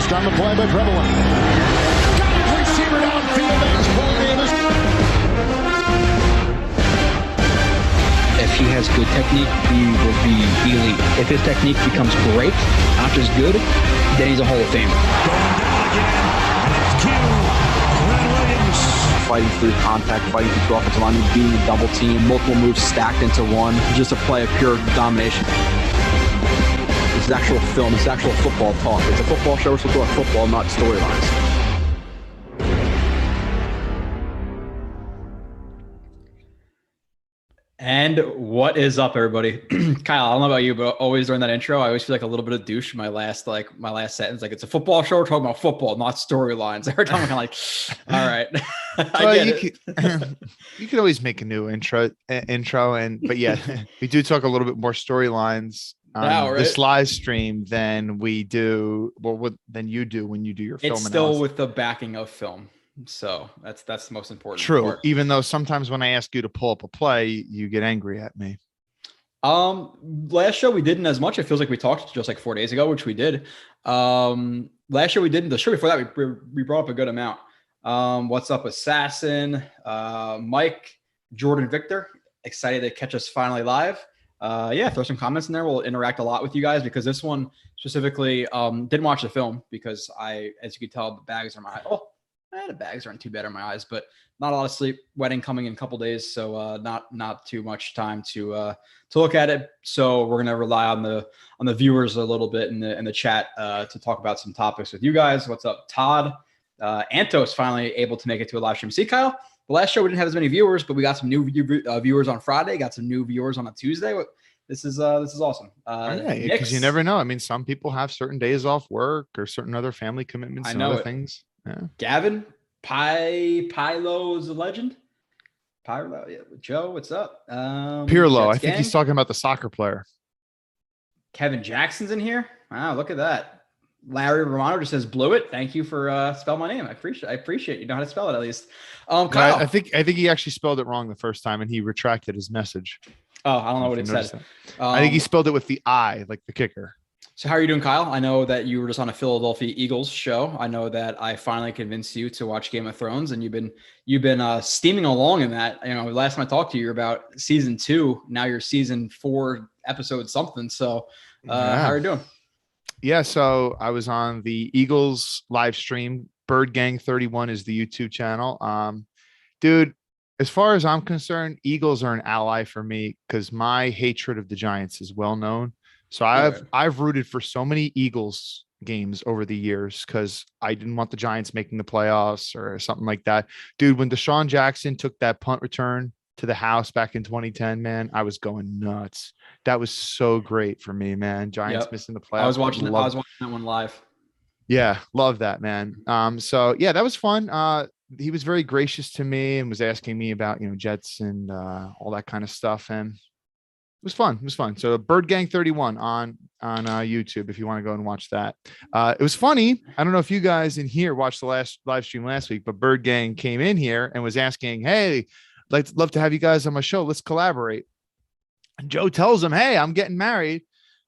Released on the play by Blewett. Got his receiver downfield. That's Corey Davis. If he has good technique, he will be elite. If his technique becomes great, not just good, then he's a Hall of Famer. Going down again. And it's Q. Red Williams. Fighting through contact, fighting through offensive line, being a double team, multiple moves stacked into one, just a play of pure domination. This is actual film, this is actual football talk. It's a football show, we're supposed to talk football, not storylines. And what is up, everybody? Kyle, I don't know about you, but always during that intro, I always feel like a little bit of douche. My last sentence, like it's a football show. We're talking about football, not storylines. Every time I'm kind of like, all right. You could always make a new intro, but yeah, we do talk a little bit more storylines on this live stream than we do, than you do when you do your film. It's still with the backing of film. So that's the most important. True. part. Even though sometimes when I ask you to pull up a play, you get angry at me. Last show we didn't as much. It feels like we talked just like 4 days ago, which we did. Last show we didn't. The show before that we brought up a good amount. What's up, Assassin? Mike, Jordan, Victor. Excited to catch us finally live. Throw some comments in there. We'll interact a lot with you guys because this one specifically didn't watch the film because as you can tell, the bags are my the bags aren't too bad in my eyes, but not a lot of sleep. Wedding coming in a couple days, so not too much time to look at it. So we're gonna rely on the viewers a little bit in the chat to talk about some topics with you guys. What's up, Todd? Antos finally able to make it to a live stream. See, Kyle, the last show we didn't have as many viewers, but we got some new viewers on Friday. Got some new viewers on a Tuesday. This is awesome. Because you never know. I mean, some people have certain days off work or certain other family commitments and other things. Yeah. Gavin, Pilo's a legend. Pirlo, yeah. Joe, what's up? Pirlo, I think he's talking about the soccer player. Kevin Jackson's in here. Wow, look at that. Larry Romano just says Blewett. Thank you for spell my name. I appreciate you know how to spell it at least. Kyle. I think he actually spelled it wrong the first time and he retracted his message. Oh, I don't know what it said. I think he spelled it with the I, like the kicker. So how are you doing, Kyle? I know that you were just on a Philadelphia Eagles show. I know that I finally convinced you to watch Game of Thrones, and you've been steaming along in that. You know, last time I talked to you, you're about season 2. Now you're season 4, episode something. So how are you doing? Yeah, so I was on the Eagles live stream. Bird Gang 31 is the YouTube channel. Dude, as far as I'm concerned, Eagles are an ally for me because my hatred of the Giants is well known. So I've rooted for so many Eagles games over the years because I didn't want the Giants making the playoffs or something like that. Dude, when Deshaun Jackson took that punt return to the house back in 2010, man, I was going nuts. That was so great for me, man. Giants missing the playoffs. I was watching that one live. Yeah, love that, man. So yeah, that was fun. He was very gracious to me and was asking me about, Jets and all that kind of stuff. And it was fun. So Bird Gang 31 on YouTube, if you want to go and watch that. It was funny. I don't know if you guys in here watched the last live stream last week, but Bird Gang came in here and was asking, hey, love to have you guys on my show. Let's collaborate. And Joe tells him, hey, I'm getting married.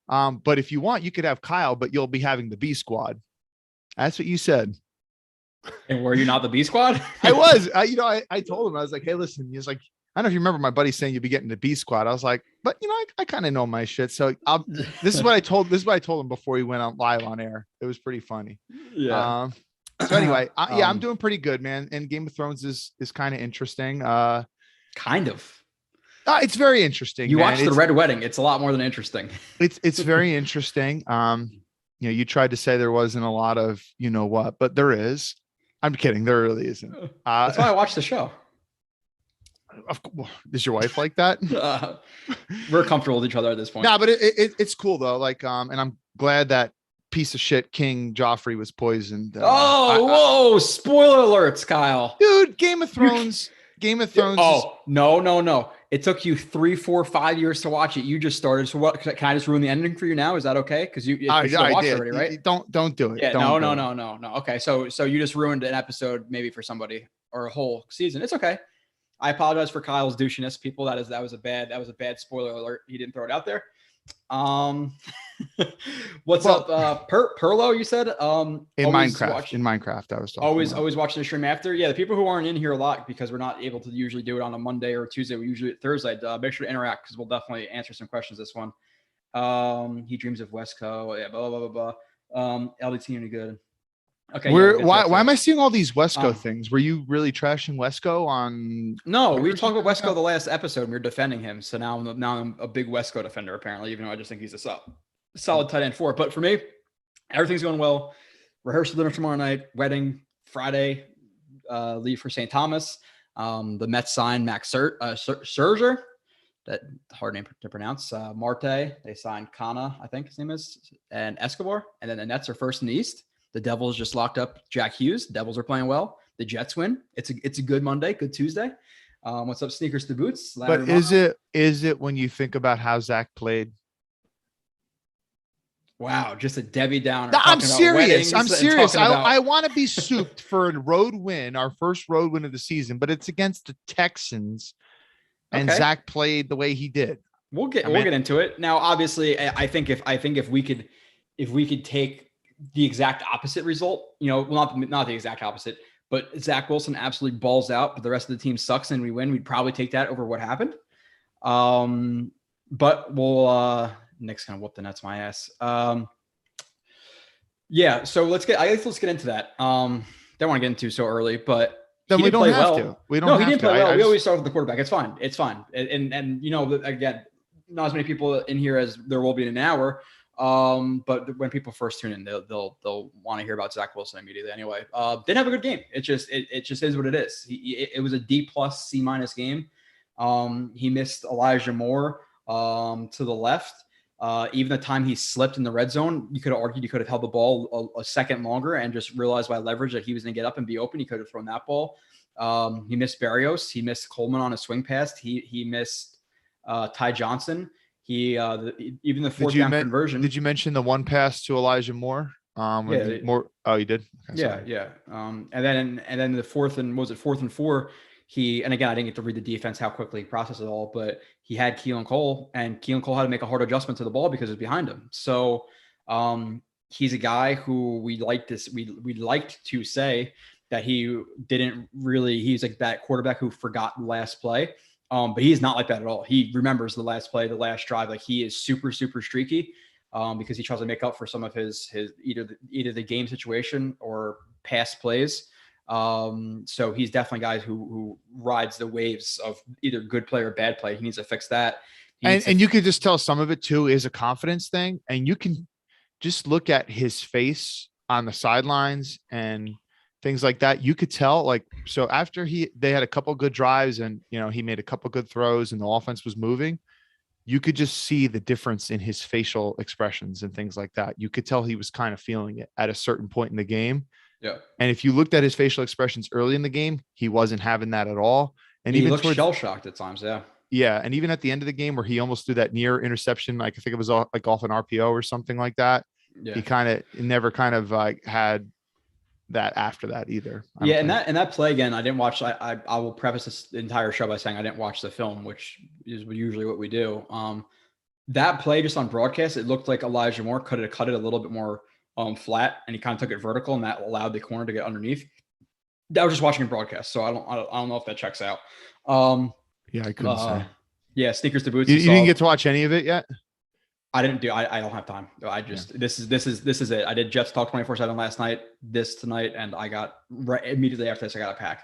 But if you want, you could have Kyle, but you'll be having the B squad. That's what you said. And were you not the B squad? I was. I told him, I was like, hey, listen, he's like, I don't know if you remember my buddy saying you'd be getting the B squad. I was like, but I kind of know my shit. So this is what I told him before he went on live on air. It was pretty funny. Yeah. So anyway, I'm doing pretty good, man. And Game of Thrones is kind of interesting. Kind of. It's very interesting. You watched the Red Wedding. It's a lot more than interesting. It's very interesting. You tried to say there wasn't a lot of what, but there is. I'm kidding. There really isn't. That's why I watched the show. Is your wife like that? We're comfortable with each other at this point. No, but it's cool though. Like, and I'm glad that piece of shit King Joffrey was poisoned. Whoa! Spoiler alerts, Kyle. Dude, Game of Thrones. Oh, no. It took you 3, 4, 5 years to watch it. You just started. So what? Can I just ruin the ending for you now? Is that okay? Because you watched it already, right? Don't do it. Yeah. No. Okay. So you just ruined an episode maybe for somebody or a whole season. It's okay. I apologize for Kyle's douchiness, people. That was a bad spoiler alert. He didn't throw it out there. Um, what's Well- up? Perlo, you said? In Always Minecraft, in Minecraft, I was talking always about. watching the stream after. Yeah, the people who aren't in here a lot because we're not able to usually do it on a Monday or Tuesday. We usually Thursday. Make sure to interact because we'll definitely answer some questions this one. He dreams of Westco. Yeah, blah blah blah blah. LDT any good? Okay. Why am I seeing all these Wesco Um, things? Were you really trashing Wesco on? No, we Twitter talked about or something? Westco the last episode. And we were defending him, so now I'm a big Westco defender apparently, even though I just think he's a solid tight end 4. But for me, everything's going well. Rehearsal dinner tomorrow night. Wedding Friday. Leave for St. Thomas. The Mets signed Max Scherzer. That hard name to pronounce. Marte. They signed Kana, I think his name is, and Escobar. And then the Nets are first in the East. The Devils just locked up Jack Hughes. The Devils are playing well. The Jets win. It's a good Monday, good Tuesday. What's up, sneakers to boots? But is it when you think about how Zach played? Wow, just a Debbie Downer. No, I'm talking about serious. weddings I'm and serious. talking about- I want to be souped for a road win, our first road win of the season, but it's against the Texans, and Okay. Zach played the way he did. We'll get I mean- into it now. Obviously, I think if we could take the exact opposite result, not the exact opposite, but Zach Wilson absolutely balls out, but the rest of the team sucks and we win, we'd probably take that over what happened. But we'll Nick's gonna whoop the Nets my ass. Yeah, so let's get into that. Don't want to get into so early, but Then he we didn't don't play have well. to. We don't. No, have he didn't to. play well. I We just- always start with the quarterback. It's fine. And again, not as many people in here as there will be in an hour. But when people first tune in, they'll want to hear about Zach Wilson immediately. Anyway, didn't have a good game. It just is what it is. It was a D+ C- game. He missed Elijah Moore to the left. Even the time he slipped in the red zone, you could have argued he could have held the ball a second longer and just realized by leverage that he was going to get up and be open. He could have thrown that ball. He missed Barrios. He missed Coleman on a swing pass. He missed Ty Johnson. Even the fourth down conversion. Did you mention the one pass to Elijah Moore? Yeah. Moore. Oh, you did. Okay, sorry. Yeah. And then the fourth and 4th and and again, I didn't get to read the defense, how quickly he processed it all, but he had Keelan Cole, and Keelan Cole had to make a hard adjustment to the ball because it was behind him. So he's a guy who we liked to say that he didn't really, he's like that quarterback who forgot the last play. But he's not like that at all. He remembers the last play, the last drive. Like he is super, super streaky because he tries to make up for some of his either the game situation or past plays. So he's definitely guys who rides the waves of either good play or bad play. He needs to fix that. And you could just tell some of it too is a confidence thing. And you can just look at his face on the sidelines and things like that. You could tell, like, so after they had a couple good drives and, he made a couple good throws and the offense was moving, you could just see the difference in his facial expressions and things like that. You could tell he was kind of feeling it at a certain point in the game. Yeah. And if you looked at his facial expressions early in the game, he wasn't having that at all. And he even looked shell shocked at times. Yeah. Yeah. And even at the end of the game where he almost threw that near interception, like I think it was off an RPO or something like that. Yeah. He never had that after that either. Yeah. And that play again, I didn't watch. I will preface this entire show by saying I didn't watch the film, which is usually what we do. That play just on broadcast, it looked like Elijah Moore could have cut it a little bit more flat, and he kind of took it vertical, and that allowed the corner to get underneath. I was just watching a broadcast, so I don't know if that checks out. Yeah, I couldn't say. Yeah, sneakers to boots. You didn't get to watch any of it yet? I didn't do. I don't have time. I just this is it. I did Jets Talk 24/7 last night, this tonight, and I got immediately after this. I got a pack.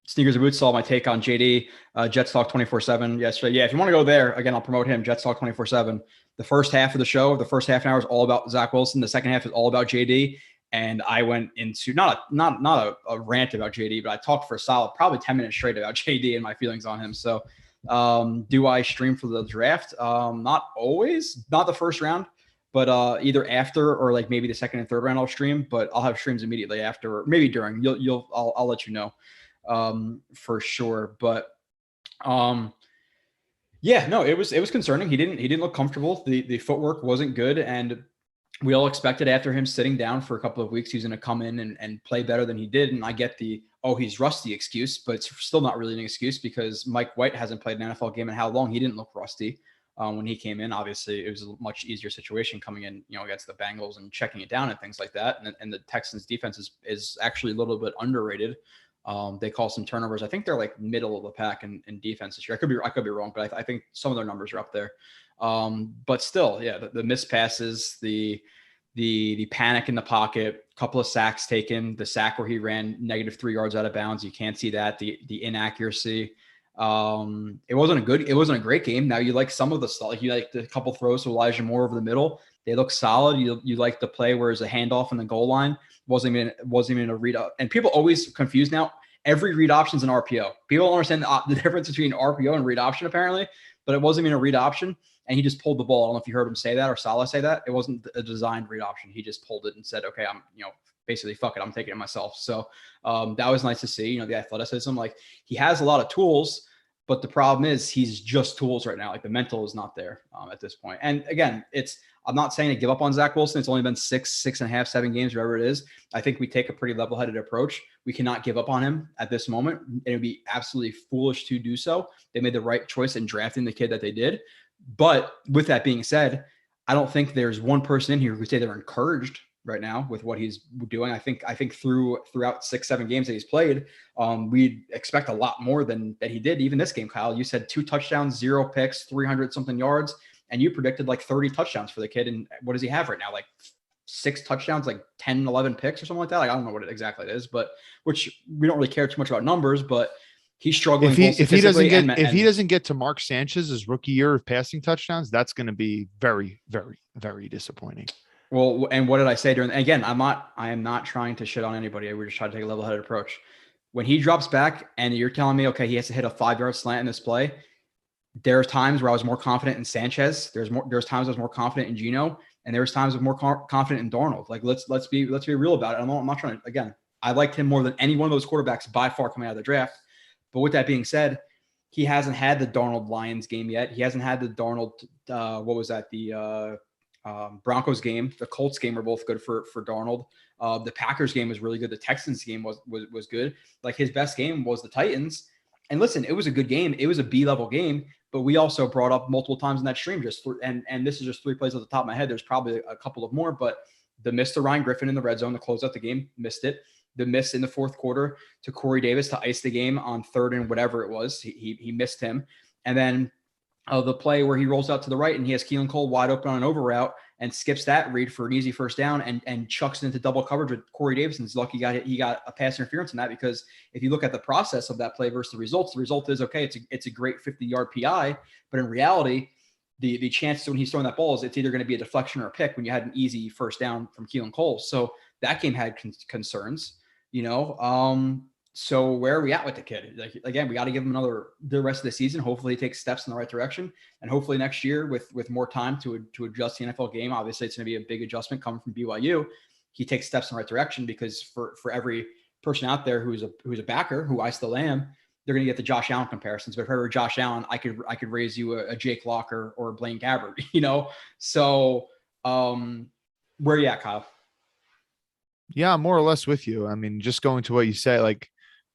Sneakers and boots saw my take on JD. Jets Talk 24/7 yesterday. Yeah, if you want to go there again, I'll promote him. Jets Talk 24/7. The first half of the show, the first half an hour is all about Zach Wilson. The second half is all about JD. And I went into not a rant about JD, but I talked for a solid probably 10 minutes straight about JD and my feelings on him. So do I stream for the draft? Not always, not the first round, but either after or like maybe the second and third round I'll stream, but I'll have streams immediately after, or maybe during. I'll let you know for sure. But yeah, no, it was concerning. He didn't look comfortable. The footwork wasn't good, and we all expected after him sitting down for a couple of weeks, he's going to come in and play better than he did. And I get he's rusty excuse, but it's still not really an excuse because Mike White hasn't played an NFL game in how long? He didn't look rusty. when he came in. Obviously, it was a much easier situation coming in, against the Bengals and checking it down and things like that. And the Texans defense is actually a little bit underrated. They call some turnovers. I think they're like middle of the pack in defense this year. I could be wrong, but I think some of their numbers are up there. But still, yeah, the missed passes, the panic in the pocket, couple of sacks taken, the sack where he ran -3 yards out of bounds. You can't see that. The inaccuracy. It wasn't a great game. Now you like some of the stuff, like you like the couple throws to Elijah Moore over the middle. They look solid. You like the play where it's a handoff in the goal line. Wasn't even a read up. And people always confuse now. Every read option is an RPO. People don't understand the difference between RPO and read option apparently, but it wasn't even a read option. And he just pulled the ball. I don't know if you heard him say that or Salah say that. It wasn't a designed read option. He just pulled it and said, okay, I'm, basically fuck it. I'm taking it myself. So that was nice to see, the athleticism. Like he has a lot of tools, but the problem is he's just tools right now. Like the mental is not there at this point. And again, I'm not saying to give up on Zach Wilson. It's only been 6.5, 7 games, whatever it is. I think we take a pretty level-headed approach. We cannot give up on him at this moment. It would be absolutely foolish to do so. They made the right choice in drafting the kid that they did. But with that being said, I don't think there's one person in here who could say they're encouraged right now with what he's doing. I think throughout 6-7 games that he's played, we'd expect a lot more than that he did. Even this game, Kyle, you said 2 touchdowns, 0 picks, 300 something yards. And you predicted like 30 touchdowns for the kid. And what does he have right now? Like 6 touchdowns, like 10, 11 picks or something like that. Like, I don't know what it exactly is, but which we don't really care too much about numbers, but he's struggling. If he doesn't get to Mark Sanchez's rookie year of passing touchdowns, that's going to be very, very, very disappointing. Well, and what did I say again, I am not trying to shit on anybody. We're just trying to take a level-headed approach. When he drops back and you're telling me, okay, he has to hit a 5-yard slant in this play. There's times where I was more confident in Sanchez. There's times I was more confident in Geno, and there's times I was more confident in Darnold. Like let's be real about it. I'm not trying to. Again, I liked him more than any one of those quarterbacks by far coming out of the draft. But with that being said, he hasn't had the Darnold Lions game yet. He hasn't had the Darnold. What was that? The Broncos game, the Colts game were both good for Darnold. The Packers game was really good. The Texans game was good. Like his best game was the Titans. And listen, it was a good game. It was a B-level game. But we also brought up multiple times in that stream, and this is just 3 plays off the top of my head. There's probably a couple of more, but the miss to Ryan Griffin in the red zone to close out the game, missed it. The miss in the fourth quarter to Corey Davis to ice the game on 3rd and whatever it was, he missed him. And then the play where he rolls out to the right and he has Keelan Cole wide open on an over route and skips that read for an easy first down and chucks it into double coverage with Corey Davis. And he's lucky he got a pass interference in that, because if you look at the process of that play versus the result is, okay, it's a great 50-yard PI, but in reality, the chance when he's throwing that ball is it's either going to be a deflection or a pick when you had an easy first down from Keelan Cole. So that game had concerns, So where are we at with the kid? Like, again, we got to give him the rest of the season. Hopefully he takes steps in the right direction. And hopefully next year with more time to adjust the NFL game, obviously it's going to be a big adjustment coming from BYU. He takes steps in the right direction, because for every person out there who's a backer, who I still am, they're going to get the Josh Allen comparisons. But if I were Josh Allen, I could raise you a Jake Locker or a Blaine Gabbert, So where are you at, Kyle? Yeah, I'm more or less with you. I mean, just going to what you say,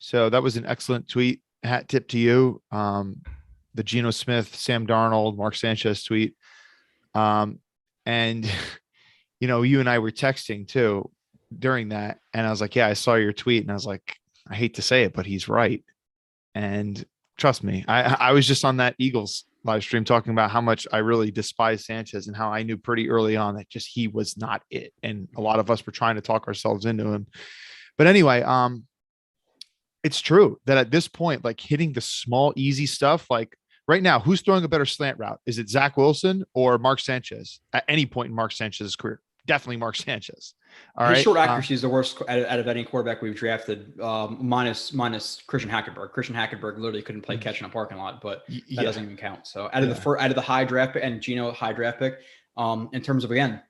so that was an excellent tweet. Hat tip to you. The Geno Smith, Sam Darnold, Mark Sanchez tweet. And, you and I were texting too during that. And I was like, yeah, I saw your tweet. And I was like, I hate to say it, but he's right. And trust me, I was just on that Eagles live stream talking about how much I really despise Sanchez and how I knew pretty early on that just he was not it. And a lot of us were trying to talk ourselves into him. But anyway, it's true that at this point, like hitting the small, easy stuff, like right now, who's throwing a better slant route? Is it Zach Wilson or Mark Sanchez at any point in Mark Sanchez's career? Definitely Mark Sanchez. His short accuracy is the worst out of any quarterback we've drafted, minus Christian Hackenberg. Christian Hackenberg literally couldn't play catch in a parking lot, but that doesn't even count. So out of the high draft pick and Geno high draft pick, in terms of, again,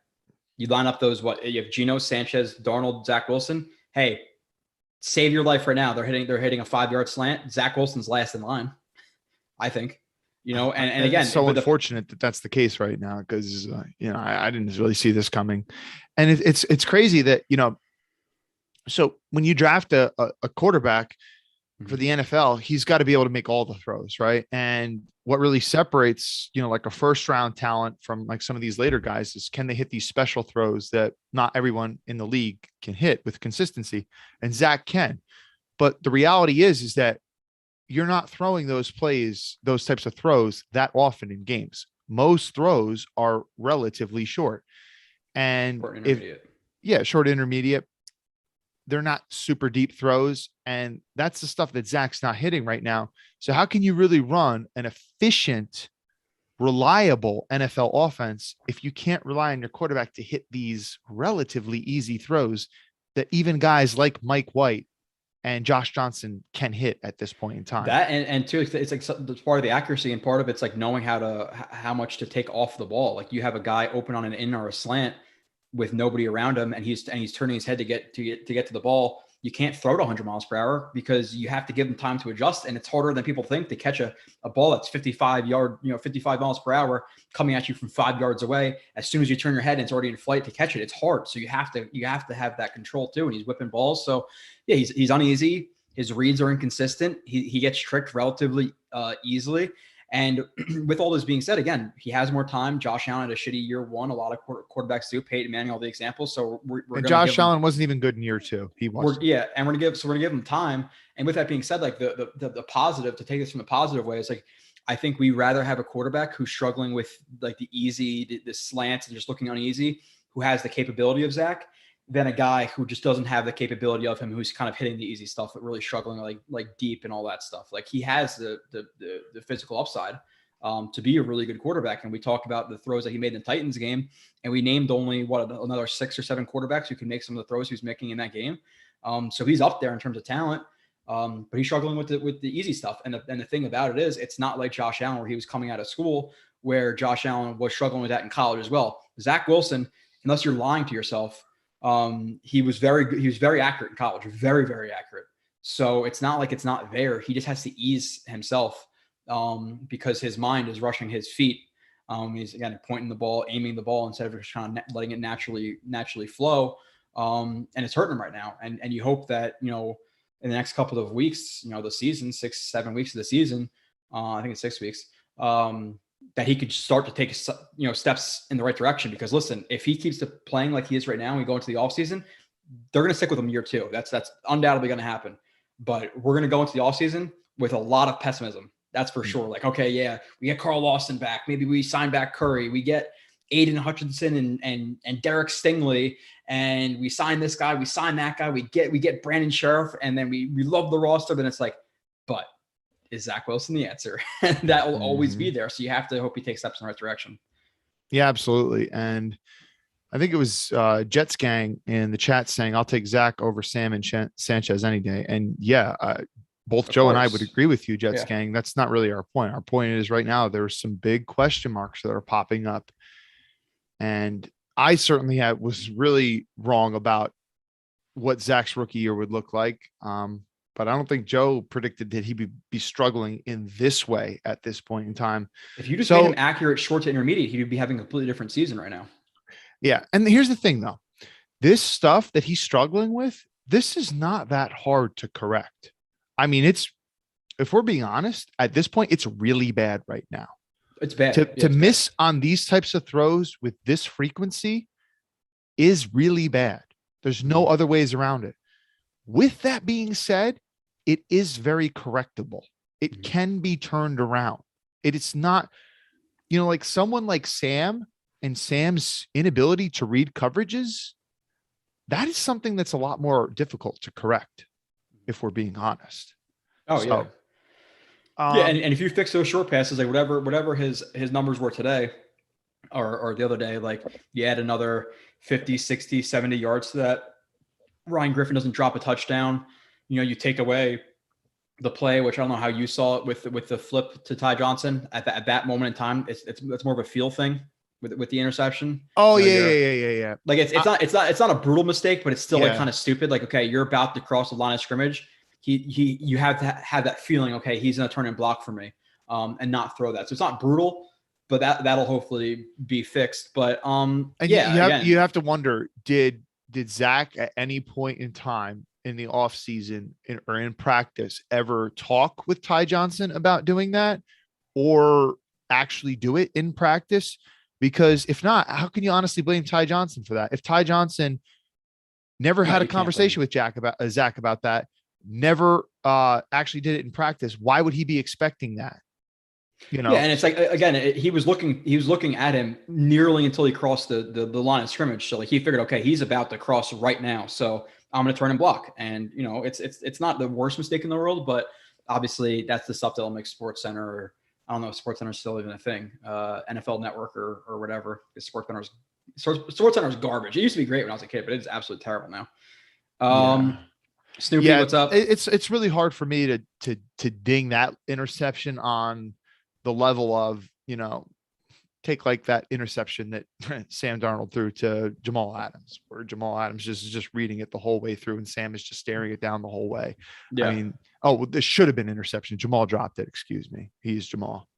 you line up those, you have Geno, Sanchez, Darnold, Zach Wilson. Hey, save your life right now. They're hitting a 5-yard slant. Zach Wilson's last in line, I think. And again, it's so unfortunate that that's the case right now, because I didn't really see this coming, and it's crazy that so when you draft a quarterback, for the NFL, he's got to be able to make all the throws, right? And what really separates, like a first round talent from like some of these later guys is, can they hit these special throws that not everyone in the league can hit with consistency? And Zach can. But the reality is that you're not throwing those plays, those types of throws that often in games. Most throws are relatively short. And short intermediate. They're not super deep throws. And that's the stuff that Zach's not hitting right now. So how can you really run an efficient, reliable NFL offense if you can't rely on your quarterback to hit these relatively easy throws that even guys like Mike White and Josh Johnson can hit at this point in time? That and two, it's like it's part of the accuracy, and part of it's like knowing how much to take off the ball. Like you have a guy open on an in or a slant with nobody around him, and he's turning his head to get to the ball. You can't throw it 100 miles per hour because you have to give him time to adjust, and it's harder than people think to catch a ball that's 55 miles per hour coming at you from 5 yards away. As soon as you turn your head and it's already in flight to catch it, it's hard. So you have to have that control too. And he's whipping balls. So yeah, he's uneasy. His reads are inconsistent. He gets tricked relatively easily. And with all this being said, again, he has more time. Josh Allen had a shitty year one. A lot of quarterbacks do. Peyton Manning, all the examples. So we're and Josh Allen wasn't even good in year two. He was. And we're gonna give him time. And with that being said, like the positive, to take this from the positive way, is like I think we rather have a quarterback who's struggling with like the slants and just looking uneasy, who has the capability of Zach, than a guy who just doesn't have the capability of him, who's kind of hitting the easy stuff, but really struggling like deep and all that stuff. Like he has the physical upside to be a really good quarterback. And we talked about the throws that he made in the Titans game, and we named only another 6 or 7 quarterbacks who can make some of the throws he was making in that game. So he's up there in terms of talent, but he's struggling with the easy stuff. And the thing about it is, it's not like Josh Allen, where he was coming out of school, where Josh Allen was struggling with that in college as well. Zach Wilson, unless you're lying to yourself, he was very accurate in college, very, very accurate. So it's not like it's not there. He just has to ease himself because his mind is rushing his feet. He's again pointing the ball, aiming the ball instead of just trying to letting it naturally flow. And it's hurting him right now. And you hope that, in the next couple of weeks, the season, 6-7 weeks of the season, I think it's 6 weeks, that he could start to take, steps in the right direction. Because listen, if he keeps playing like he is right now, and we go into the offseason, they're going to stick with him year 2. That's undoubtedly going to happen. But we're going to go into the offseason with a lot of pessimism. That's for sure. Like, okay, yeah, we get Carl Lawson back. Maybe we sign back Curry. We get Aiden Hutchinson and Derek Stingley, and we sign this guy. We sign that guy. We get Brandon Sheriff, and then we love the roster. But it's like, but is Zach Wilson the answer? That will always be there. So you have to hope he takes steps in the right direction. Yeah, absolutely. And I think it was Jets gang in the chat saying, I'll take Zach over Sam and Sanchez any day. And yeah, both Joe and I would agree with you, Jets gang. That's not really our point. Our point is right now, there's some big question marks that are popping up. And I certainly was really wrong about what Zach's rookie year would look like. But I don't think Joe predicted that he'd be struggling in this way at this point in time. If you just made him accurate short to intermediate, he'd be having a completely different season right now. Yeah. And here's the thing, though. This stuff that he's struggling with, this is not that hard to correct. I mean, if we're being honest, at this point, it's really bad right now. It's bad. To miss on these types of throws with this frequency is really bad. There's no other ways around it. With that being said, it is very correctable. It can be turned around. It's not, like someone like Sam and Sam's inability to read coverages. That is something that's a lot more difficult to correct, if we're being honest. Oh, so, yeah. And if you fix those short passes, like whatever his numbers were today or the other day, like you add another 50, 60, 70 yards to that, Ryan Griffin doesn't drop a touchdown. You take away the play, which I don't know how you saw it with the flip to Ty Johnson at that moment in time. It's more of a feel thing with the interception. Oh, yeah. Like it's not a brutal mistake, but it's still like kind of stupid. Like, okay, you're about to cross the line of scrimmage. You have to have that feeling. Okay, he's going to turn and block for me, and not throw that. So it's not brutal, but that'll hopefully be fixed. But you have to wonder, did Zach at any point in time in the off season or in practice ever talk with Ty Johnson about doing that or actually do it in practice? Because if not, how can you honestly blame Ty Johnson for that? If Ty Johnson never had a conversation with Zach about that, never actually did it in practice, why would he be expecting that? You know? Yeah, and it's like, again, he was looking at him nearly until he crossed the line of scrimmage. So like he figured, okay, he's about to cross right now, so I'm going to turn and block. And you know, it's not the worst mistake in the world, but obviously that's the stuff that'll make Sports Center, or I don't know if Sports Center is still even a thing, NFL Network or whatever. Sports Center is garbage. It used to be great when I was a kid, but it's absolutely terrible now. Snoopy, what's up? It's really hard for me to ding that interception on the level of, you know, take like that interception that Sam Darnold threw to Jamal Adams, where Jamal Adams is just reading it the whole way through and Sam is just staring it down the whole way. Yeah. I mean, this should have been interception. Jamal dropped it. Excuse me. He's Jamal.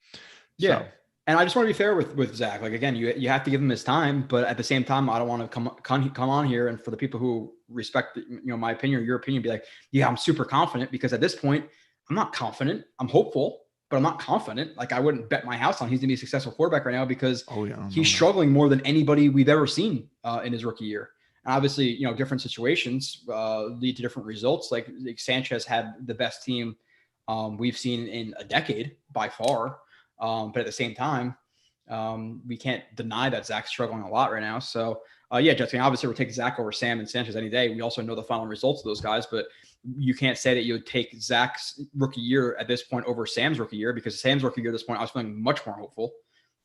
Yeah. So. And I just want to be fair with Zach. Like, again, you have to give him his time, but at the same time, I don't want to come on here. And for the people who respect, you know, my opinion or your opinion, be like, yeah, I'm super confident, because at this point, I'm not confident. I'm hopeful, but I'm not confident. Like, I wouldn't bet my house on he's going to be a successful quarterback right now, because he's struggling more than anybody we've ever seen in his rookie year. And obviously, you know, different situations lead to different results. Like Sanchez had the best team we've seen in a decade by far. But at the same time, we can't deny that Zach's struggling a lot right now. So, Jets, obviously we'll take Zach over Sam and Sanchez any day. We also know the final results of those guys, but you can't say that you would take Zach's rookie year at this point over Sam's rookie year, because Sam's rookie year at this point, I was feeling much more hopeful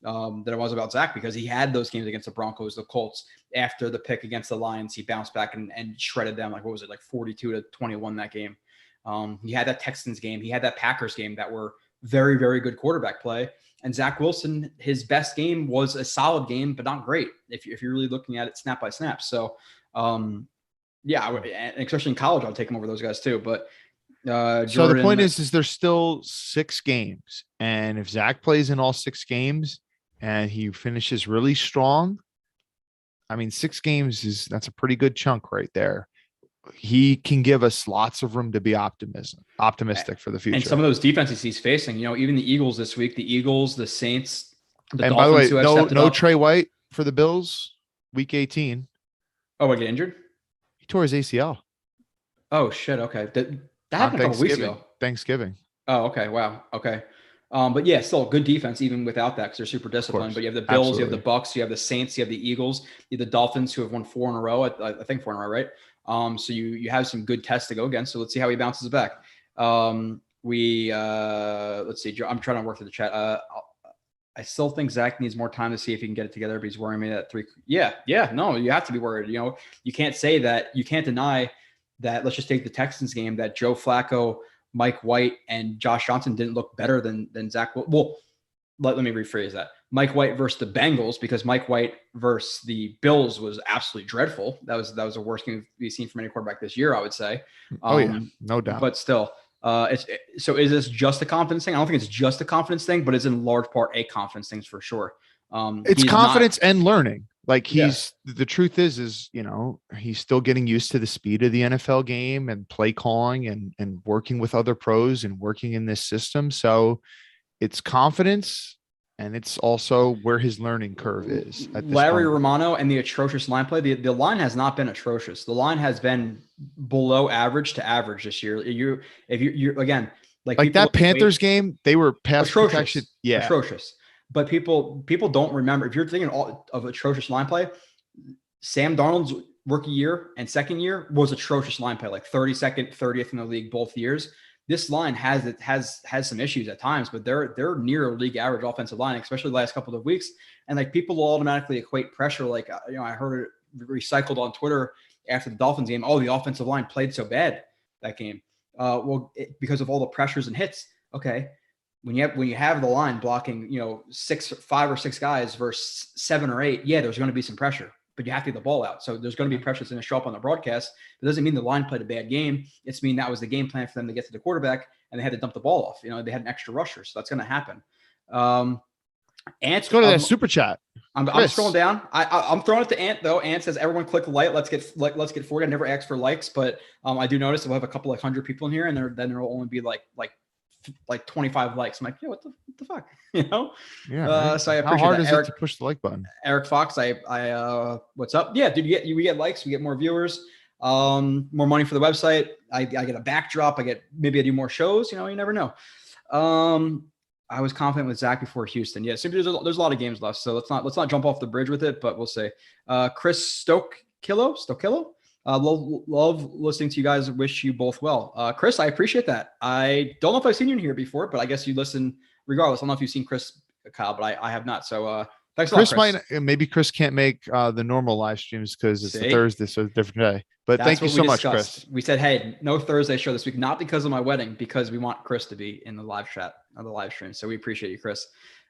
than I was about Zach, because he had those games against the Broncos, the Colts. After the pick against the Lions, he bounced back and shredded them. Like, what was it, like 42-21 that game? He had that Texans game. He had that Packers game that were very, very good quarterback play. And Zach Wilson, his best game was a solid game, but not great if you're really looking at it snap by snap. So, I would, and especially in college, I'll take him over those guys too. But Jordan, so the point is there's still 6 games, and if Zach plays in all 6 games and he finishes really strong, I mean, 6 games that's a pretty good chunk right there. He can give us lots of room to be optimistic for the future. And some of those defenses he's facing, you know, even the Eagles this week, the Eagles, the Saints, the and Dolphins. By the way, no Trey White for the Bills, week 18. Oh, I get injured? He tore his ACL. Oh shit. Okay. That happened a couple weeks ago. Thanksgiving. Oh, okay. Wow. Okay. But yeah, still good defense even without that, because they're super disciplined. But you have the Bills, Absolutely. You have the Bucks, you have the Saints, you have the Eagles, you have the Dolphins, who have won 4 in a row. I think 4 in a row, right? So you have some good tests to go against. So let's see how he bounces back. Let's see. I'm trying to work through the chat. I still think Zach needs more time to see if he can get it together, but he's worrying me that 3. Yeah. No, you have to be worried. You know, you can't say that. You can't deny that. Let's just take the Texans game, that Joe Flacco, Mike White, and Josh Johnson didn't look better than Zach. Well, let me rephrase that. Mike White versus the Bengals, because Mike White versus the Bills was absolutely dreadful. That was the worst game we've seen from any quarterback this year, I would say. No doubt. But still, so is this just a confidence thing? I don't think it's just a confidence thing, but it's in large part a confidence thing for sure. It's confidence and learning. Like the truth is, you know, he's still getting used to the speed of the NFL game and play calling and working with other pros and working in this system. So it's confidence, and it's also where his learning curve is. Larry Romano and the atrocious line play. The line has not been atrocious. The line has been below average to average this year. If you're again, like that Panthers game, they were pass protection. Yeah. Atrocious. But people don't remember. If you're thinking of atrocious line play, Sam Darnold's rookie year and second year was atrocious line play, like 32nd, 30th in the league both years. This line has some issues at times, but they're near a league average offensive line, especially the last couple of weeks. And like people will automatically equate pressure. Like, you know, I heard it recycled on Twitter after the Dolphins game. Oh, the offensive line played so bad that game. Because of all the pressures and hits. Okay. When you have the line blocking, you know, 5 or 6 guys versus 7 or 8, yeah, there's going to be some pressure, but you have to get the ball out. So there's going to be pressure that's going to show up on the broadcast. It doesn't mean the line played a bad game. It's mean that was the game plan for them to get to the quarterback, and they had to dump the ball off. You know, they had an extra rusher, so that's going to happen. Let's go to that super chat. I'm scrolling down. I'm throwing it to Ant though. Ant says everyone click like. Let's get 40. I never asked for likes, but I do notice we'll have a couple like 100 people in here, and then there will only be like 25 likes. I'm like, yeah, what the fuck, you know? Yeah. Right. So I appreciate How hard that. is Eric, it to push the like button? Eric Fox, what's up? Yeah, dude, we get likes, we get more viewers, more money for the website. I get a backdrop. I do more shows. You know, you never know. I was confident with Zach before Houston. Yeah, so there's a lot of games left, so let's not jump off the bridge with it, but we'll see. Chris Stokillo. Love listening to you guys. Wish you both well. Chris, I appreciate that. I don't know if I've seen you in here before, but I guess you listen regardless. I don't know if you've seen Chris, Kyle, but I have not. So thanks a lot, Chris. Maybe Chris can't make the normal live streams because it's a Thursday, so it's a different day. But thank you so much, Chris. We said, hey, no Thursday show this week, not because of my wedding, because we want Chris to be in the live chat on the live stream. So we appreciate you, Chris.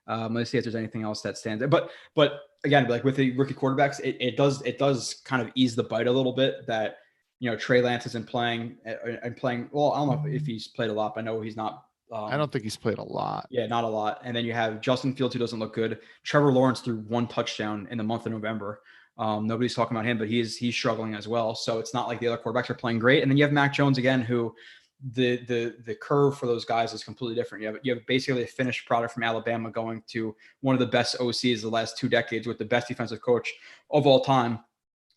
Let's see if there's anything else that stands out. But again, like with the rookie quarterbacks, it does kind of ease the bite a little bit that, you know, Trey Lance isn't playing. Well, I don't know if he's played a lot, but I know he's not. I don't think he's played a lot. Yeah, not a lot. And then you have Justin Fields, who doesn't look good. Trevor Lawrence threw 1 touchdown in the month of November. Nobody's talking about him, but he's struggling as well. So it's not like the other quarterbacks are playing great. And then you have Mac Jones again, who the curve for those guys is completely different. You have basically a finished product from Alabama going to one of the best OCs the last 2 decades with the best defensive coach of all time,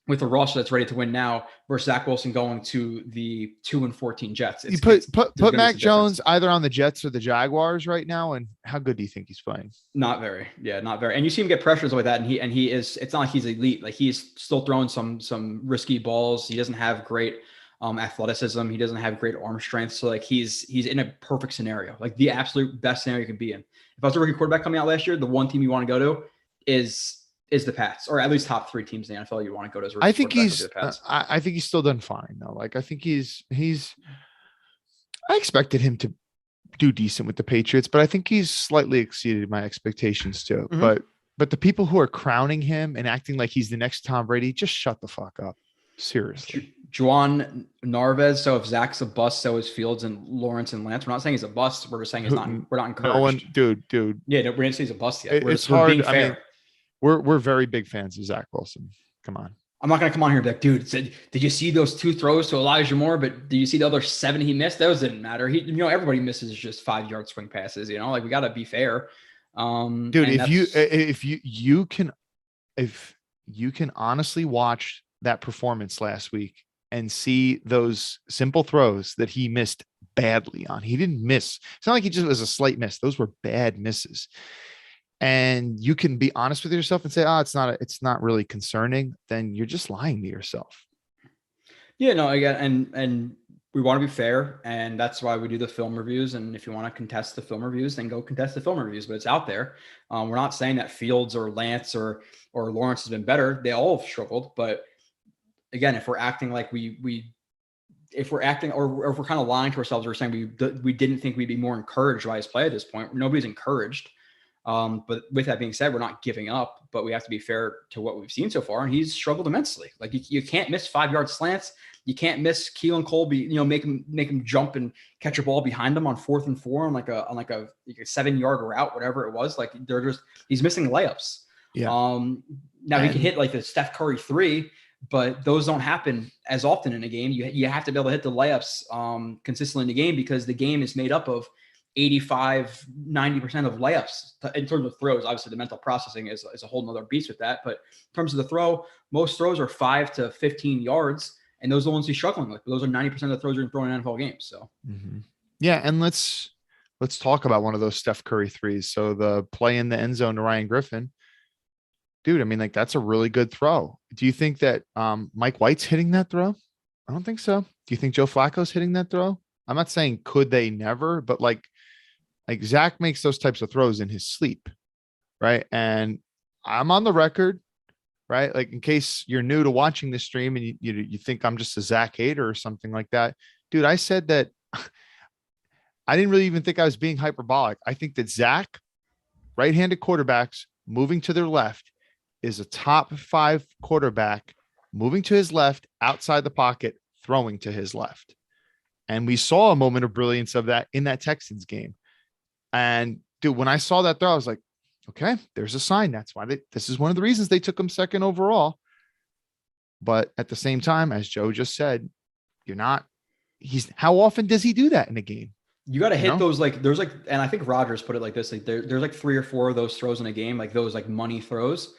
with a roster that's ready to win now, versus Zach Wilson going to the 2-14 Jets. You put Mac Jones either on the Jets or the Jaguars right now, and how good do you think he's playing? Not very. Yeah, not very. And you see him get pressures like that, and he is. It's not like he's elite. Like he's still throwing some risky balls. He doesn't have great athleticism. He doesn't have great arm strength. So like he's in a perfect scenario, like the absolute best scenario you can be in. If I was a rookie quarterback coming out last year, the one team you want to go to is the Pats, or at least top 3 teams in the NFL you want to go to as a rookie quarterback. I think he's still done fine though. Like I think I expected him to do decent with the Patriots, but I think he's slightly exceeded my expectations too. Mm-hmm. But the people who are crowning him and acting like he's the next Tom Brady, just shut the fuck up. Seriously. Juan Narvez. So if Zach's a bust, so is Fields and Lawrence and Lance. We're not saying he's a bust. We're just saying we're not encouraged. No one, dude. Yeah, we didn't say he's a bust yet. It's hard. Being fair. I mean, we're very big fans of Zach Wilson. Come on. I'm not going to come on here and be like, dude, did you see those 2 throws to Elijah Moore? But do you see the other 7 he missed? Those didn't matter. Everybody misses just 5-yard swing passes, like we got to be fair. Dude, if you can honestly watch that performance last week and see those simple throws that he missed badly on, he didn't miss. It's not like he just was a slight miss. Those were bad misses. And you can be honest with yourself and say, it's not really concerning. Then you're just lying to yourself. Yeah, no, again, and we want to be fair, and that's why we do the film reviews. And if you want to contest the film reviews, then go contest the film reviews, but it's out there. We're not saying that Fields or Lance or Lawrence has been better. They all have struggled. But again, if we're acting like if we're acting, or if we're kind of lying to ourselves, we're saying we didn't think we'd be more encouraged by his play at this point. Nobody's encouraged. But with that being said, we're not giving up, but we have to be fair to what we've seen so far. And he's struggled immensely. Like you can't miss 5-yard slants. You can't miss Keelan Colby, make him jump and catch a ball behind him on 4th and 4 on like a 7-yard route, whatever it was. Like he's missing layups. Yeah. Now he can hit like the Steph Curry 3, but those don't happen as often in a game. You have to be able to hit the layups consistently in the game, because the game is made up of 85-90% of layups in terms of throws. Obviously the mental processing is a whole nother beast with that, but in terms of the throw, most throws are 5 to 15 yards, and those are the ones he's struggling with. Those are 90% of the throws you're throwing in NFL games. So yeah, and let's talk about one of those Steph Curry 3s. So the play in the end zone to Ryan Griffin, dude, I mean, like that's a really good throw. Do you think that Mike White's hitting that throw? I don't think so. Do you think Joe Flacco's hitting that throw? I'm not saying could they never, but like Zach makes those types of throws in his sleep, right? And I'm on the record, right? Like in case you're new to watching this stream and you think I'm just a Zach hater or something like that, dude, I said that I didn't really even think I was being hyperbolic. I think that Zach, right-handed quarterbacks moving to their left, is a top 5 quarterback moving to his left outside the pocket, throwing to his left. And we saw a moment of brilliance of that in that Texans game. And dude, when I saw that throw, I was like, Okay, there's a sign. That's why this is one of the reasons they took him second overall. But at the same time, as Joe just said, how often does he do that in a game? You got to hit those, like, there's like, and I think Rodgers put it like this, like there's like 3 or 4 of those throws in a game, like those like money throws.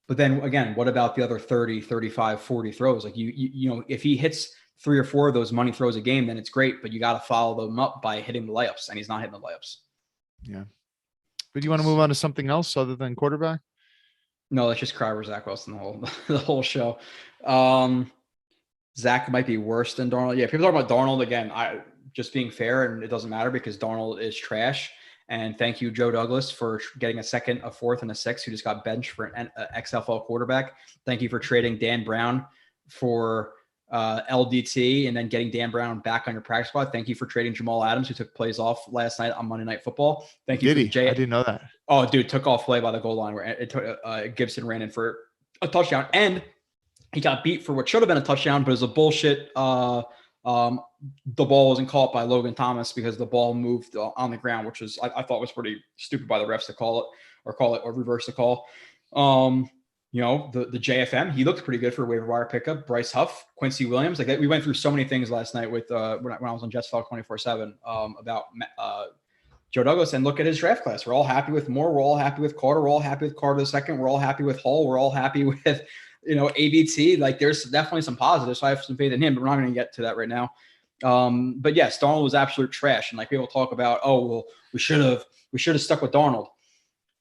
But then again, what about the other 30, 35, 40 throws? Like you know, if he hits 3 or 4 of those money throws a game, then it's great, but you got to follow them up by hitting the layups, and he's not hitting the layups. Yeah. But do you want to move on to something else other than quarterback? No, let's just cry over Zach Wilson the whole show. Zach might be worse than Darnold. Yeah, people talk about Darnold again. Just being fair, and it doesn't matter because Darnold is trash. And thank you, Joe Douglas, for getting a 2nd, a 4th, and a 6th who just got benched for an XFL quarterback. Thank you for trading Dan Brown for LDT and then getting Dan Brown back on your practice squad. Thank you for trading Jamal Adams, who took plays off last night on Monday Night Football. Thank you. I didn't know that. Oh, dude, took off play by the goal line where it took, Gibson ran in for a touchdown, and he got beat for what should have been a touchdown, but it was a bullshit. The ball wasn't caught by Logan Thomas because the ball moved on the ground, which was I thought was pretty stupid by the refs to call it or reverse the call. You know, the JFM, he looked pretty good for a waiver wire pickup. Bryce Huff, Quincy Williams, like that. We went through so many things last night with when I was on Jets Talk 24/7 about Joe Douglas, and look at his draft class. We're all happy with Moore. We're all happy with Carter. We're all happy with Carter II. We're all happy with Hall. We're all happy with, you know, ABT. Like there's definitely some positives. So I have some faith in him, but we're not going to get to that right now. But yes, Darnold was absolute trash. And like people talk about, oh, well, we should have stuck with Darnold.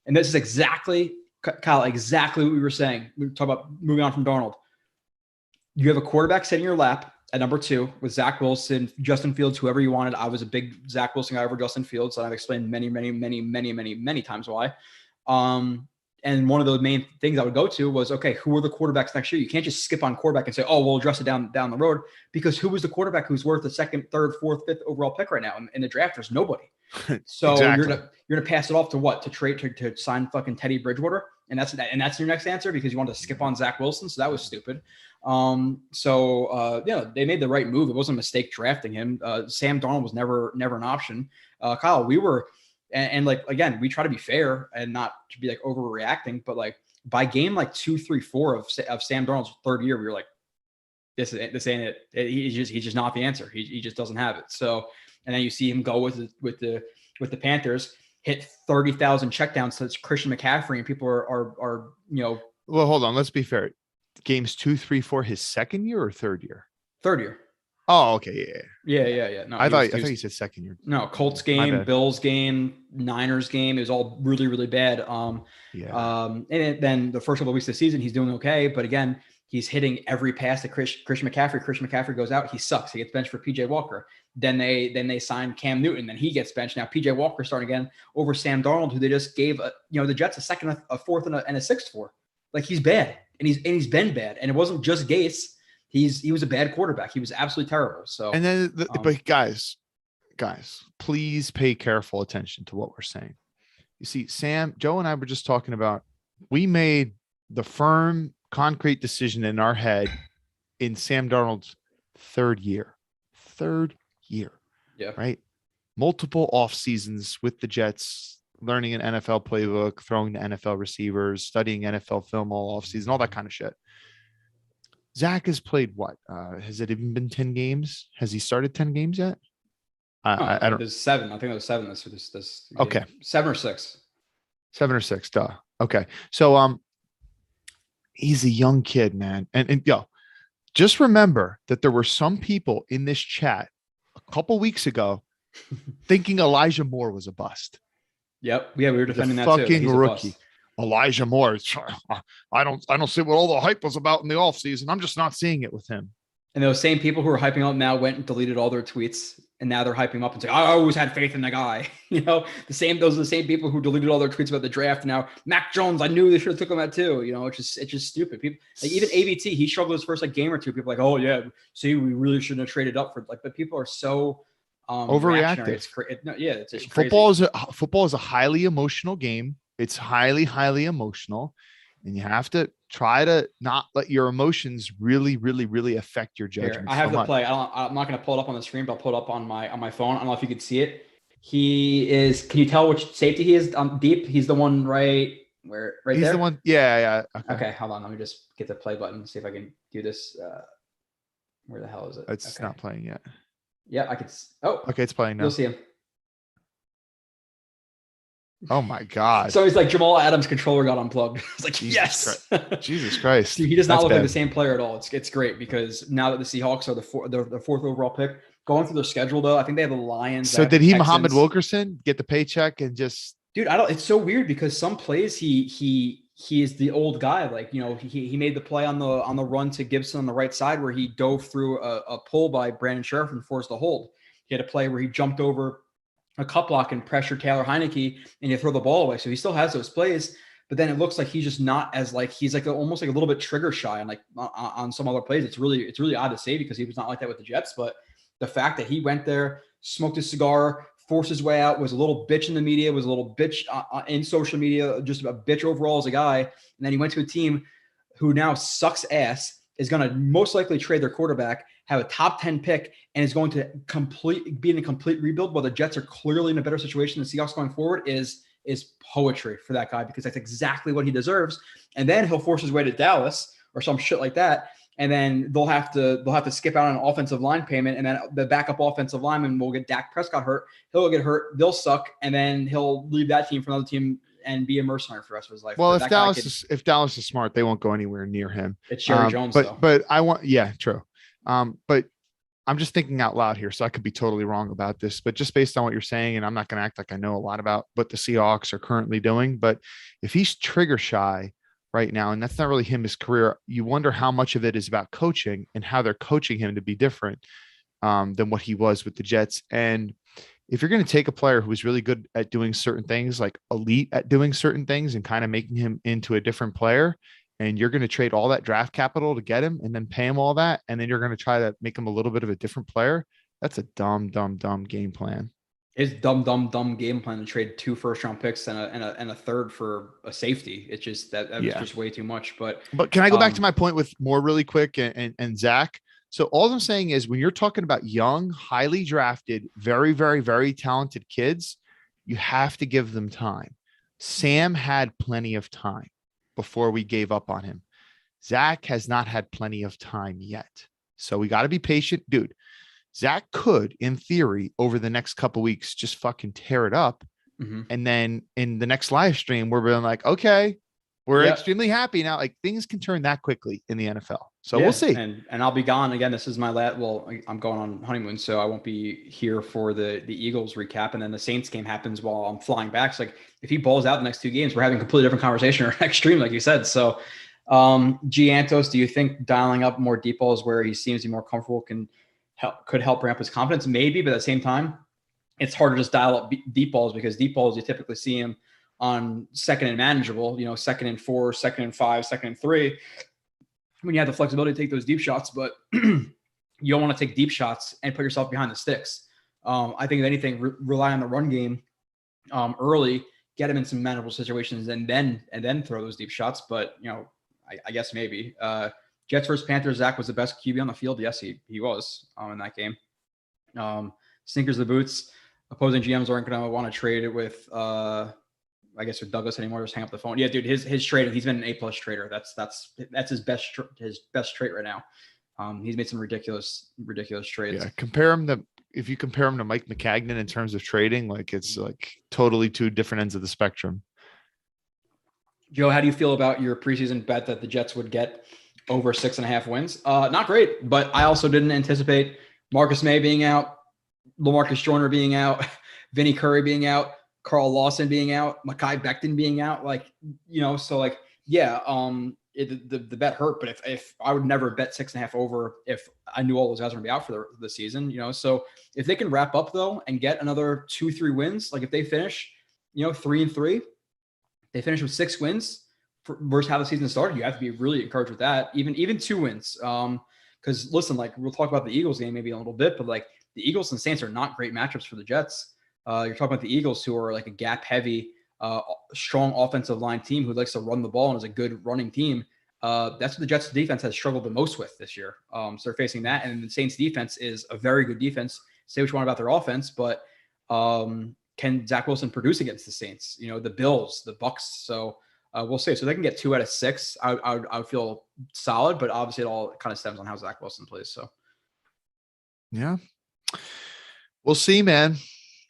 And this is exactly, Kyle, exactly what we were saying. We were talking about moving on from Darnold. You have a quarterback sitting in your lap at number 2 with Zach Wilson, Justin Fields, whoever you wanted. I was a big Zach Wilson guy over Justin Fields, and I've explained many times why. And one of the main things I would go to was, okay, who are the quarterbacks next year? You can't just skip on quarterback and say, oh, we'll address it down the road, because who was the quarterback who's worth the 2nd, 3rd, 4th, 5th overall pick right now in the draft? There's nobody. So Exactly. you're gonna pass it off to what? To trade to sign fucking Teddy Bridgewater, and that's your next answer because you wanted to skip on Zach Wilson. So that was stupid. They made the right move. It wasn't a mistake drafting him. Sam Darnold was never an option. Kyle, we were. And like, again, we try to be fair and not to be like overreacting, but like by game, like 2, 3, 4 of Sam Darnold's 3rd year, we were like, this ain't it. He's just not the answer. He just doesn't have it. So, and then you see him go with the Panthers, hit 30,000 checkdowns to Christian McCaffrey, and people are you know. Well, hold on. Let's be fair. Games 2, 3, 4, his 2nd year or 3rd year? 3rd year. Oh, okay. Yeah. No, I thought you said 2nd year. No, Colts game, Bills game, Niners game. It was all really, really bad. And then the first couple of weeks of the season, he's doing okay. But again, he's hitting every pass to Christian McCaffrey. Christian McCaffrey goes out. He sucks. He gets benched for PJ Walker. Then they sign Cam Newton. Then he gets benched. Now PJ Walker starting again over Sam Darnold, who they just gave the Jets a 2nd, a 4th, and a 6th for. Like, he's bad, and he's been bad. And it wasn't just Gase. He was a bad quarterback. He was absolutely terrible. So, and then, but guys, please pay careful attention to what we're saying. You see, Joe and I were just talking about, we made the firm, concrete decision in our head in Sam Darnold's 3rd year. Yeah. Right. Multiple off seasons with the Jets, learning an NFL playbook, throwing to NFL receivers, studying NFL film all off season, all that kind of shit. Zach has played what? Has it even been 10 games? Has he started 10 games yet? I don't. There's 7. I think it was 7 this okay. Game. 7 or 6. 7 or 6. Duh. Okay. So he's a young kid, man. And just remember that there were some people in this chat a couple weeks ago thinking Elijah Moore was a bust. Yep. Yeah, we were defending that fucking too. Rookie. Elijah Moore. I don't see what all the hype was about in the offseason. I'm just not seeing it with him. And those same people who are hyping up now went and deleted all their tweets, and now they're hyping up and saying, I always had faith in the guy. Those are the same people who deleted all their tweets about the draft. Now, Mac Jones, I knew they should have took him at 2. It's just stupid. People, like, even ABT, he struggled his first game or two. People are like, oh yeah, see, we really shouldn't have traded up for, like, but people are so overreactive. It's just crazy. Football is a highly emotional game. It's highly, highly emotional, and you have to try to not let your emotions really, really, really affect your judgment. Here, I have the play. I'm not going to pull it up on the screen, but I'll pull it up on my phone. I don't know if you could see it. He is. Can you tell which safety he is? Deep. He's the one right where. Right He's there. the one. Yeah. Okay, hold on. Let me just get the play button. See if I can do this. Where the hell is it? It's not playing yet. Yeah, I could. Oh, Okay, it's playing now. you'll see him. Oh my God. So he's like Jamal Adams' controller got unplugged. It's like Jesus yes. Jesus Christ. Dude, he does not That's look like bad. the same player at all. It's great because now that the Seahawks are the fourth overall pick, going through their schedule though, I think they have the Lions. So they have did the he, Texans. Muhammad Wilkerson, get the paycheck and just? Dude, I don't. It's so weird because some plays he is the old guy. Like he made the play on the run to Gibson on the right side where he dove through a pull by Brandon Sheriff and forced a hold. He had a play where he jumped over a cut block and pressured Taylor Heineke and you throw the ball away. So he still has those plays, but then it looks like he's just not as like he's like almost like a little bit trigger shy and like on some other plays. It's really odd to say because he was not like that with the Jets, but the fact that he went there, smoked a cigar, forced his way out, was a little bitch in the media, was a little bitch in social media, just a bitch overall as a guy. And then he went to a team who now sucks ass, is going to most likely trade their quarterback, have a top 10 pick, and is going to be in a complete rebuild while the Jets are clearly in a better situation than the Seahawks going forward is poetry for that guy because that's exactly what he deserves. And then he'll force his way to Dallas or some shit like that. And then they'll have to skip out on an offensive line payment. And then the backup offensive lineman will get Dak Prescott hurt. He'll get hurt. They'll suck. And then he'll leave that team for another team and be a mercenary for the rest of his life. Well, if Dallas is smart, they won't go anywhere near him. It's Jerry Jones, but true. But I'm just thinking out loud here, so I could be totally wrong about this. But just based on what you're saying, and I'm not going to act like I know a lot about what the Seahawks are currently doing. But if he's trigger shy right now, and that's not really his career, you wonder how much of it is about coaching and how they're coaching him to be different than what he was with the Jets. And if you're going to take a player who is really good at doing certain things, like elite at doing certain things and kind of making him into a different player, and you're going to trade all that draft capital to get him and then pay him all that, and then you're going to try to make him a little bit of a different player, that's a dumb game plan. It's dumb game plan to trade 2 first-round picks and a third for a safety. It's just that was just way too much. But can I go back to my point with more really quick and Zach? So all I'm saying is when you're talking about young, highly drafted, very, very, very talented kids, you have to give them time. Sam had plenty of time before we gave up on him. Zach has not had plenty of time yet. So we got to be patient, dude. Zach could, in theory, over the next couple of weeks, just fucking tear it up. Mm-hmm. And then in the next live stream, we're being like, okay, we're extremely happy now. Like things can turn that quickly in the NFL. So we'll see. And I'll be gone again. This is my last. Well, I'm going on honeymoon, so I won't be here for the Eagles recap. And then the Saints game happens while I'm flying back. So like if he balls out the next 2 games, we're having a completely different conversation or next stream, like you said. So Giantos, do you think dialing up more deep balls where he seems to be more comfortable could help ramp his confidence? Maybe, but at the same time, it's hard to just dial up deep balls because deep balls, you typically see him on second and manageable, 2nd and 4, 2nd and 5, 2nd and 3, when you have the flexibility to take those deep shots, but you don't want to take deep shots and put yourself behind the sticks. I think if anything, rely on the run game early, get him in some manageable situations and then throw those deep shots. But, I guess maybe Jets versus Panthers, Zach was the best QB on the field. Yes, he was in that game. Sneakers the boots. Opposing GMs aren't going to want to trade it with, I guess with Douglas anymore. Just hang up the phone. Yeah, dude, his trade. He's been an A+ trader. That's his best trait right now. He's made some ridiculous trades. Yeah, if you compare him to Mike McCagnon in terms of trading, like it's like totally 2 different ends of the spectrum. Joe, how do you feel about your preseason bet that the Jets would get over 6.5 wins? Not great, but I also didn't anticipate Marcus May being out, LaMarcus Joyner being out, Vinny Curry being out, Carl Lawson being out, Mekhi Becton being out. The bet hurt, but if I would never bet 6.5 over if I knew all those guys were gonna be out for the season, so if they can wrap up though and get another 2-3 wins, like if they finish, 3-3, they finish with 6 wins versus how the season started, you have to be really encouraged with that. Even 2 wins. Because listen, like we'll talk about the Eagles game maybe a little bit, but like the Eagles and Saints are not great matchups for the Jets. You're talking about the Eagles, who are like a gap heavy, strong offensive line team who likes to run the ball and is a good running team. That's what the Jets defense has struggled the most with this year. So they're facing that. And the Saints defense is a very good defense. Say what you want about their offense, but Can Zach Wilson produce against the Saints? The Bills, the Bucks. So we'll see. So they can get 2 out of 6. I would feel solid, but obviously it all kind of stems on how Zach Wilson plays. So yeah, we'll see, man.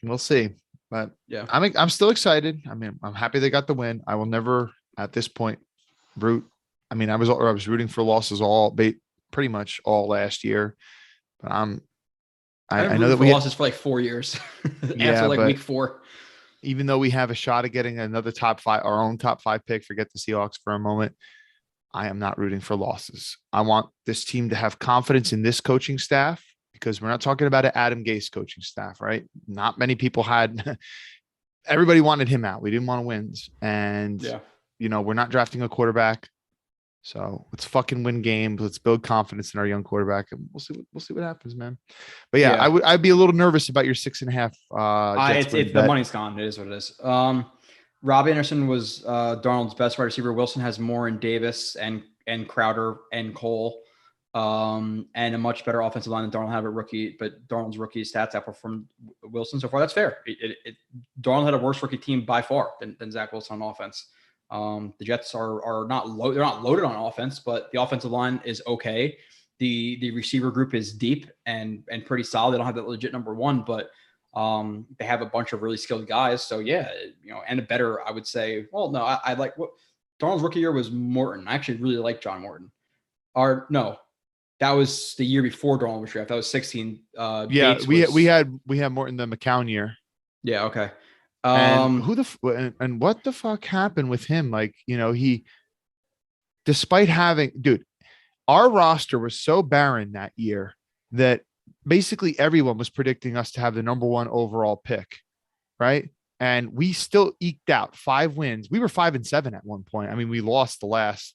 We'll see. But yeah, I'm still excited. I mean, I'm happy they got the win. I will never at this point root. I mean, I was rooting for losses pretty much all last year, but I know that we losses for like 4 years after like week 4. Even though we have a shot at getting another top 5, our own top 5 pick, forget the Seahawks for a moment, I am not rooting for losses. I want this team to have confidence in this coaching staff, because we're not talking about an Adam Gase coaching staff, right? Not many people everybody wanted him out. We didn't want to win. And, we're not drafting a quarterback. So let's fucking win games. Let's build confidence in our young quarterback, and we'll see what happens, man. But I'd be a little nervous about your 6.5. The money's gone. It is what it is. Rob Anderson was Darnold's best wide receiver. Wilson has more in Davis and Crowder and Cole, and a much better offensive line than Darnold had a rookie. But Darnold's rookie stats outperformed Wilson so far. That's fair. Darnold had a worse rookie team by far than Zach Wilson on offense. The Jets are not they're not loaded on offense, but the offensive line is okay. The receiver group is deep and pretty solid. They don't have that legit number 1, but they have a bunch of really skilled guys. So and a better, I would say. Well, no, I like what Darnold's rookie year was Morton. I actually really like John Morton. That was the year before Darnold was drafted. That was 16. We had Morton the McCown year. Yeah. Okay. And what the fuck happened with him? Like, he, despite our roster was so barren that year that basically everyone was predicting us to have the number 1 overall pick. Right. And we still eked out 5 wins. We were 5-7 at one point. I mean, we lost the last,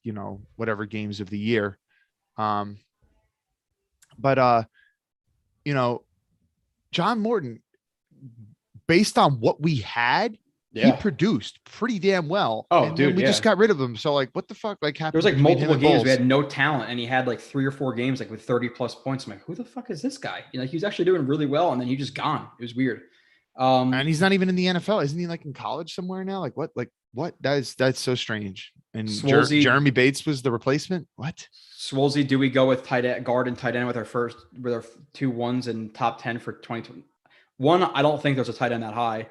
whatever games of the year. But John Morton, based on what we had, he produced pretty damn well. Oh, dude, we just got rid of him. So like, what the fuck happened? There was like multiple games we had no talent, and he had like 3 or 4 games like with 30 plus points. I'm like, who the fuck is this guy? He was actually doing really well, and then he just gone. It was weird. And he's not even in the NFL. Isn't he like in college somewhere now? Like what? That's so strange. And Jeremy Bates was the replacement. What? Swolsey, do we go with guard and tight end with our 2 ones in top 10 for 2020? 1, I don't think there's a tight end that high.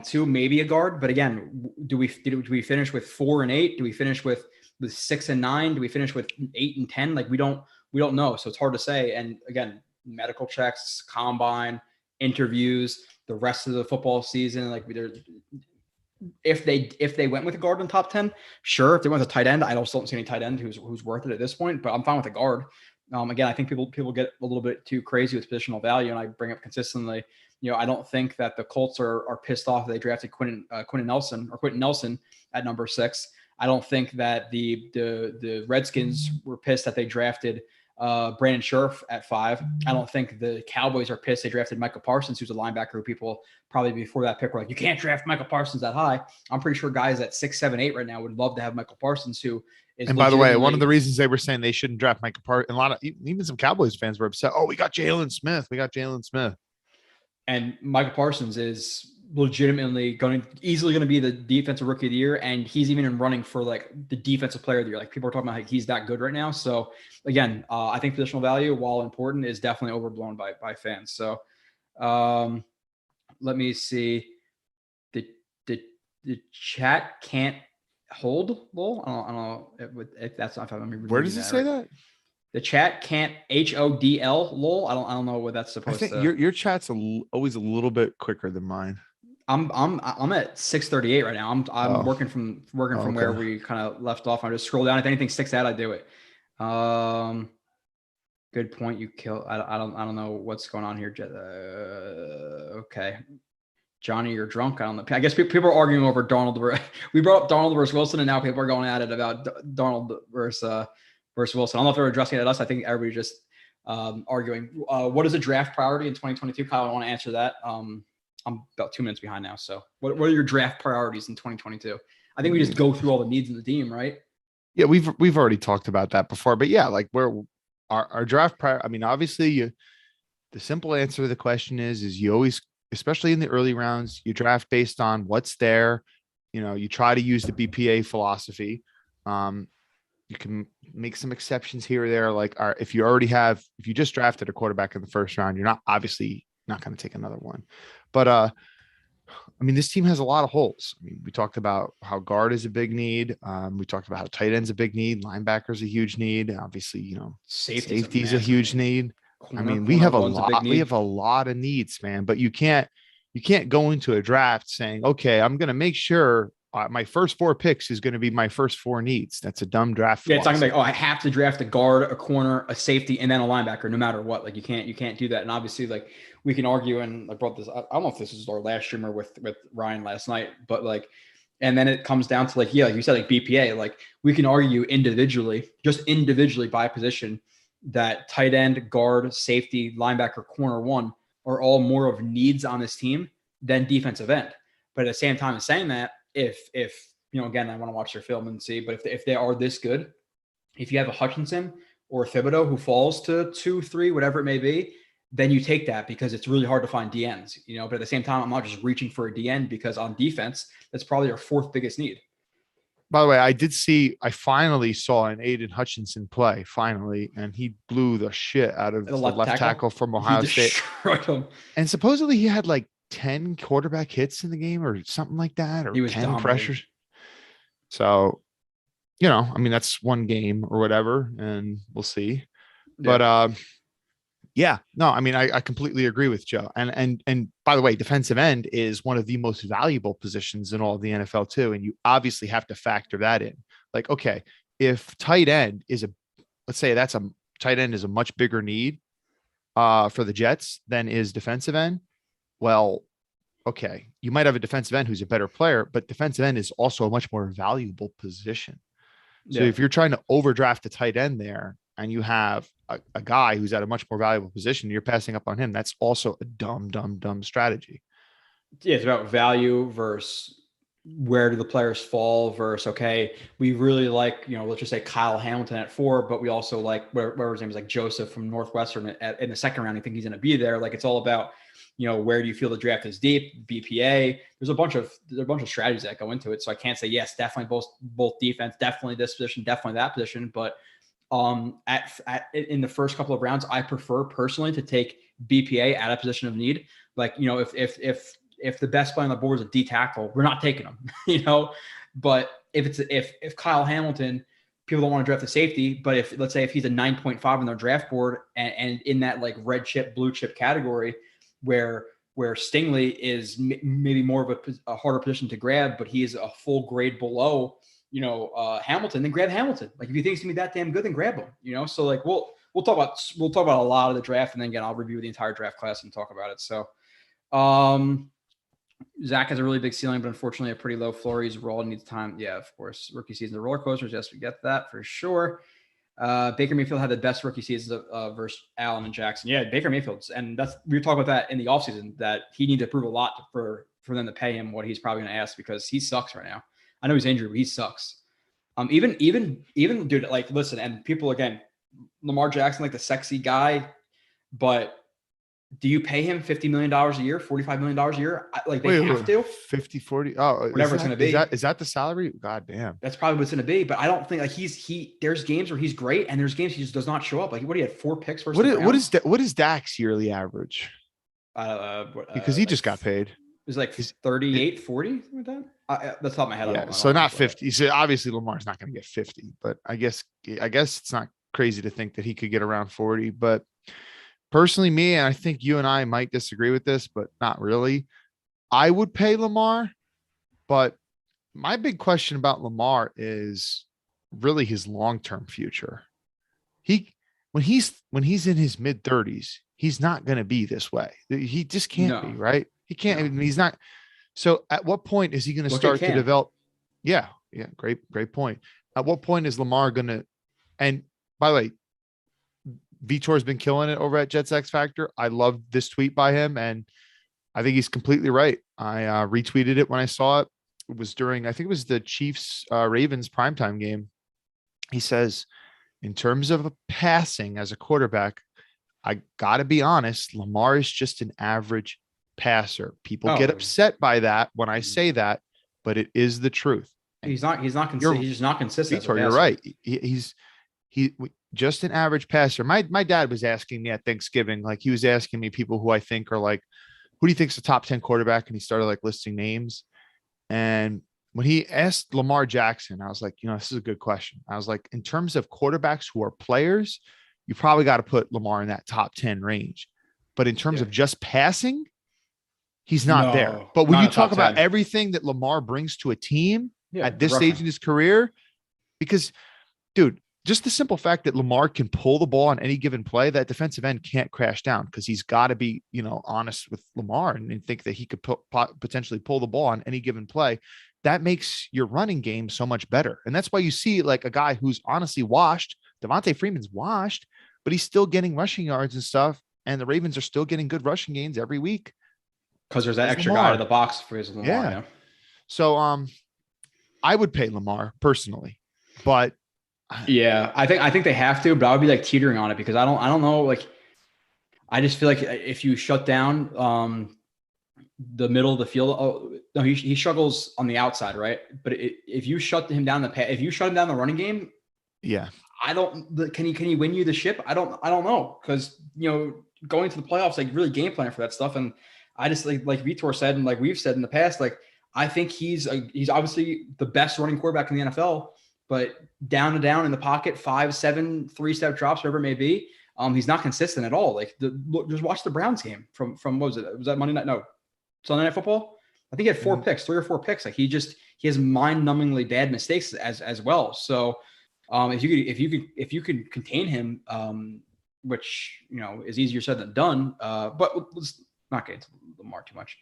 2, maybe a guard. But again, do we finish with 4 and 8? Do we finish with 6 and 9? Do we finish with 8 and 10? Like we don't know. So it's hard to say. And again, medical checks, combine, interviews, the rest of the football season. Like if they went with a guard in top 10, sure. If they went with a tight end, I don't see any tight end who's worth it at this point. But I'm fine with a guard. Again, I think people get a little bit too crazy with positional value, and I bring up consistently. I don't think that the Colts are pissed off that they drafted Quentin Nelson at number 6. I don't think that the Redskins were pissed that they drafted Brandon Scherf at 5. I don't think the Cowboys are pissed they drafted Michael Parsons, who's a linebacker who people probably before that pick were like, you can't draft Michael Parsons that high. I'm pretty sure guys at 6, 7, 8 right now would love to have Michael Parsons, who is. And by the way, one of the reasons they were saying they shouldn't draft Michael Parsons, and a lot of even some Cowboys fans were upset. Oh, we got Jalen Smith. And Michael Parsons is legitimately easily going to be the defensive rookie of the year. And he's even in running for like the defensive player of the year. Like people are talking about like he's that good right now. So again, I think positional value, while important, is definitely overblown by fans. So let me see. The chat can't hold. Well, I don't know if that's not. Where does it say that? The chat can't HODL lol. I don't know what that's supposed to. I think your chat's always a little bit quicker than mine. I'm at 6:38 right now. I'm working from where we kind of left off. I just scroll down. If anything sticks out, I do it. Good point. You kill. I don't know what's going on here. Okay. Johnny, you're drunk. I don't know. I guess people are arguing over Darnold. We brought up Darnold versus Wilson, and now people are going at it about Darnold versus Wilson. I don't know if they're addressing it at us. I think everybody's just arguing. What is a draft priority in 2022? Kyle, I want to answer that. I'm about 2 minutes behind now. So what are your draft priorities in 2022? I think we just go through all the needs in the team, right? Yeah, we've already talked about that before. But yeah, like where our draft prior. I mean, obviously the simple answer to the question is you always, especially in the early rounds, you draft based on what's there. You try to use the BPA philosophy. You can make some exceptions here or there. Like, if you just drafted a quarterback in the first round, you're obviously not going to take another one. But this team has a lot of holes. We talked about how guard is a big need. We talked about how tight end's a big need. Linebacker's a huge need. Obviously, safety's a huge need. We have a lot. We have a lot of needs, man. But you can't go into a draft saying, okay, I'm going to make sure my first 4 picks is going to be my first 4 needs. That's a dumb draft. Yeah, it's talking like, I have to draft a guard, a corner, a safety, and then a linebacker, no matter what. Like, you can't do that. And obviously, like, we can argue, and I brought this. I don't know if this is our last streamer with Ryan last night, but like, and then it comes down to like you said, like BPA. Like, we can argue just individually by position, that tight end, guard, safety, linebacker, corner, one are all more of needs on this team than defensive end. But at the same time, in saying that, if again, I want to watch their film and see, but if they are this good, if you have a Hutchinson or a Thibodeau who falls to 2, 3, whatever it may be, then you take that, because it's really hard to find DNs, but at the same time, I'm not just reaching for a DN, because on defense, that's probably our 4th biggest need. By the way, I finally saw an Aiden Hutchinson play and he blew the shit out of the left tackle from Ohio State. Him. And supposedly he had like 10 quarterback hits in the game or something like that, or 10 dominating pressures. So, that's one game or whatever, and we'll see. Yeah. But I completely agree with Joe. And by the way, defensive end is one of the most valuable positions in all of the NFL too. And you obviously have to factor that in. Like, okay, if tight end is tight end is a much bigger need for the Jets than is defensive end. Well, okay, you might have a defensive end who's a better player, but defensive end is also a much more valuable position. So if you're trying to overdraft a tight end there, and you have a guy who's at a much more valuable position, you're passing up on him. That's also a dumb strategy. Yeah, it's about value versus where do the players fall versus, okay, we really like, let's just say Kyle Hamilton at 4, but we also like where his name is, like Joseph from Northwestern in the second round. I think he's going to be there. Like, it's all about, where do you feel the draft is deep, BPA. There's a bunch of strategies that go into it. So I can't say, yes, definitely both defense, definitely this position, definitely that position. But in the first couple of rounds, I prefer personally to take BPA at a position of need. Like, if the best player on the board is a D tackle, we're not taking him, but if Kyle Hamilton, people don't want to draft the safety, but let's say if he's a 9.5 on their draft board and in that like red chip, blue chip category where Stingley is maybe more of a harder position to grab, but he is a full grade below, Hamilton, then grab Hamilton. Like, if you think he's gonna be that damn good, then grab him, So like, we'll talk about a lot of the draft, and then again, I'll review the entire draft class and talk about it. So, Zach has a really big ceiling, but unfortunately a pretty low floor. He's raw, needs time. Yeah, of course. Rookie season, the roller coasters. Yes, we get that for sure. Baker Mayfield had the best rookie seasons versus Allen and Jackson. Yeah, Baker Mayfield's, and we were talking about that in the offseason, that he needs to prove a lot for them to pay him what he's probably going to ask, because he sucks right now. I know he's injured, but he sucks. Even dude, like, listen, and people, again, Lamar Jackson, like the sexy guy, but do you pay him $50 million a year, $45 million a year? Like, they have to 50, 40. Oh, whatever it's going to be. Is that the salary? God damn. That's probably what it's going to be. But I don't think, like, there's games where he's great, and there's games he just does not show up. Like, he had 4 picks versus what is Dak's yearly average? Because he just got paid. It's like 38, 40, like that. That's the top of my head. Yeah, so not 50. So obviously Lamar's not going to get 50, but I guess it's not crazy to think that he could get around 40. But personally, me, and I think you and I might disagree with this, but not really, I would pay Lamar. But my big question about Lamar is really his long-term future. When he's in his mid-30s, he's not going to be this way. He just can't be, right? He can't. No. I mean, he's not. So at what point is he going to start to develop? Yeah. Great point. At what point is Lamar going to? And by the way, Vitor's been killing it over at Jets X Factor. I love this tweet by him, and I think he's completely right. I retweeted it when I saw it. It was during, I think it was the Chiefs Ravens primetime game. He says, in terms of passing as a quarterback, I got to be honest, Lamar is just an average passer. People get upset by that when I say that, but it is the truth. He's just not consistent. Vitor, you're right. He's just an average passer. My dad was asking me at Thanksgiving, like he was asking me people who I think are like, who do you think's the top 10 quarterback? And he started like listing names. And when he asked Lamar Jackson, I was like, this is a good question. I was like, in terms of quarterbacks who are players, you probably got to put Lamar in that top 10 range. But in terms of just passing, he's not there. But when you talk about everything that Lamar brings to a team at this stage in his career, because, dude, just the simple fact that Lamar can pull the ball on any given play, that defensive end can't crash down because he's got to be, honest with Lamar and think that he could potentially pull the ball on any given play. That makes your running game so much better. And that's why you see like a guy who's honestly washed. Devontae Freeman's washed, but he's still getting rushing yards and stuff. And the Ravens are still getting good rushing gains every week. Because there's that extra guy out of the box for his Lamar. Yeah. So I would pay Lamar personally, but I think they have to, but I would be like teetering on it because I don't know. Like, I just feel like if you shut down the middle of the field, he struggles on the outside, right? But if you shut him down if you shut him down the running game, can he win you the ship? I don't know because going to the playoffs, like really game planning for that stuff, and I just like Vitor said and like we've said in the past, like I think he's obviously the best running quarterback in the NFL. But down in the pocket, 5-7 3-step drops, whatever it may be. He's not consistent at all. Like just watch the Browns game from what was it? Was that Monday night? No, Sunday Night Football. I think he had 3 or 4 picks. Like he has mind-numbingly bad mistakes as well. So if you could contain him, which is easier said than done. But let's not get into Lamar too much.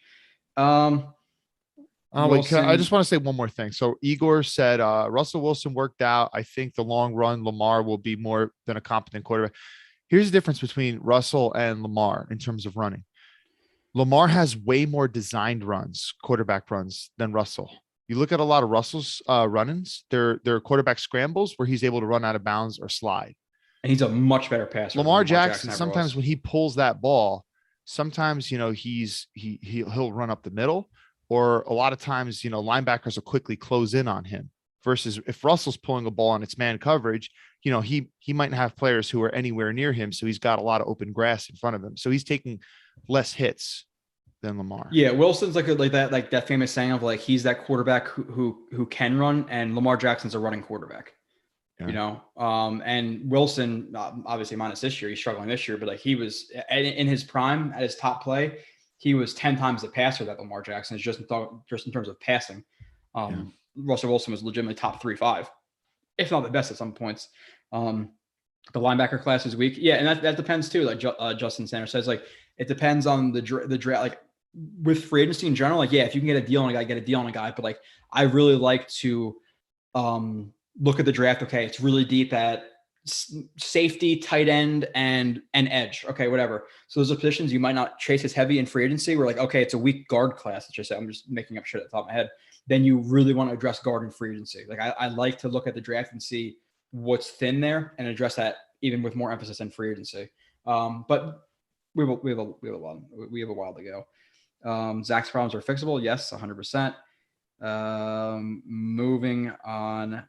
I just want to say one more thing. So Igor said, Russell Wilson worked out. I think the long run, Lamar will be more than a competent quarterback. Here's the difference between Russell and Lamar in terms of running. Lamar has way more designed runs, quarterback runs, than Russell. You look at a lot of Russell's run-ins, they're quarterback scrambles where he's able to run out of bounds or slide. And he's a much better passer. Lamar Jackson sometimes when he pulls that ball, sometimes, he'll run up the middle. Or a lot of times, linebackers will quickly close in on him versus if Russell's pulling a ball on its man coverage, he might not have players who are anywhere near him. So he's got a lot of open grass in front of him. So he's taking less hits than Lamar. Yeah. Wilson's like that famous saying of like, he's that quarterback who can run, and Lamar Jackson's a running quarterback, and Wilson, obviously minus this year, he's struggling this year, but like he was in his prime at his top play. He was 10 times the passer that Lamar Jackson is just in terms of passing. Russell Wilson was legitimately top 3-5, if not the best at some points. The linebacker class is weak. Yeah, and that depends too. Like Justin Sanders says, like it depends on the draft. Like with free agency in general, like if you can get a deal on a guy, get a deal on a guy. But like I really like to look at the draft. Okay, it's really deep at safety, tight end, and edge. Okay, whatever. So those are positions you might not chase as heavy in free agency. We're like, okay, it's a weak guard class. I'm just making up shit at the top of my head. Then you really want to address guard in free agency. Like I like to look at the draft and see what's thin there and address that even with more emphasis in free agency. But we have a while to go. Zach's problems are fixable. Yes, 100%. Moving on.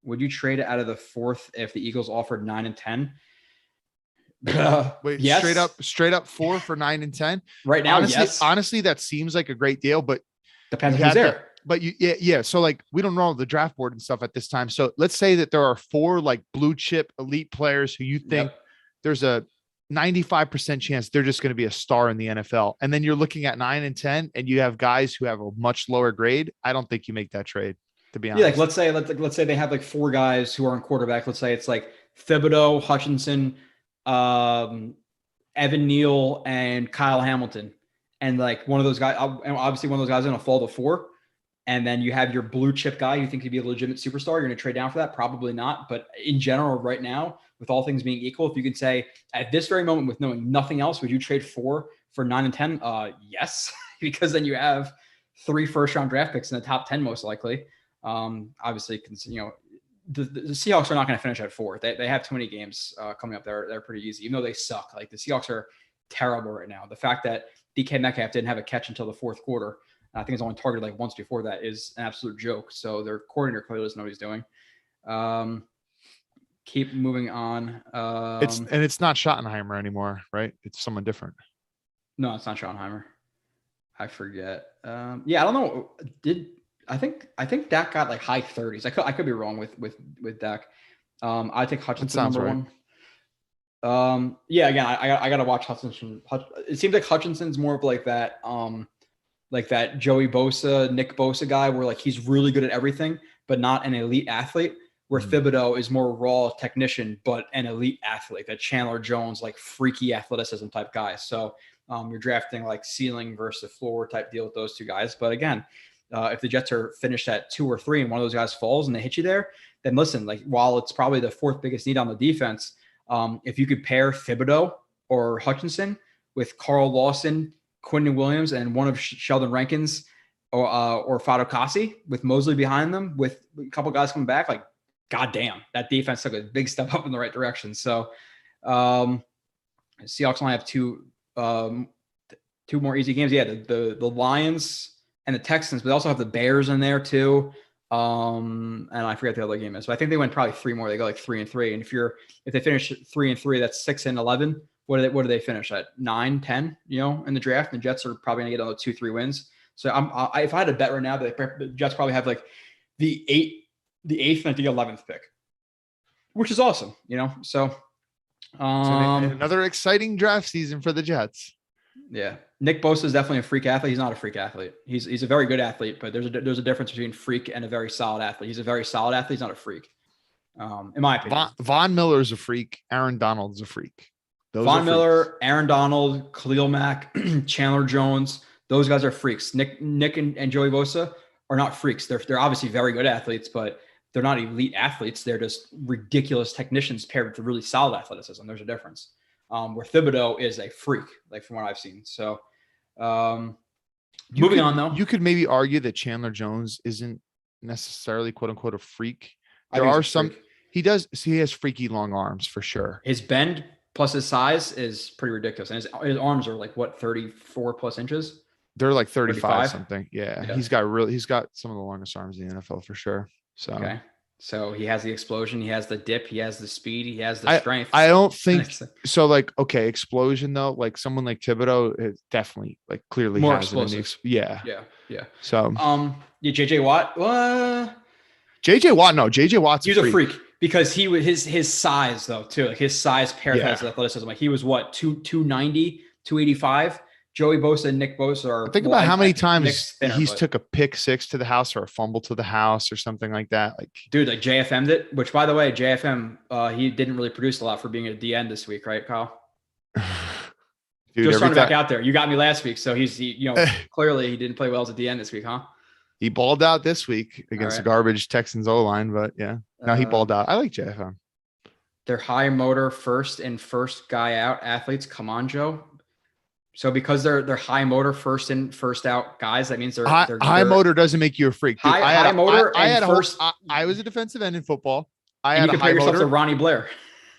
Would you trade it out of the 4th if the Eagles offered 9 and 10? Wait, yes. straight up 4 for 9 and 10 right now? Honestly, that seems like a great deal, but depends who's there. But so like we don't know the draft board and stuff at this time. So let's say that there are 4 like blue chip elite players who you think there's a 95% chance they're just going to be a star in the NFL. And then you're looking at 9 and 10 and you have guys who have a much lower grade. I don't think you make that trade, to be honest. Yeah, like let's say they have like 4 guys who are in quarterback. Let's say it's like Thibodeau, Hutchinson, Evan Neal, and Kyle Hamilton. And like one of those guys, obviously one of those guys is going to fall to 4. And then you have your blue chip guy you think could be a legitimate superstar. You're going to trade down for that? Probably not. But in general, right now, with all things being equal, if you could say at this very moment with knowing nothing else, would you trade 4 for 9 and 10? Yes, because then you have 3 first-round draft picks in the top 10 most likely. Obviously, the Seahawks are not going to finish at 4. They have too many games coming up. They're pretty easy, even though they suck. Like the Seahawks are terrible right now. The fact that DK Metcalf didn't have a catch until the fourth quarter. I think he's only targeted like once before that is an absolute joke. So their coordinator clearly doesn't know what he's doing. Keep moving on. It's not Schottenheimer anymore, right? It's someone different. No, it's not Schottenheimer. I forget. Yeah, I don't know. I think Dak got like high 30s. I could be wrong with Dak. I think Hutchinson number right. one. Yeah, again, I gotta watch Hutchinson. It seems like Hutchinson's more of like that Joey Bosa, Nick Bosa guy, where like he's really good at everything, but not an elite athlete. Where Thibodeau is more raw technician, but an elite athlete. That Chandler Jones, like freaky athleticism type guy. So you're drafting like ceiling versus floor type deal with those two guys. But again, if the Jets are finished at 2 or 3 and one of those guys falls and they hit you there, then listen, like while it's probably the 4th biggest need on the defense, if you could pair Thibodeau or Hutchinson with Carl Lawson, Quinton Williams, and one of Sheldon Rankins or Fadokasi with Mosley behind them with a couple guys coming back, like, goddamn, that defense took a big step up in the right direction. So Seahawks only have two more easy games. Yeah, the Lions and the Texans, but they also have the Bears in there too. And I forget the other game is, but I think they went probably 3 more. They go like 3-3. And if they finish 3-3, that's 6-11. What do they finish at? 9-10, in the draft? And the Jets are probably gonna get another 2-3 wins. So if I had a bet right now, the Jets probably have like the 8th and the 11th pick, which is awesome, So another exciting draft season for the Jets. Yeah, Nick Bosa is definitely a freak athlete. He's not a freak athlete. He's a very good athlete, but there's a difference between freak and a very solid athlete. He's a very solid athlete. He's not a freak, in my opinion. Von Miller's a freak. Aaron Donald's a freak. Von Miller, Aaron Donald, Khalil Mack, Chandler Jones. Those guys are freaks. Nick and Joey Bosa are not freaks. They're obviously very good athletes, but they're not elite athletes. They're just ridiculous technicians paired with really solid athleticism. There's a difference. Where Thibodeau is a freak, like from what I've seen. So moving on though. You could maybe argue that Chandler Jones isn't necessarily quote unquote a freak. There are some freak. He has freaky long arms for sure. His bend plus his size is pretty ridiculous. And his arms are like what, 34 plus inches? They're like 35 35? something. Yeah. He's got some of the longest arms in the NFL for sure. So okay. So he has the explosion, he has the dip, he has the speed, he has the strength. I don't think so. Like, okay, explosion though, like someone like Thibodeau is definitely like clearly more has explosive. Yeah. So JJ Watt. JJ Watt, no, JJ Watt's he's a freak because he was his size though too. Like his size paired with his athleticism. Like he was what 290, 285. Joey Bosa and Nick Bosa are. Think about how many times he's took a pick 6 to the house or a fumble to the house or something like that. Like, dude, like JFM'd it. Which, by the way, JFM he didn't really produce a lot for being a DN this week, right, Kyle? Dude, just throwing back out there. You got me last week, so he's clearly he didn't play well as a DN this week, huh? He balled out this week against the garbage Texans O-line, but yeah, no, he balled out. I like JFM. They're high motor first guy out athletes. Come on, Joe. So because they're high motor first in first out guys, that means they're high motor doesn't make you a freak. Dude, high motor. I was a defensive end in football. You compare yourself to Ronnie Blair.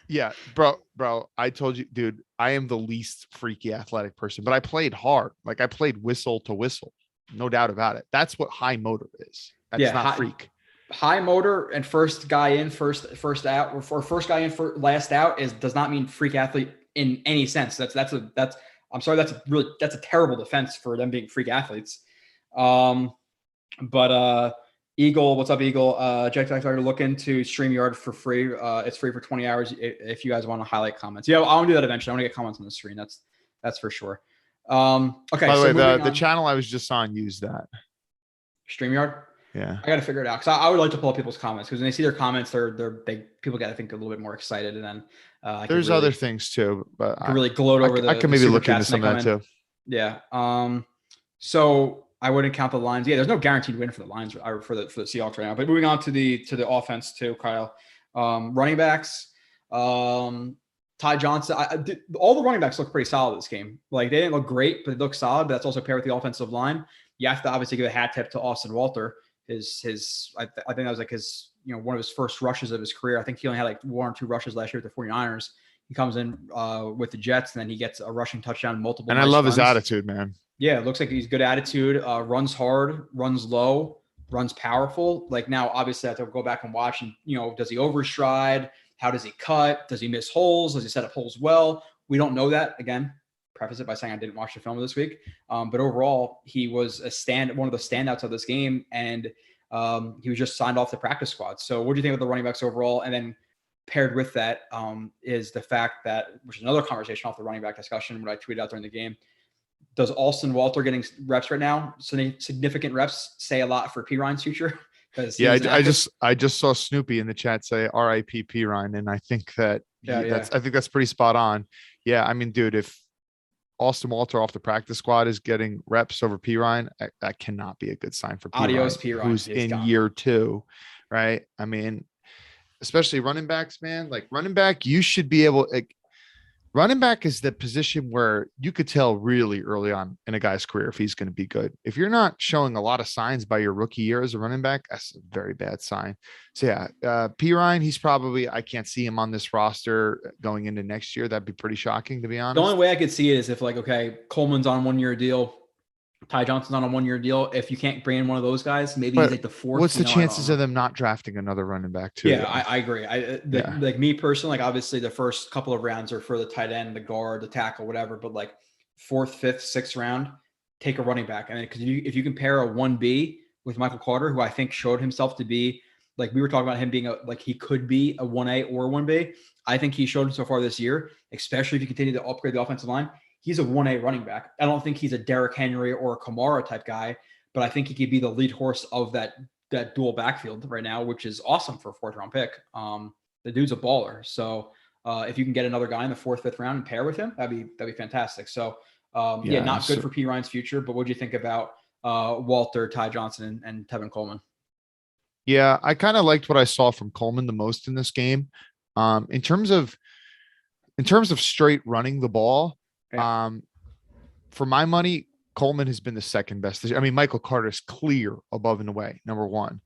Yeah, bro. I told you, dude, I am the least freaky athletic person, but I played hard. Like I played whistle to whistle, no doubt about it. That's what high motor is. That's not freak. High motor and first guy in, first out, or first guy in, last out does not mean freak athlete in any sense. I'm sorry, that's a terrible defense for them being freak athletes. But Eagle, what's up, Eagle? Jack to look into StreamYard for free. It's free for 20 hours if you guys want to highlight comments. Yeah, I want to do that eventually. I want to get comments on the screen. That's for sure. Okay. By the way, the channel I was just on used that. StreamYard? Yeah. I got to figure it out because I would like to pull up people's comments because when they see their comments, people get, I think, a little bit more excited. And then there's other things too, but I really gloat over I could maybe look into some of that too. Yeah. So I wouldn't count the Lions. Yeah, there's no guaranteed win for the Lions or for the Seahawks right now. But moving on to the offense too, Kyle. Running backs. Ty Johnson. All the running backs look pretty solid this game. Like they didn't look great, but they look solid. But that's also paired with the offensive line. You have to obviously give a hat tip to Austin Walter. I think that was like his, one of his first rushes of his career. I think he only had like 1 or 2 rushes last year with the 49ers. He comes in with the Jets, and then he gets a rushing touchdown, multiple. And nice I love his runs. attitude, man. Yeah, it looks like he's good attitude, runs hard, runs low, runs powerful. Like now, obviously, I have to go back and watch and, does he overstride? How does he cut? Does he miss holes? Does he set up holes well? We don't know that. Again, preface it by saying I didn't watch the film this week. But overall, he was one of the standouts of this game, and he was just signed off the practice squad. So what do you think of the running backs overall? And then paired with that is the fact that, which is another conversation off the running back discussion, what I tweeted out during the game. Does Alston Walter getting reps right now, significant reps, say a lot for P. Ryan's future? Yeah, I just saw Snoopy in the chat say R.I.P. P. Ryan, and I think that I think that's pretty spot on. Yeah, I mean, dude, if Alston Walter off the practice squad is getting reps over P. Ryan, that cannot be a good sign for P. Adios, Ryan, P. Ryan, who's in year 2, right? I mean, especially running backs, man. Like running back, you should be able. Running back is the position where you could tell really early on in a guy's career if he's going to be good. If you're not showing a lot of signs by your rookie year as a running back, that's a very bad sign. So yeah, P. Ryan, he's probably, I can't see him on this roster going into next year. That'd be pretty shocking, to be honest. The only way I could see it is if Coleman's on 1 year deal, Ty Johnson's on a 1 year deal. If you can't bring in one of those guys, maybe he's like the fourth. What's the chances of them not drafting another running back too? Yeah, I agree. Like me personally, obviously the first couple of rounds are for the tight end, the guard, the tackle, whatever. But like 4th, 5th, 6th round, take a running back. And because if you compare a 1B with Michael Carter, who I think showed himself to be, like we were talking about him being he could be a 1A or 1B. I think he showed so far this year, especially if you continue to upgrade the offensive line. He's a 1A running back. I don't think he's a Derrick Henry or a Kamara type guy, but I think he could be the lead horse of that dual backfield right now, which is awesome for a 4th round pick. The dude's a baller. So if you can get another guy in the 4th, 5th round and pair with him, that'd be fantastic. So not good for P. Ryan's future, but what do you think about Walter, Ty Johnson, and Tevin Coleman? Yeah, I kind of liked what I saw from Coleman the most in this game. In terms of straight running the ball, for my money, Coleman has been the second best. I mean, Michael Carter is clear above and away number 1.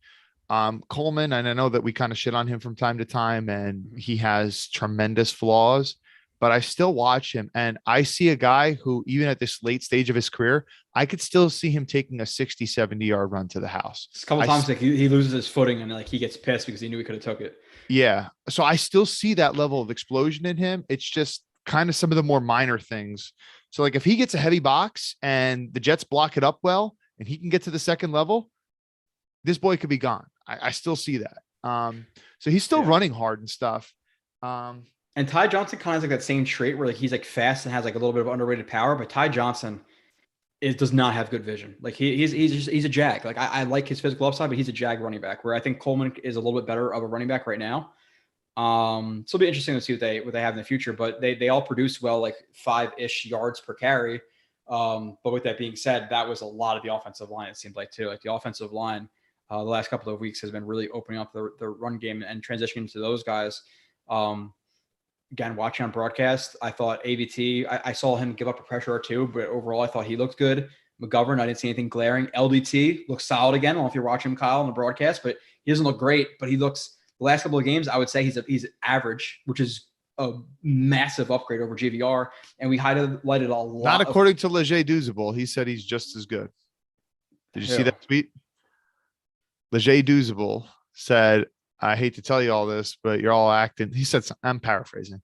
Coleman, and I know that we kind of shit on him from time to time, and he has tremendous flaws, but I still watch him, and I see a guy who, even at this late stage of his career, I could still see him taking a 60, 70-yard run to the house. A couple times he loses his footing and he gets pissed because he knew he could have took it. Yeah. So I still see that level of explosion in him. It's just kind of some of the more minor things. So if he gets a heavy box and the Jets block it up well and he can get to the second level, this boy could be gone. I still see that. So he's still running hard and stuff. And Ty Johnson kind of has that same trait where he's fast and has a little bit of underrated power, but Ty Johnson does not have good vision. He's a jag. I like his physical upside, but he's a jag running back, where I think Coleman is a little bit better of a running back right now. So it'll be interesting to see what they have in the future, but they all produce well, 5-ish yards per carry. But with that being said, that was a lot of the offensive line. It seemed like too, the offensive line, the last couple of weeks has been really opening up the run game and transitioning to those guys. Again, watching on broadcast, I thought AVT, I saw him give up a pressure or two, but overall I thought he looked good. McGovern, I didn't see anything glaring. LDT looks solid again. I don't know if you're watching him, Kyle, on the broadcast, but he doesn't look great, but he looks, the last couple of games, I would say he's average, which is a massive upgrade over GVR. And we highlighted a lot. Not according to Leger Duzable. He said he's just as good. Did you see that tweet? Leger Duzable said, I hate to tell you all this, but you're all acting. He said, I'm paraphrasing.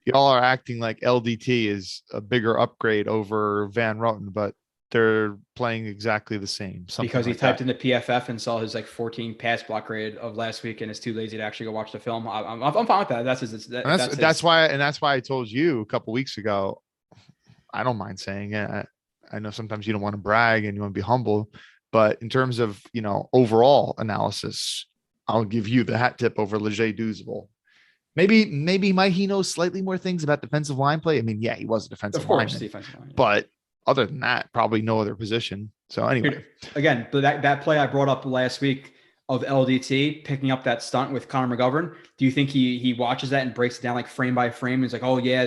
Y'all are acting like LDT is a bigger upgrade over Van Roten, but they're playing exactly the same. Because he typed into PFF and saw his 14 pass block grade of last week and is too lazy to actually go watch the film. I'm fine with that. That's why I told you a couple weeks ago. I don't mind saying it. I know sometimes you don't want to brag and you want to be humble, but in terms of overall analysis, I'll give you the hat tip over Leger Duzable. Maybe he knows slightly more things about defensive line play. I mean, yeah, he was a defensive lineman, but other than that, probably no other position. So anyway, again, that play I brought up last week of LDT picking up that stunt with Connor McGovern. Do you think he watches that and breaks it down frame by frame? And he's oh yeah,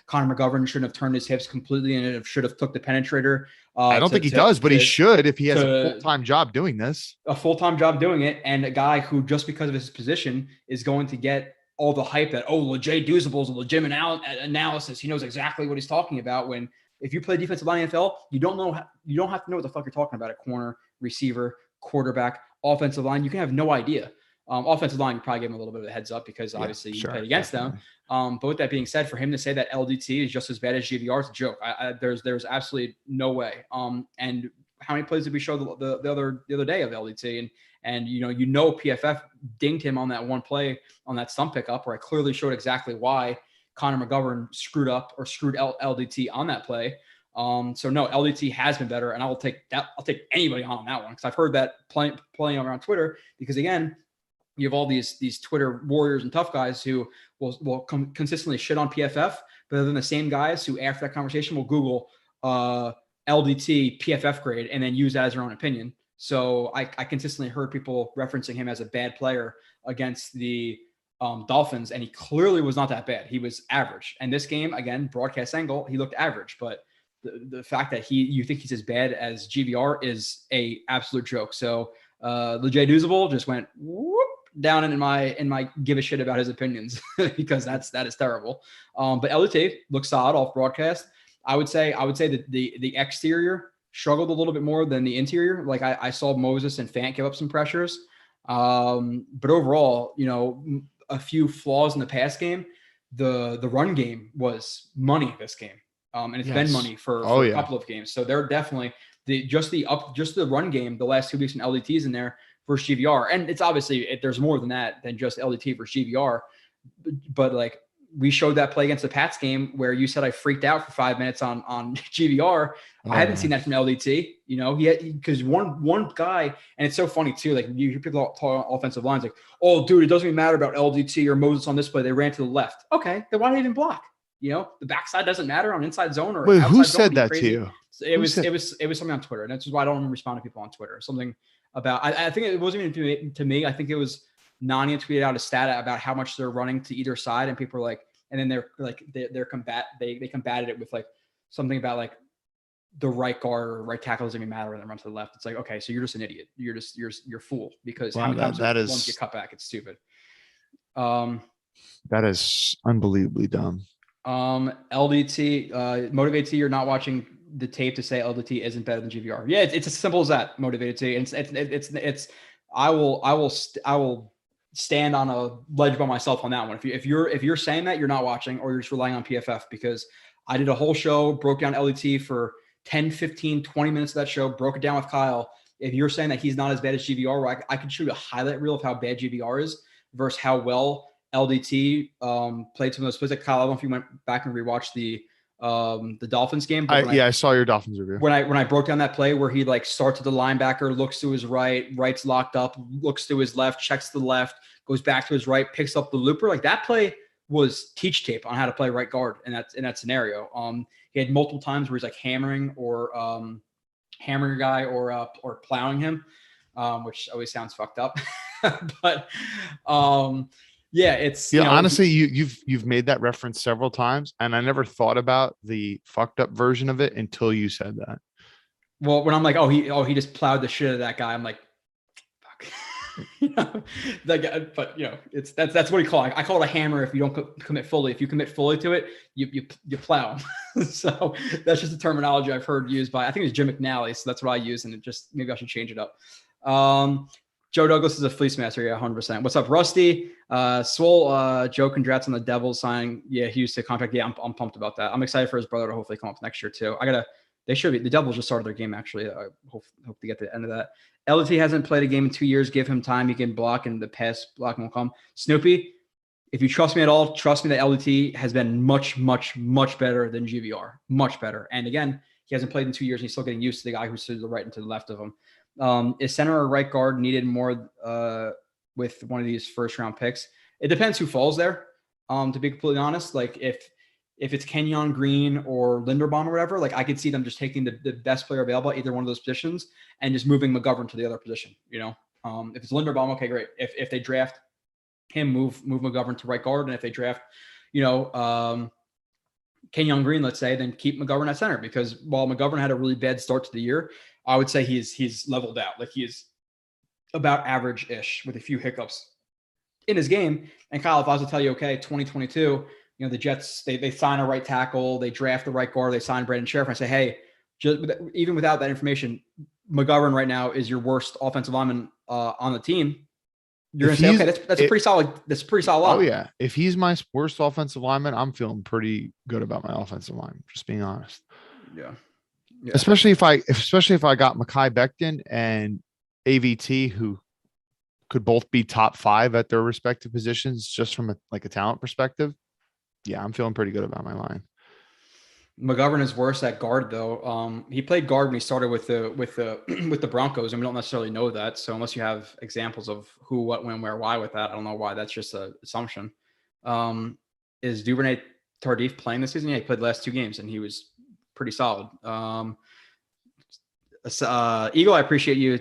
Connor McGovern shouldn't have turned his hips completely and it should have took the penetrator. I don't think he does, but he should if he has a full-time job doing this. A full-time job doing it, and a guy who just because of his position is going to get all the hype that, Jay Doozable's a legitimate analysis. He knows exactly what he's talking about. When if you play defensive line in the NFL, you don't have to know what the fuck you're talking about at corner, receiver, quarterback, offensive line. You can have no idea. Offensive line, you probably give him a little bit of a heads up because obviously you played against them. But with that being said, for him to say that LDT is just as bad as GVR is a joke. There's absolutely no way. And how many plays did we show the other day of LDT? And PFF dinged him on that one play on that stump pickup where I clearly showed exactly why Connor McGovern screwed LDT on that play. So no, LDT has been better, and I'll take anybody on that one because I've heard that playing around Twitter. Because again, you have all these Twitter warriors and tough guys who will consistently shit on PFF, but then the same guys who after that conversation will Google LDT PFF grade and then use that as their own opinion. So I consistently heard people referencing him as a bad player against the Dolphins, and he clearly was not that bad. He was average. And this game, again, broadcast angle, he looked average. But the fact that you think he's as bad as GVR is a absolute joke. So the Jay Doozable just went whoop down in my give a shit about his opinions because that is terrible. But LDT looks solid off broadcast. I would say that the exterior struggled a little bit more than the interior. Like I saw Moses and Fant give up some pressures. But overall, a few flaws in the pass game. The run game was money this game. And it's been money for a couple of games. So they're definitely the run game the last 2 weeks in LDTs in there versus GVR. And it's obviously there's more than that than just LDT versus GVR. But like we showed that play against the Pats game where you said I freaked out for 5 minutes on GVR. I haven't seen that from LDT, because one guy, and it's so funny too. Like you hear people talk offensive lines like, oh dude, it doesn't even matter about LDT or Moses on this play. They ran to the left. Okay. Then why did they even block? The backside doesn't matter on inside zone or outside who zone. said that to you? It was something on Twitter. And that's why I don't respond to people on Twitter. Something about, I think it wasn't even to me. I think it was Nania tweeted out a stat about how much they're running to either side. And people are like, and then they combated it with like something about like the right guard or right tackle doesn't even matter when they run to the left. It's like, okay, so you're just an idiot. You're a fool because how many times once you get cut back, it's stupid. That is unbelievably dumb. LDT, motivated T, you're not watching the tape to say LDT isn't better than GVR. Yeah, it's as simple as that. Motivated T, and it's I will stand on a ledge by myself on that one. If you're saying that, you're not watching or you're just relying on PFF, because I did a whole show, broke down LDT for 10, 15, 20 minutes of that show, broke it down with Kyle. If you're saying that he's not as bad as GVR, where I could show you a highlight reel of how bad GVR is versus how well LDT played some of those plays. Like Kyle, I don't know if you went back and rewatched the Dolphins game. I saw your Dolphins review. When I broke down that play where he like starts at the linebacker, looks to his right's locked up, looks to his left, checks to the left, goes back to his right, picks up the looper. Like that play was teach tape on how to play right guard in that scenario. He had multiple times where he's like hammering a guy or plowing him, which always sounds fucked up. But yeah, it's honestly, you've made that reference several times, and I never thought about the fucked up version of it until you said that. Well, when I'm like, he just plowed the shit out of that guy, I'm like, fuck. That guy, but that's what he call it. I call it a hammer if you don't commit fully. If you commit fully to it, you plow. So that's just the terminology I've heard used by, I think it was Jim McNally. So that's what I use, and it just, maybe I should change it up. Joe Douglas is a fleece master. Yeah, 100%. What's up, Rusty? Swole, Joe, congrats on the Devils signing. Yeah, he used to contract. Yeah, I'm pumped about that. I'm excited for his brother to hopefully come up next year too. The Devils just started their game actually. I hope to get to the end of that. LT hasn't played a game in 2 years. Give him time. He can block, and the pass block won't come. Snoopy, if you trust me at all, trust me that LT has been much, much, much better than GVR. Much better. And again, he hasn't played in 2 years, and he's still getting used to the guy who's to the right and to the left of him. Is center or right guard needed more with one of these first round picks? It depends who falls there. To be completely honest, like if it's Kenyon Green or Linderbaum or whatever, like I could see them just taking the best player available at either one of those positions and just moving McGovern to the other position. If it's Linderbaum, okay, great. If they draft him, move McGovern to right guard, and if they draft, Kenyon Green, let's say, then keep McGovern at center, because while McGovern had a really bad start to the year, I would say he's leveled out. Like he is about average-ish with a few hiccups. in his game. And Kyle, if I was to tell you, okay, 2022, the Jets, they sign a right tackle, they draft the right guard, they sign Brandon Sheriff, and I say, hey, even without that information, McGovern right now is your worst offensive lineman on the team. You're going to say, okay, that's a pretty solid. That's a pretty solid line. Oh yeah, if he's my worst offensive lineman, I'm feeling pretty good about my offensive line. Just being honest. Yeah. Especially if I got Mekhi Becton and AVT, who could both be top 5 at their respective positions, just from a talent perspective. Yeah, I'm feeling pretty good about my line. McGovern is worse at guard though. He played guard when he started with the Broncos, and we don't necessarily know that. So unless you have examples of who, what, when, where, why with that, I don't know why. That's just an assumption. Is Duvernay Tardif playing this season? Yeah, he played the last 2 games, and he was pretty solid. Eagle, I appreciate you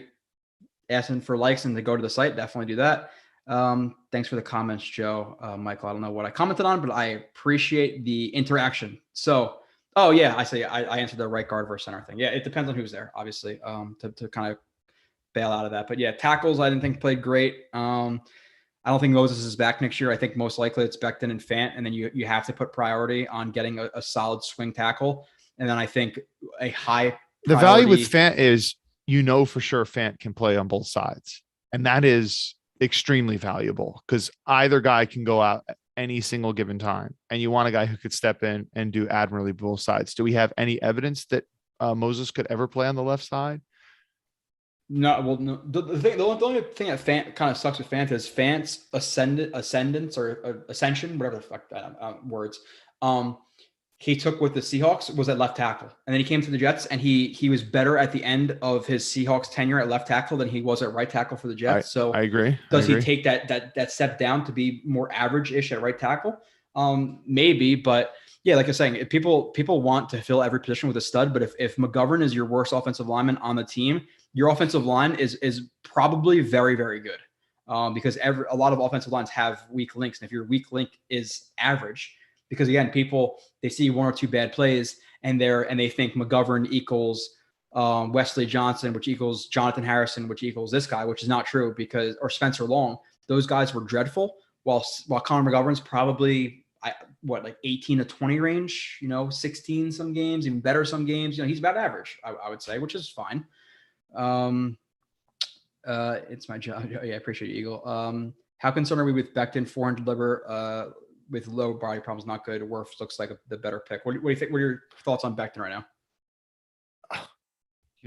asking for likes and to go to the site. Definitely do that. Thanks for the comments, Joe. Michael, I don't know what I commented on, but I appreciate the interaction. So, oh yeah, I answered the right guard versus center thing. Yeah, it depends on who's there, obviously, to kind of bail out of that. But yeah, tackles I didn't think played great. I don't think Moses is back next year. I think most likely it's Becton and Fant, and then you have to put priority on getting a solid swing tackle. And then I think a high the value with Fant is for sure Fant can play on both sides, and that is extremely valuable because either guy can go out any single given time, and you want a guy who could step in and do admirably both sides. Do we have any evidence that Moses could ever play on the left side? No, well, no. The only thing that Fant kind of sucks with Fant is Fant's ascendance or ascension, whatever the fuck that words. He took with the Seahawks was at left tackle, and then he came to the Jets, and he was better at the end of his Seahawks tenure at left tackle than he was at right tackle for the Jets. So I agree. Does he take that step down to be more average-ish at right tackle? Maybe, but yeah, like I was saying, if people want to fill every position with a stud, but if McGovern is your worst offensive lineman on the team, your offensive line is probably very, very good, because a lot of offensive lines have weak links, and if your weak link is average. Because again, they see 1 or 2 bad plays and they think McGovern equals Wesley Johnson, which equals Jonathan Harrison, which equals this guy, which is not true or Spencer Long. Those guys were dreadful. While Connor McGovern's probably like 18 to 20 range, 16 some games, even better some games. He's about average, I would say, which is fine. It's my job. Yeah, I appreciate you, Eagle. How concerned are we with Becton 400 liver? With low body problems, not good. Wirfs looks like the better pick. What do you think? What are your thoughts on Becton right now?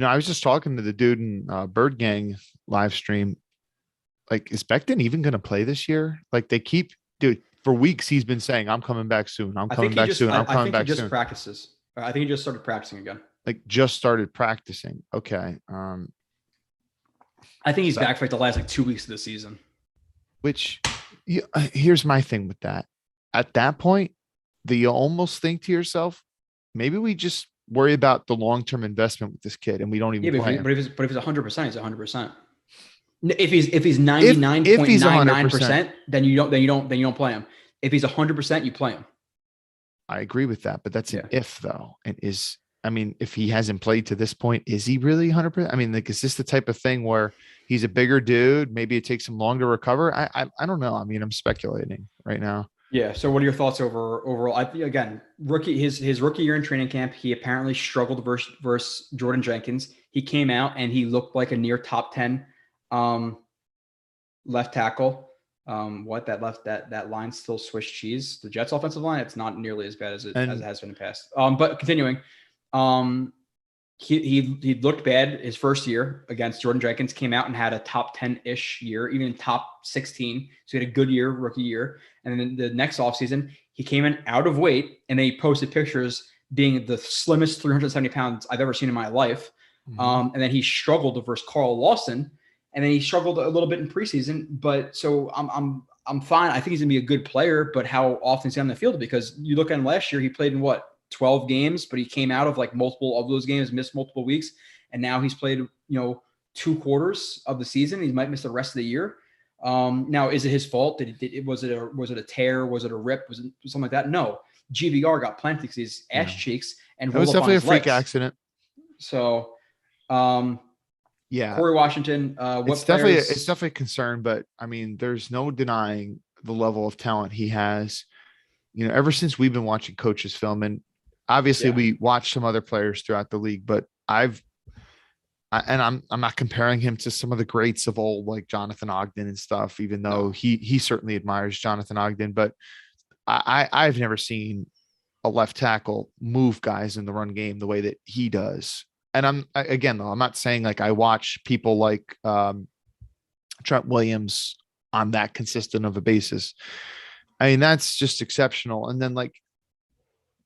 I was just talking to the dude in Bird Gang live stream. Like, is Becton even going to play this year? Like, they keep, dude, for weeks he's been saying, "I'm coming back soon. I'm coming back soon. I'm coming back soon." I think he just practices. I think he just started practicing again. Like, just started practicing. Okay. I think he's back for like the last 2 weeks of the season. Which, here's my thing with that. At that point, you almost think to yourself, maybe we just worry about the long-term investment with this kid, and we don't even play him. But if he's 100%, he's 100%. If he's 99.99%, then you don't play him. If he's 100%, you play him. I agree with that, but that's an if though. And if he hasn't played to this point, is he really 100%? I mean, like, is this the type of thing where he's a bigger dude? Maybe it takes him longer to recover. I don't know. I mean, I'm speculating right now. Yeah. So what are your thoughts overall? I think, again, his rookie year in training camp, he apparently struggled versus Jordan Jenkins. He came out and he looked like a near top 10 left tackle. That line still Swiss cheese. The Jets offensive line, it's not nearly as bad as it has been in the past. But continuing, he looked bad his first year against Jordan Jenkins, came out and had a top 10-ish year, even top 16. So he had a good year, rookie year. And then the next offseason, he came in out of weight, and they posted pictures being the slimmest 370 pounds I've ever seen in my life. Mm-hmm. And then he struggled versus Carl Lawson, and then he struggled a little bit in preseason. But so I'm fine. I think he's gonna be a good player, but how often is he on the field? Because you look at him last year, he played in 12 games, but he came out of like multiple of those games, missed multiple weeks. And now he's played, 2 quarters of the season. He might miss the rest of the year. Now, is it his fault? Was it a tear? Was it a rip? Was it something like that? No. GVR got planted because he's ass cheeks and it was definitely a freak accident. So, Yeah, Corey Washington. What it's definitely players? a concern, but I mean, there's no denying the level of talent he has. You know, ever since we've been watching coaches film, and obviously Yeah. we watch some other players throughout the league, but I'm not comparing him to some of the greats of old, like Jonathan Ogden and stuff, even though No. he certainly admires Jonathan Ogden, but I've never seen a left tackle move guys in the run game the way that he does. And again, though, I'm not saying like I watch people like Trent Williams on that consistent of a basis. I mean, that's just exceptional. And then like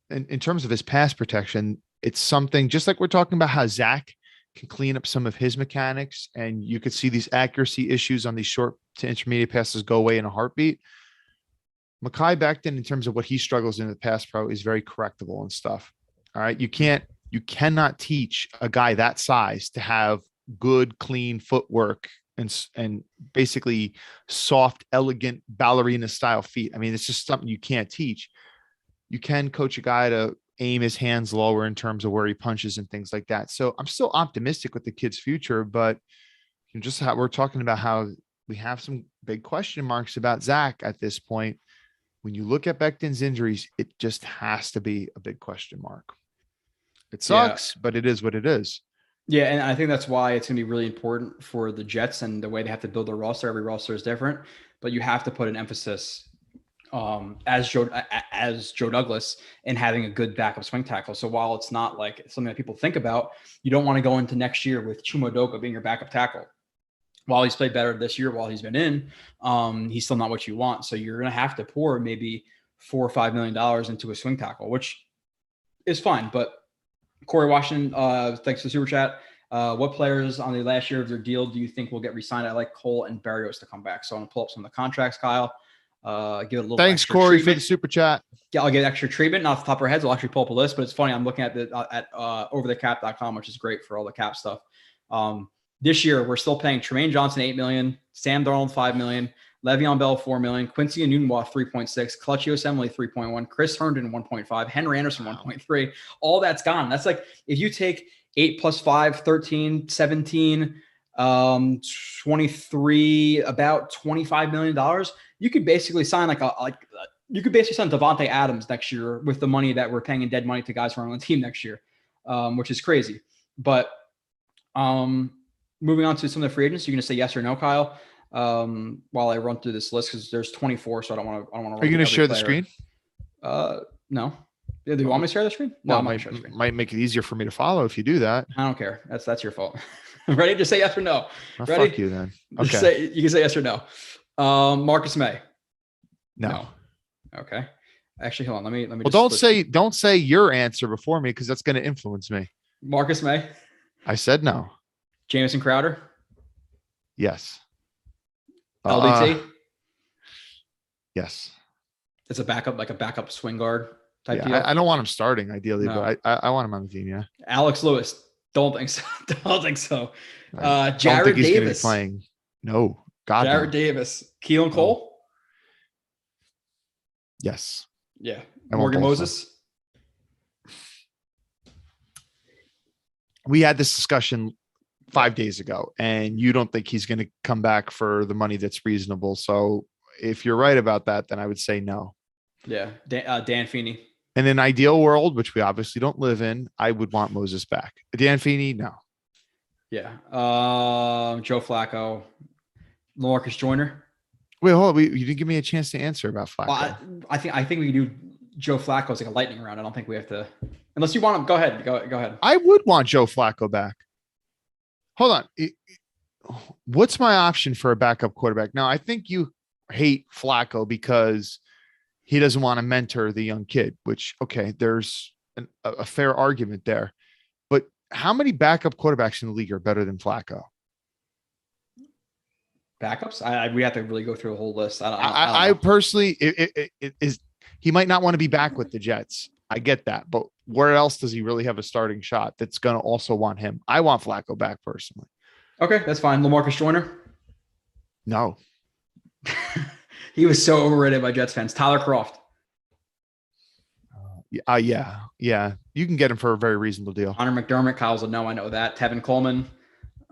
in terms of his pass protection, it's something just like we're talking about how Zach can clean up some of his mechanics, and you could see these accuracy issues on these short to intermediate passes go away in a heartbeat. Mekhi Becton, in terms of what he struggles in the pass pro, is very correctable and stuff. All right. You cannot teach a guy that size to have good, clean footwork and basically soft, elegant ballerina style feet. I mean, it's just something you can't teach. You can coach a guy to aim his hands lower in terms of where he punches and things like that. So I'm still optimistic with the kid's future, but just how we're talking about how we have some big question marks about Zach at this point. When you look at Becton's injuries, it just has to be a big question mark. It sucks, but it is what it is. Yeah, and I think that's why it's going to be really important for the Jets and the way they have to build their roster. Every roster is different, but you have to put an emphasis as Joe Douglas in having a good backup swing tackle. So while it's not like something that people think about, you don't want to go into next year with Chumodoka being your backup tackle. While he's played better this year, while he's been in, he's still not what you want. So you're going to have to pour maybe $4 or $5 million into a swing tackle, which is fine. But Corey Washington, thanks for the super chat. What players on the last year of their deal do you think will get re-signed? I like Cole and Berrios to come back. So I'm going to pull up some of the contracts, Kyle. Give it a little. Thanks, Corey, treatment for the super chat. Yeah, I'll get extra treatment. Not off the top of our heads. I'll actually pull up a list, but it's funny. I'm looking at overthecap.com, which is great for all the cap stuff. This year, we're still paying Tremaine Johnson $8 million, Sam Darnold $5 million, Le'Veon Bell $4 million, Quincy Enunwa $3.6, Clutchy Osemele $3.1, Chris Herndon $1.5, Henry Anderson $1.3. All that's gone. That's like if you take 8 plus 5, 13, 17, 23, about $25 million. You could basically sign you could basically sign Devontae Adams next year with the money that we're paying in dead money to guys who are on the team next year, which is crazy. But moving on to some of the free agents, you're going to say yes or no, Kyle, while I run through this list because there's 24, so I don't want to. Are you going to share the screen? No. Do you want me to share the screen? No, I'm not going to share the screen. Might make it easier for me to follow if you do that. I don't care. That's your fault. Ready to say yes or no? Well, Ready? Fuck you then. Okay. You can say yes or no. Marcus May. No. Okay. Actually, hold on. Let me. Well, don't say your answer before me because that's going to influence me. Marcus May. I said no. Jamison Crowder. Yes. LDT. Yes. It's a backup swing guard type deal. I don't want him starting ideally, but I want him on the team. Yeah. Alex Lewis. Don't think so. Don't think so. I Jared don't think he's Davis gonna be playing. No. God. Jared No. Davis. Keelan Cole. Yes. Yeah. I want Morgan both of Moses. We had this discussion 5 days ago, and you don't think he's going to come back for the money that's reasonable. So if you're right about that, then I would say no. Yeah. Dan Feeney. In an ideal world, which we obviously don't live in, I would want Moses back. Dan Feeney, no. Yeah. Joe Flacco. Lamarcus Joyner. Wait, hold on. You didn't give me a chance to answer about Flacco. Well, I think we can do Joe Flacco as like a lightning round. I don't think we have to, unless you want him. Go ahead. Go ahead. I would want Joe Flacco back. Hold on. What's my option for a backup quarterback? Now, I think you hate Flacco because he doesn't want to mentor the young kid, which, okay, there's a fair argument there. But how many backup quarterbacks in the league are better than Flacco? Backups? We have to really go through a whole list. I personally, he might not want to be back with the Jets. I get that. But where else does he really have a starting shot that's going to also want him? I want Flacco back personally. Okay, that's fine. Lamarcus Joyner? No. He was so overrated by Jets fans. Tyler Kroft? Yeah. You can get him for a very reasonable deal. Hunter McDermott? Kyle's a no, I know that. Tevin Coleman?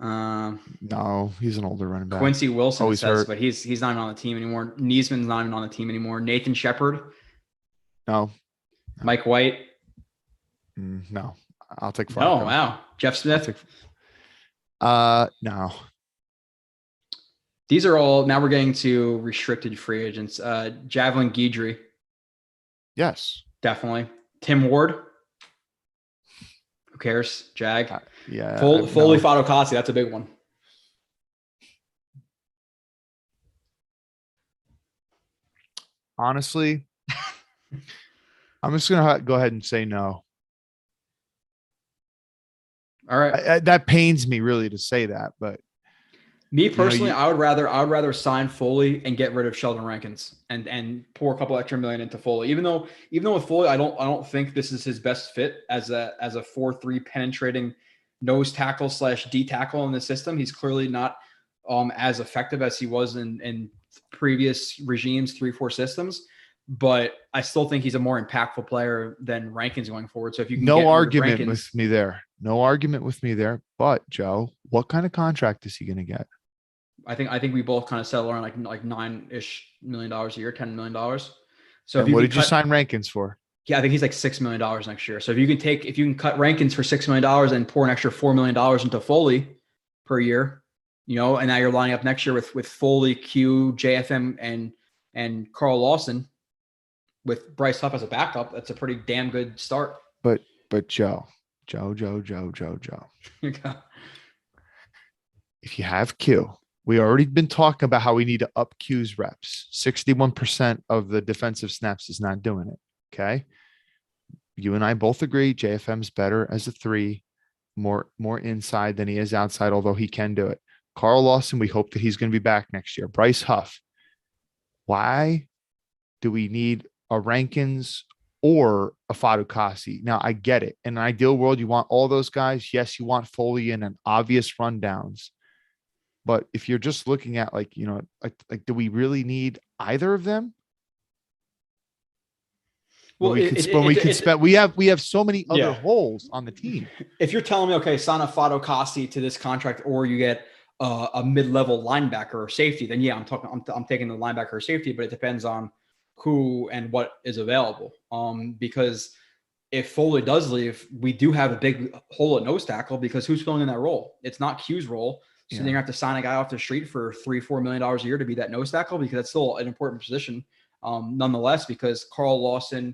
No, he's an older running back. Quincy Wilson Always says, hurt. but he's not even on the team anymore. Niesman's not even on the team anymore. Nathan Shepard, No, Mike White. no. I'll take No, Flacco. wow. Jeff Smith. No. These are all, now we're getting to restricted free agents. Javelin Guidry, Yes. definitely. Tim Ward. Who cares? Jag. Yeah. Foley no. Fadokasi, that's a big one. Honestly, I'm just gonna go ahead and say no. All right. That pains me really to say that, but Me personally, I would rather sign Foley and get rid of Sheldon Rankins and pour a couple extra million into Foley. Even though with Foley, I don't think this is his best fit as a 4-3 penetrating nose tackle / D tackle in the system. He's clearly not as effective as he was in previous regimes, 3-4 systems. But I still think he's a more impactful player than Rankins going forward. So if you can no argument with me there. No argument with me there. But Joe, what kind of contract is he going to get? I think we both kind of settle around like $9-ish million a year, $10 million. So and what did you sign Rankins for? Yeah, I think he's like $6 million next year. So if you can cut Rankins for $6 million and pour an extra $4 million into Foley per year, and now you're lining up next year with Foley, Q, JFM, and Carl Lawson with Bryce Huff as a backup. That's a pretty damn good start. But Joe. If you have Q, we already been talking about how we need to up Q's reps. 61% of the defensive snaps is not doing it. Okay. You and I both agree JFM's better as a 3, more inside than he is outside, although he can do it. Carl Lawson, we hope that he's going to be back next year. Bryce Huff. Why do we need a Rankins or a Fadukasi? Now, I get it. In an ideal world, you want all those guys. Yes, you want Foley in an obvious rundowns. But if you're just looking at like do we really need either of them? Well, we have so many other holes on the team. If you're telling me, okay, sign a Fadokasi to this contract, or you get a mid-level linebacker or safety, then yeah, I'm taking the linebacker or safety, but it depends on who and what is available. Because if Foley does leave, we do have a big hole at nose tackle because who's filling in that role? It's not Q's role. So then you have to sign a guy off the street for $3-4 million a year to be that nose tackle, because that's still an important position, nonetheless, because Carl Lawson,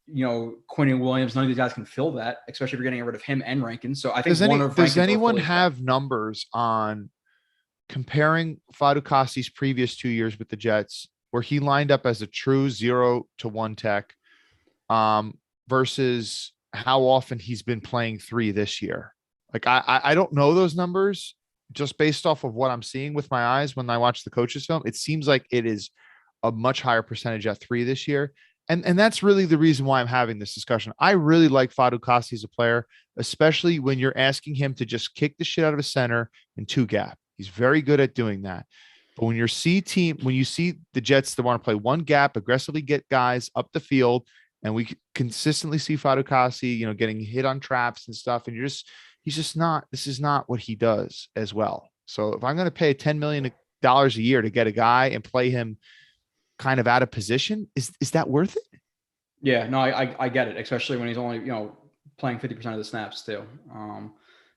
Quinn Williams, none of these guys can fill that, especially if you're getting rid of him and Rankins. So I think does anyone have numbers on comparing Fadukasi's previous 2 years with the Jets, where he lined up as a true 0-1 tech, versus how often he's been playing 3 this year? Like I don't know those numbers. Just based off of what I'm seeing with my eyes when I watch the coaches film, it seems like it is a much higher percentage at 3 this year. And that's really the reason why I'm having this discussion. I really like Fadukasi as a player, especially when you're asking him to just kick the shit out of a center and 2 gap. He's very good at doing that. But when you see the Jets that want to play 1 gap, aggressively get guys up the field, and we consistently see Fadukasi, getting hit on traps and stuff, and this is not what he does as well. So if I'm going to pay $10 million a year to get a guy and play him kind of out of position, is that worth it? Yeah, no, I get it, especially when he's only, playing 50% of the snaps too.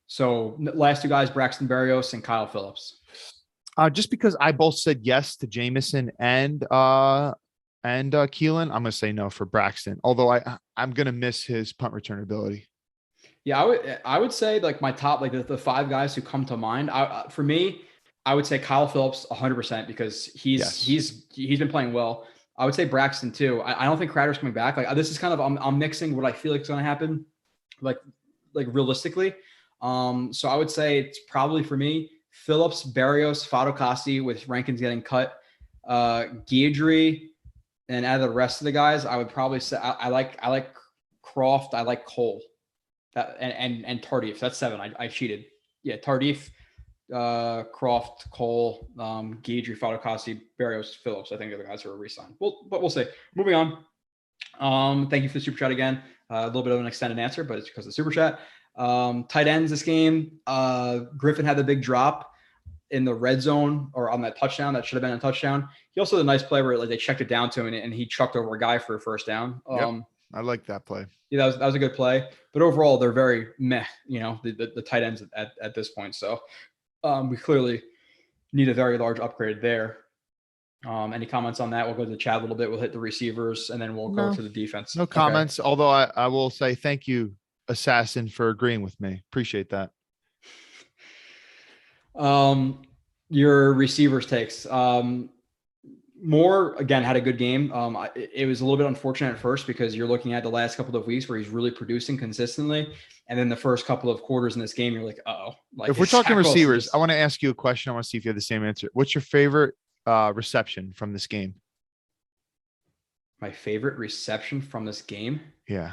So last 2 guys, Braxton Berrios and Kyle Phillips. Just because I both said yes to Jamison and Keelan, I'm going to say no for Braxton, although I'm going to miss his punt return ability. Yeah, I would say like my top, like the 5 guys who come to mind. For me, I would say Kyle Phillips 100% because he's been playing well. I would say Braxton too. I don't think Crowder's coming back. Like this is kind of I'm mixing what I feel like is going to happen, like realistically. So I would say it's probably for me Phillips, Berrios, Fadokasi with Rankins getting cut, Guidry, and out of the rest of the guys, I would probably say I like Croft, I like Cole. That and Tardif. That's 7. I cheated. Yeah, Tardif, Croft, Cole, Guidry, Fadokasi, Berrios, Phillips. I think are the guys who are re-signed. But we'll see. Moving on. Thank you for the super chat again. A little bit of an extended answer, but it's because of the super chat. Tight ends this game. Griffin had the big drop in the red zone or on that touchdown. That should have been a touchdown. He also had a nice play where like they checked it down to him and he chucked over a guy for a first down. Yep. I like that play. Yeah, that was a good play. But overall, they're very meh, the tight ends at this point. So we clearly need a very large upgrade there. Any comments on that? We'll go to the chat a little bit. We'll hit the receivers, and then we'll go to the defense. No comments, although I will say thank you, Assassin, for agreeing with me. Appreciate that. Your receivers takes. Moore, again, had a good game. It was a little bit unfortunate at first because you're looking at the last couple of weeks where he's really producing consistently. And then the first couple of quarters in this game, you're like, uh-oh. Like, if we're talking receivers, I want to ask you a question. I want to see if you have the same answer. What's your favorite reception from this game? My favorite reception from this game? Yeah.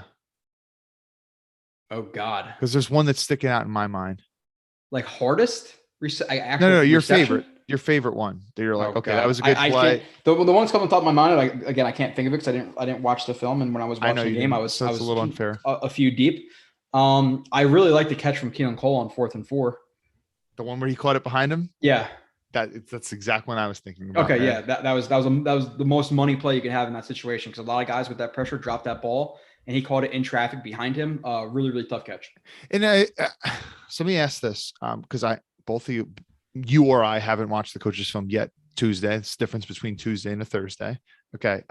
Oh, God. Because there's one that's sticking out in my mind. Like hardest? No, your favorite. Your favorite one that you're like, okay, that was a good play. The ones coming top of my mind, I can't think of it because I didn't watch the film, and when I was watching the game, I was a little unfair. A few deep. I really like the catch from Keelan Cole on 4th and 4. The one where he caught it behind him. Yeah, that's exact one I was thinking about. Okay, man. Yeah, that was the most money play you could have in that situation because a lot of guys with that pressure dropped that ball, and he caught it in traffic behind him. Really, really tough catch. And so let me ask this, because both of you or I haven't watched the coach's film yet. Tuesday. It's the difference between Tuesday and a Thursday. Okay.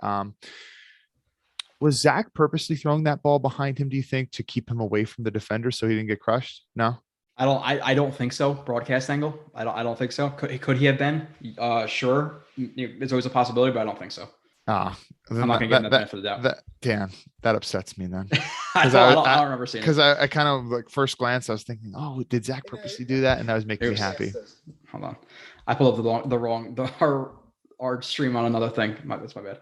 Was Zach purposely throwing that ball behind him, do you think, to keep him away from the defender so he didn't get crushed? No. I don't think so. Broadcast angle. I don't think so. Could he have been? Sure. It's always a possibility, but I don't think so. I'm not gonna give him that benefit of the doubt. Damn, that upsets me then. I don't remember seeing it. Because I kind of like first glance, I was thinking, oh, did Zach purposely do that? And that was making me happy. Hold on, I pulled up our stream on another thing. That's my bad.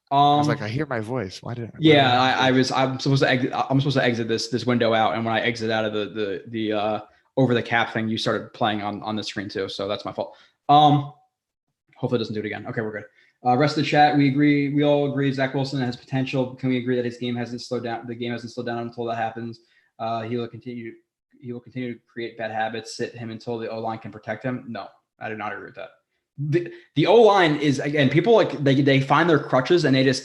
I was like, I hear my voice. Why did? I'm supposed to exit this window out, and when I exit out of the over the cap thing, you started playing on the screen too. So that's my fault. Hopefully it doesn't do it again. Okay, we're good. Rest of the chat, we agree. We all agree Zach Wilson has potential. Can we agree that his game hasn't slowed down? The game hasn't slowed down until that happens. He will continue to create bad habits, sit him until the O-line can protect him. No, I do not agree with that. The O-line is, again, people like they find their crutches and they just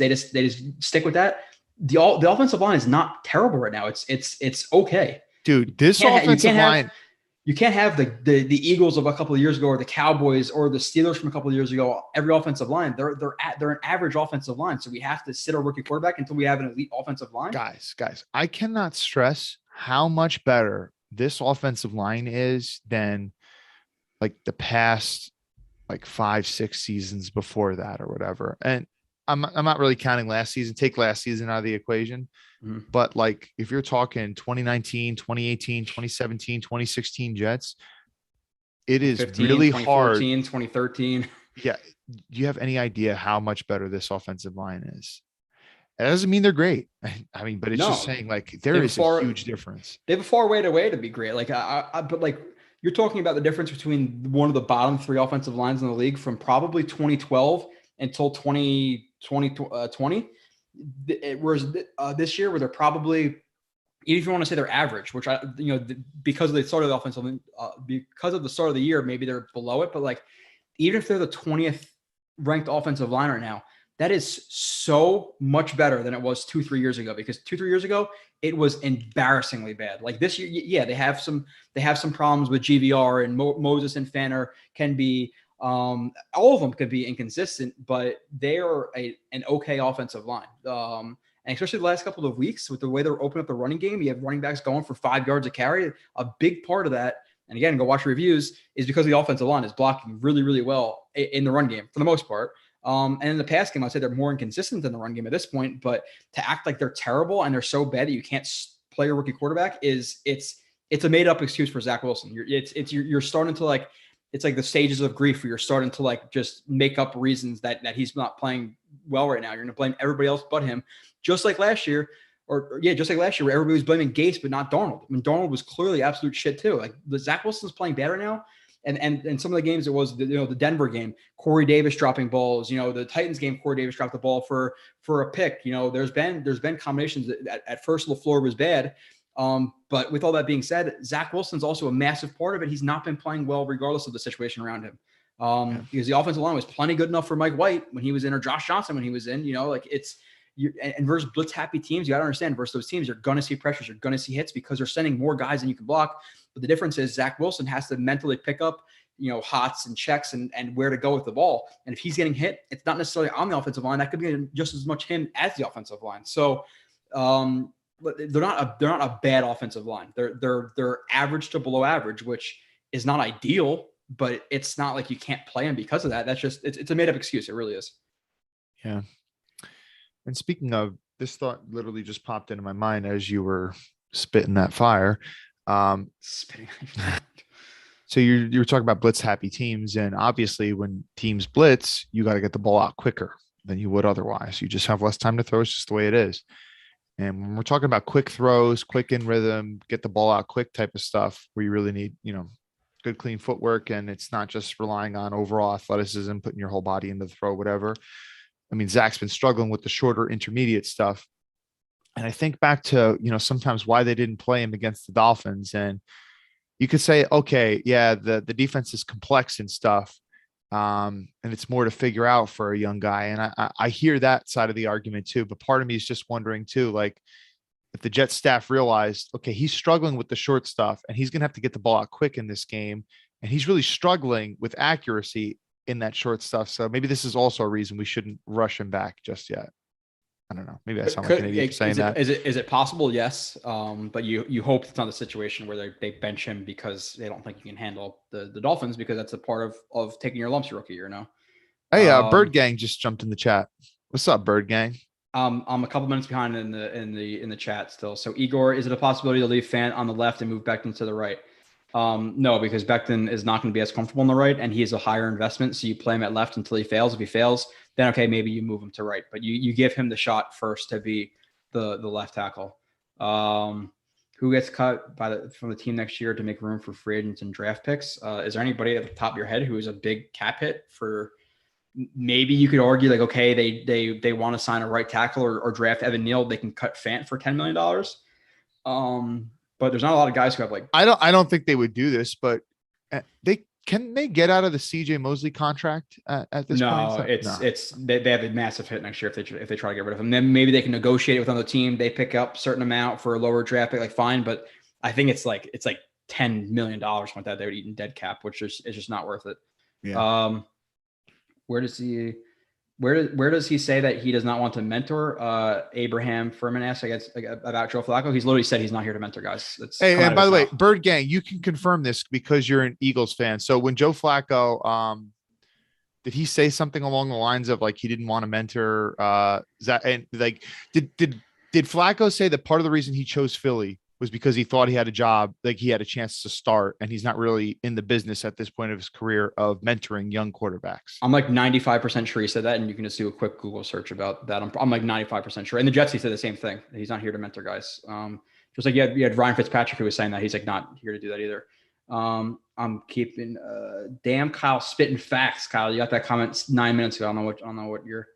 stick with that. The offensive line is not terrible right now. It's okay. Dude, this offensive line. You can't have the Eagles of a couple of years ago or the Cowboys or the Steelers from a couple of years ago. Every offensive line, they're an average offensive line. So we have to sit our rookie quarterback until we have an elite offensive line. Guys, I cannot stress how much better this offensive line is than like the past like 5-6 seasons before that or whatever. And I'm not really counting last season. Take last season out of the equation. Mm-hmm. But like if you're talking 2019, 2018, 2017, 2016 Jets, it is 15, really hard. 2013. Yeah. Do you have any idea how much better this offensive line is? It doesn't mean they're great. I mean, but it's just saying like there is a huge difference. They have a far way to be great. Like but like you're talking about the difference between one of the bottom 3 offensive lines in the league from probably 2012 until 2020. Whereas this year, where they're probably, even if you want to say they're average, which because of the start of the offensive, because of the start of the year, maybe they're below it. But like, even if they're the 20th ranked offensive line right now, that is so much better than it was 2-3 years ago. Because 2-3 years ago, it was embarrassingly bad. Like this year, yeah, they have some problems with GVR and Moses and Fanner can be. All of them could be inconsistent, but they are an okay offensive line. And especially the last couple of weeks with the way they're opening up the running game, you have running backs going for 5 yards a carry. A big part of that, and again, go watch reviews, is because the offensive line is blocking really, really well in the run game for the most part. And in the pass game, I'd say they're more inconsistent than the run game at this point, but to act like they're terrible and they're so bad that you can't play your rookie quarterback it's a made up excuse for Zach Wilson. You're starting to like, it's like the stages of grief where you're starting to like just make up reasons that he's not playing well right now. You're going to blame everybody else but him, just like last year, where everybody was blaming Gase but not Darnold. I mean, Darnold was clearly absolute shit too. Like the Zach Wilson's playing bad right now, and some of the games it was the Denver game, Corey Davis dropping balls. The Titans game, Corey Davis dropped the ball for a pick. There's been combinations that at first LaFleur was bad. But with all that being said, Zach Wilson's also a massive part of it. He's not been playing well regardless of the situation around him. Because the offensive line was plenty good enough for Mike White when he was in, or Josh Johnson when he was in, and versus blitz happy teams, you got to understand versus those teams, you're going to see pressures, you're going to see hits because they're sending more guys than you can block. But the difference is Zach Wilson has to mentally pick up, hots and checks and where to go with the ball. And if he's getting hit, it's not necessarily on the offensive line. That could be just as much him as the offensive line. So, but they're not a bad offensive line. They're average to below average, which is not ideal, but it's not like you can't play them because of that. That's just, it's a made up excuse. It really is. Yeah. And speaking of, this thought literally just popped into my mind as you were spitting that fire. Spitting. So you were talking about blitz happy teams, and obviously when teams blitz, you got to get the ball out quicker than you would otherwise. You just have less time to throw. It's just the way it is. And when we're talking about quick throws, quick in rhythm, get the ball out quick type of stuff, where you really need, good clean footwork, and it's not just relying on overall athleticism, putting your whole body into the throw, whatever. I mean, Zach's been struggling with the shorter intermediate stuff. And I think back to, sometimes why they didn't play him against the Dolphins. And you could say, okay, yeah, the defense is complex and stuff. And it's more to figure out for a young guy. And I hear that side of the argument too. But part of me is just wondering too, like, if the Jets staff realized, okay, he's struggling with the short stuff and he's going to have to get the ball out quick in this game. And he's really struggling with accuracy in that short stuff. So maybe this is also a reason we shouldn't rush him back just yet. I don't know. Maybe I sound like an idiot saying that. Is it possible? Yes. But you hope it's not the situation where they bench him because they don't think he can handle the Dolphins, because that's a part of taking your lumps your rookie year. Hey, Bird Gang just jumped in the chat. What's up, Bird Gang? I'm a couple minutes behind in the chat still. So Igor, is it a possibility to leave Fant on the left and move Becton to the right? No, because Becton is not going to be as comfortable on the right, and he is a higher investment. So you play him at left until he fails. If he fails, then okay, maybe you move him to right, but you give him the shot first to be the left tackle. Who gets cut from the team next year to make room for free agents and draft picks? Is there anybody at the top of your head who is a big cap hit for? Maybe you could argue like, okay, they want to sign a right tackle or draft Evan Neal. They can cut Fant for $10 million. But there's not a lot of guys who have like. I don't think they would do this, but they get out of the CJ Mosley contract at this point. No, they have a massive hit next year if they try to get rid of him. Then maybe they can negotiate it with another team. They pick up a certain amount for a lower draft pick, like fine. But I think it's like $10 million like that they would eat in dead cap, which is just not worth it. Yeah. Where does he say that he does not want to mentor? Abraham Furman asked, I guess, about Joe Flacco. He's literally said he's not here to mentor guys. Hey, and by the way, Bird Gang, you can confirm this because you're an Eagles fan. So when Joe Flacco, did he say something along the lines of like he didn't want to mentor Zach? And like, did Flacco say that part of the reason he chose Philly was because he thought he had a job, like he had a chance to start, and he's not really in the business at this point of his career of mentoring young quarterbacks? I'm like 95% sure he said that, and you can just do a quick Google search about that. I'm like 95% sure. And the Jets, he said the same thing. He's not here to mentor guys. Just like you had Ryan Fitzpatrick who was saying that. He's like not here to do that either. I'm keeping damn Kyle spitting facts. Kyle, you got that comment 9 minutes ago. I don't know what you're.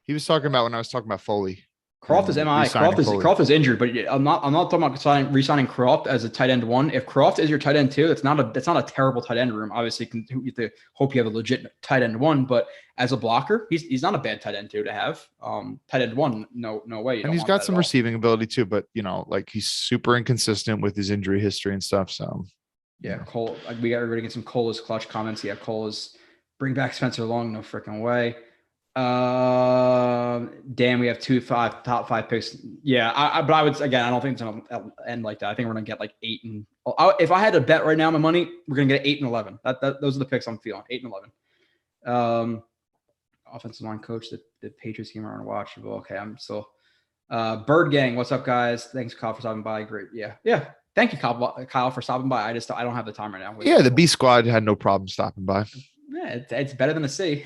He was talking about when I was talking about Foley. Croft is MI. Croft is injured, but I'm not talking about re-signing Croft as a tight end one. If Croft is your tight end two, that's not a terrible tight end room. Obviously, you have to hope you have a legit tight end one, but as a blocker, he's not a bad tight end two to have. Tight end one, no way. And he's got some receiving ability too, but like he's super inconsistent with his injury history and stuff. So yeah, Cole. We got to get some Cola's clutch comments. Yeah, Cola's bring back Spencer Long, no freaking way. Dan, we have top five picks. Yeah, but I would again, I don't think it's gonna end like that. I think we're gonna get like 8 and. If I had to bet right now, my money, we're gonna get 8 and 11. Those are the picks I'm feeling. 8 and 11. Offensive line coach. The Patriots game are unwatchable. Okay, I'm still. Bird Gang, what's up, guys? Thanks, Kyle, for stopping by. Great. Yeah. Thank you, Kyle, for stopping by. I don't have the time right now. Yeah, the B squad had no problem stopping by. Yeah, it's better than a C.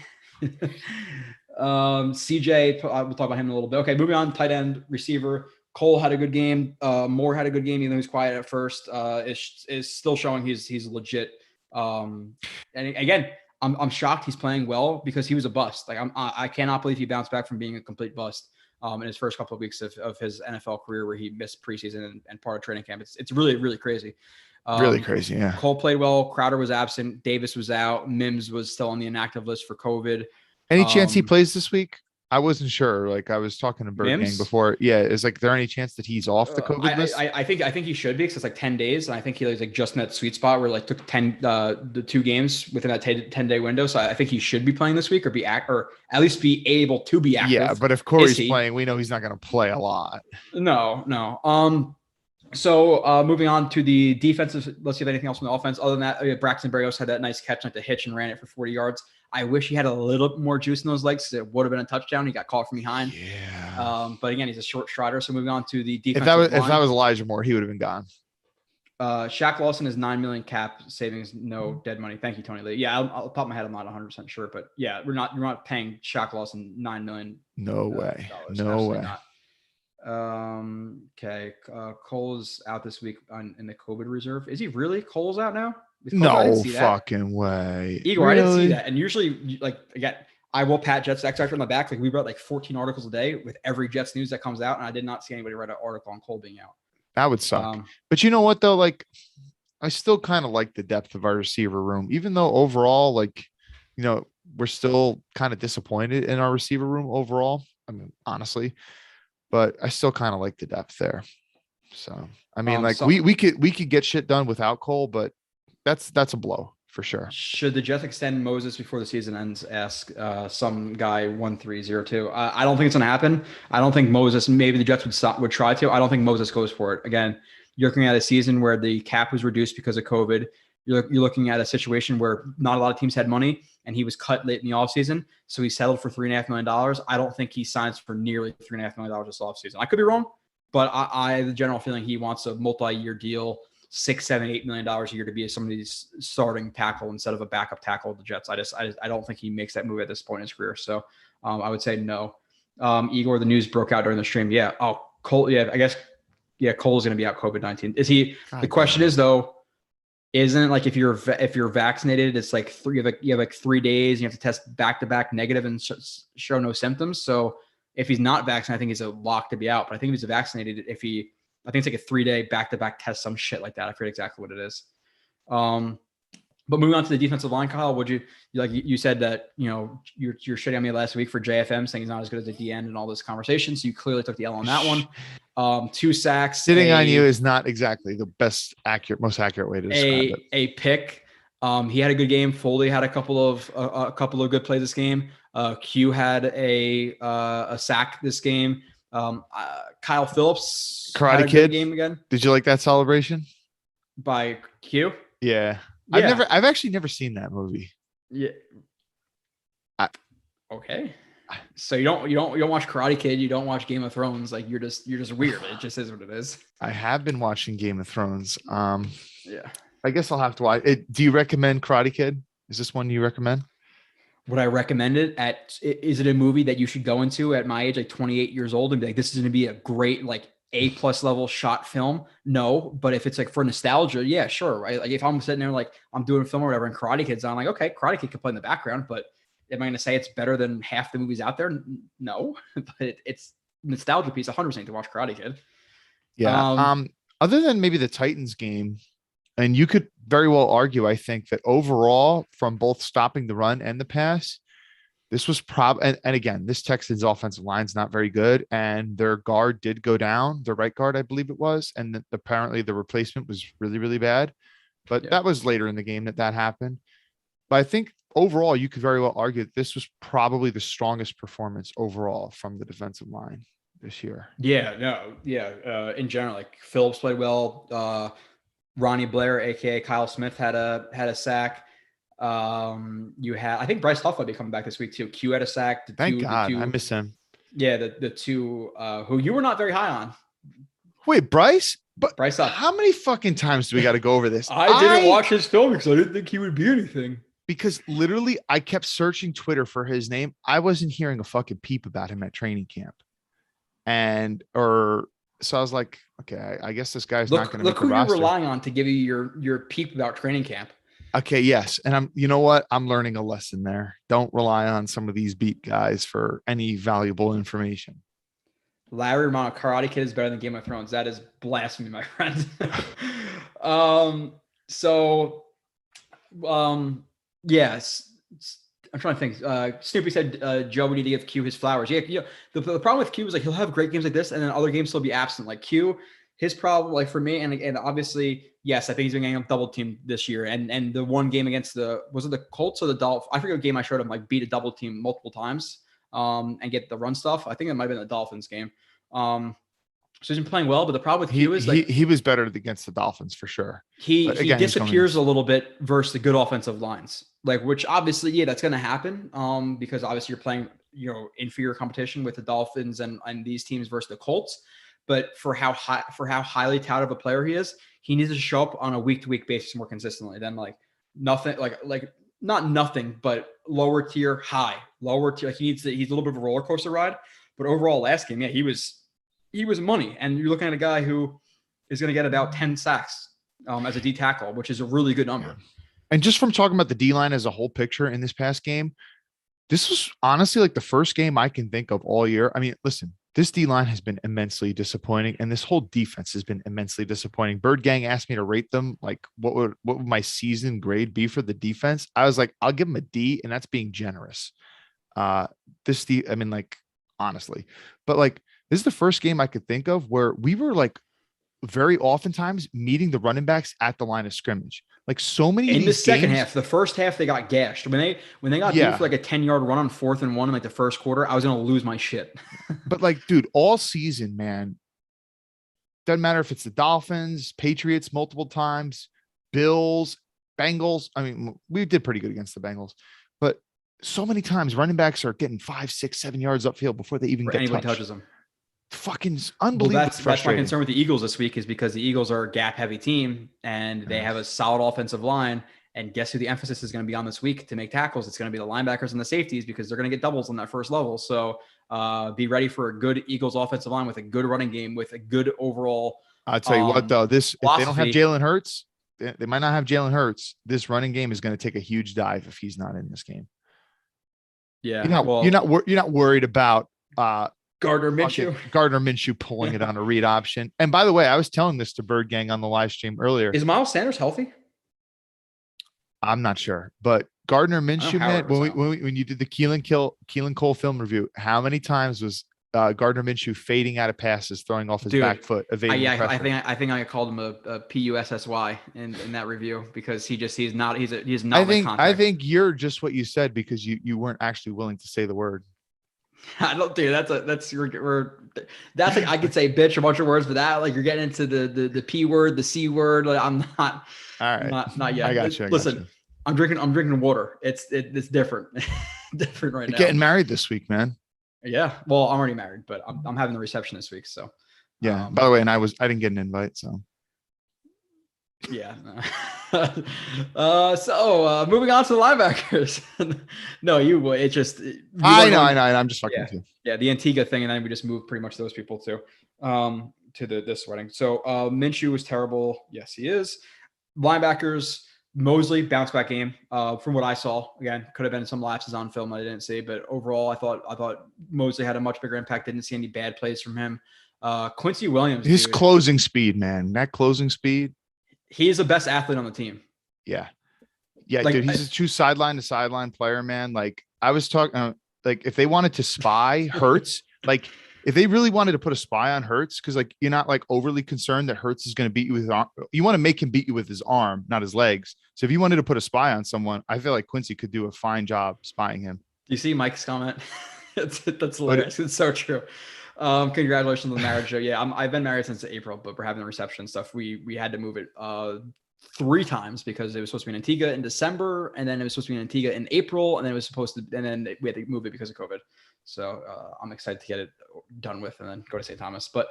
CJ, we'll talk about him in a little bit. Okay, moving on. Tight end, receiver. Cole had a good game. Moore had a good game, even though he was quiet at first. Is still showing he's legit. And again, I'm shocked he's playing well because he was a bust. Like I cannot believe he bounced back from being a complete bust in his first couple of weeks of his NFL career, where he missed preseason and part of training camp. It's really, really crazy. Really crazy. Yeah. Cole played well. Crowder was absent. Davis was out. Mims was still on the inactive list for COVID. Any chance he plays this week? I wasn't sure. Like I was talking to Bird Gang before. Yeah. Is like, there any chance that he's off the COVID list? I think he should be, because it's like 10 days. And I think he was like just in that sweet spot where like took the 2 games within that 10-day window. So I think he should be playing this week, or at least be able to be active. Yeah. But if Corey's playing, we know he's not going to play a lot. No. So moving on to the defensive, let's see if anything else from the offense. Other than that, Braxton Berrios had that nice catch, like the hitch, and ran it for 40 yards. I wish he had a little more juice in those legs. It would have been a touchdown. He got caught from behind. Yeah. But again, he's a short strider. So moving on to the defense. If that was Elijah Moore, he would have been gone. Shaq Lawson is $9 million cap savings, no dead money. Thank you, Tony Lee. Yeah, I'll pop my head. I'm not 100% sure, but yeah, you're not paying Shaq Lawson $9 million. No way. No way. Not. Okay. Cole's out this week in the COVID reserve. Is he really? Cole's out now? No fucking way. Igor, really? I didn't see that. And usually, like, again, I will pat Jets X Factor on the back. Like, we write like 14 articles a day with every Jets news that comes out, and I did not see anybody write an article on Cole being out. That would suck. But you know what though? Like, I still kind of like the depth of our receiver room, even though overall, like, you know, we're still kind of disappointed in our receiver room overall. I mean, honestly, but I still kind of like the depth there. So, I mean, like we could get shit done without Cole, but that's a blow for sure. Should the Jets extend Moses before the season ends? Ask some guy 1302. I don't think it's gonna happen. I don't think Moses. Maybe the Jets would try to. I don't think Moses goes for it. Again, you're looking at a season where the cap was reduced because of COVID. You're looking at a situation where not a lot of teams had money, and he was cut late in the offseason, so he settled for $3.5 million. I don't think he signs for nearly $3.5 million this offseason. I could be wrong, but I have the general feeling he wants a multi-year deal. $6, $7, $8 million a year to be somebody's starting tackle instead of a backup tackle of the Jets. I don't think he makes that move at this point in his career. So I would say no. Igor, the news broke out during the stream. Yeah. Oh, Cole. Yeah, I guess. Yeah, Cole's going to be out COVID-19. Is he? God, the question is though, isn't it like if you're vaccinated, it's like you have like 3 days, and you have to test back-to-back negative and show no symptoms. So if he's not vaccinated, I think he's a lock to be out. But I think if he's vaccinated, I think it's like a 3-day back-to-back test, some shit like that. I forget exactly what it is. But moving on to the defensive line, Kyle, you said that, you know, you're shitting on me last week for JFM saying he's not as good as a DN and all this conversation. So you clearly took the L on that one. 2 sacks. Sitting on you is not exactly the most accurate way to describe it. A pick. He had a good game. Foley had a couple of good plays this game. Q had a sack this game. Kyle Phillips, Karate Kid game again. Did you like that celebration by Q? Yeah. I've actually never seen that movie. Yeah. Okay. So you don't watch Karate Kid. You don't watch Game of Thrones. Like you're just weird. It just is what it is. I have been watching Game of Thrones. Yeah. I guess I'll have to watch it. Do you recommend Karate Kid? Is this one you recommend? Would I recommend it? Is it a movie that you should go into at my age, like 28 years old, and be like, this is going to be a great, like A+ level shot film? No, but if it's like for nostalgia, yeah, sure, right? Like if I'm sitting there, like I'm doing a film or whatever, and Karate Kid's on, like, okay, Karate Kid can play in the background, but am I going to say it's better than half the movies out there? No, but it's nostalgia piece, 100% to watch Karate Kid. Yeah. Other than maybe the Titans game, and you could very well argue, I think, that overall, from both stopping the run and the pass, this was and again, this Texans offensive line is not very good, and their guard did go down, their right guard, I believe it was, and apparently the replacement was really, really bad. But that was later in the game that happened. But I think overall, you could very well argue that this was probably the strongest performance overall from the defensive line this year. Yeah, no, yeah. In general, like Phillips played well. Ronnie Blair, aka Kyle Smith, had a sack. I think Bryce Huff might be coming back this week too. Q had a sack. Thank God, I miss him. Yeah, the two who you were not very high on. Wait, Bryce? But Bryce Huff. How many fucking times do we got to go over this? I didn't watch his film because I didn't think he would be anything. Because literally, I kept searching Twitter for his name. I wasn't hearing a fucking peep about him at training camp, so I was like, okay, I guess this guy's not going to make a roster. Look who you're relying on to give you your peep about training camp. Okay, yes. And you know what? I'm learning a lesson there. Don't rely on some of these beat guys for any valuable information. Larry Romano, Karate Kid is better than Game of Thrones. That is blasphemy, my friend. um, so, yes. I'm trying to think. Snoopy said, Joe, we need to give Q his flowers. Yeah, the problem with Q is like he'll have great games like this, and then other games he'll be absent. Like Q, his problem, like for me, and obviously, yes, I think he's been getting double teamed this year. And the one game against was it the Colts or the Dolphins? I forget what game I showed him, like beat a double team multiple times, and get the run stuff. I think it might have been the Dolphins game. So he's been playing well, but the problem with Q is like he was better against the Dolphins for sure. He disappears a little bit versus the good offensive lines, like which obviously, yeah, that's going to happen. Because obviously you're playing, inferior competition with the Dolphins and these teams versus the Colts. But for how highly touted of a player he is, he needs to show up on a week to week basis more consistently than like nothing, like not nothing, but lower tier, lower tier. Like he's a little bit of a roller coaster ride. But overall, last game, yeah, he was money, and you're looking at a guy who is going to get about 10 sacks as a D tackle, which is a really good number. And just from talking about the D line as a whole picture in this past game, this was honestly like the first game I can think of all year. I mean, listen, this D line has been immensely disappointing, and this whole defense has been immensely disappointing. Bird Gang asked me to rate them, like what would my season grade be for the defense? I was like, I'll give them a D, and that's being generous. Honestly, but like this is the first game I could think of where we were like very oftentimes meeting the running backs at the line of scrimmage. Like so many in the second half. The first half they got gashed when they got beat for like a 10-yard run on 4th and 1 in like the first quarter. I was gonna lose my shit. But like, dude, all season, man, doesn't matter if it's the Dolphins, Patriots multiple times, Bills, Bengals. I mean, we did pretty good against the Bengals, but so many times running backs are getting 5, 6, 7 yards upfield before they even get touches them. Fucking unbelievable. Well, that's my concern with the Eagles this week, is because the Eagles are a gap heavy team and they have a solid offensive line. And guess who the emphasis is going to be on this week to make tackles? It's going to be the linebackers and the safeties, because they're going to get doubles on that first level. So be ready for a good Eagles offensive line with a good running game, with a good overall. I'll tell you what, though, if they don't have Jalen Hurts, they might not have Jalen Hurts. This running game is going to take a huge dive if he's not in this game. Yeah, you're not worried about Gardner Minshew pulling it on a read option. And by the way, I was telling this to Bird Gang on the live stream earlier. Is Miles Sanders healthy? I'm not sure, but Gardner Minshew, man, when you did the Keelan Cole film review, how many times was Gardner Minshew fading out of passes, throwing off his back foot, evading pressure? I think I called him a PUSSY in that review, because he's not. I think you're just what you said, because you weren't actually willing to say the word. I don't think that's like, I could say bitch a bunch of words, but that, like, you're getting into the P word, the C word. Like, I'm not. All right. Not yet. I got you. Listen, I'm drinking water. It's different. Different right now. Getting married this week, man. Yeah. Well, I'm already married, but I'm having the reception this week. So yeah. By the way, and I didn't get an invite, so yeah. So moving on to the linebackers. No, it's just I know. I'm just fucking with you. Yeah, the Antigua thing, and then we just moved pretty much those people to this wedding. So Minshew was terrible. Yes, he is. Linebackers, Mosley, bounce back game. From what I saw, again, could have been some lapses on film I didn't see, but overall, I thought Mosley had a much bigger impact. Didn't see any bad plays from him. Quincy Williams, his closing speed, man. That closing speed. He is the best athlete on the team. Yeah, like, dude. He's a true sideline to sideline player, man. Like I was talking, like if they wanted to spy Hurts, like if they really wanted to put a spy on Hurts, because like you're not like overly concerned that Hurts is going to beat you with his arm. You want to make him beat you with his arm, not his legs. So if you wanted to put a spy on someone, I feel like Quincy could do a fine job spying him. You see Mike's comment? That's hilarious. It's so true. Congratulations on the marriage, Joe. Yeah, I've been married since April, but we're having the reception stuff. We had to move it 3 times, because it was supposed to be in Antigua in December, and then it was supposed to be in Antigua in April, and then we had to move it because of COVID. So I'm excited to get it done with and then go to St. Thomas. But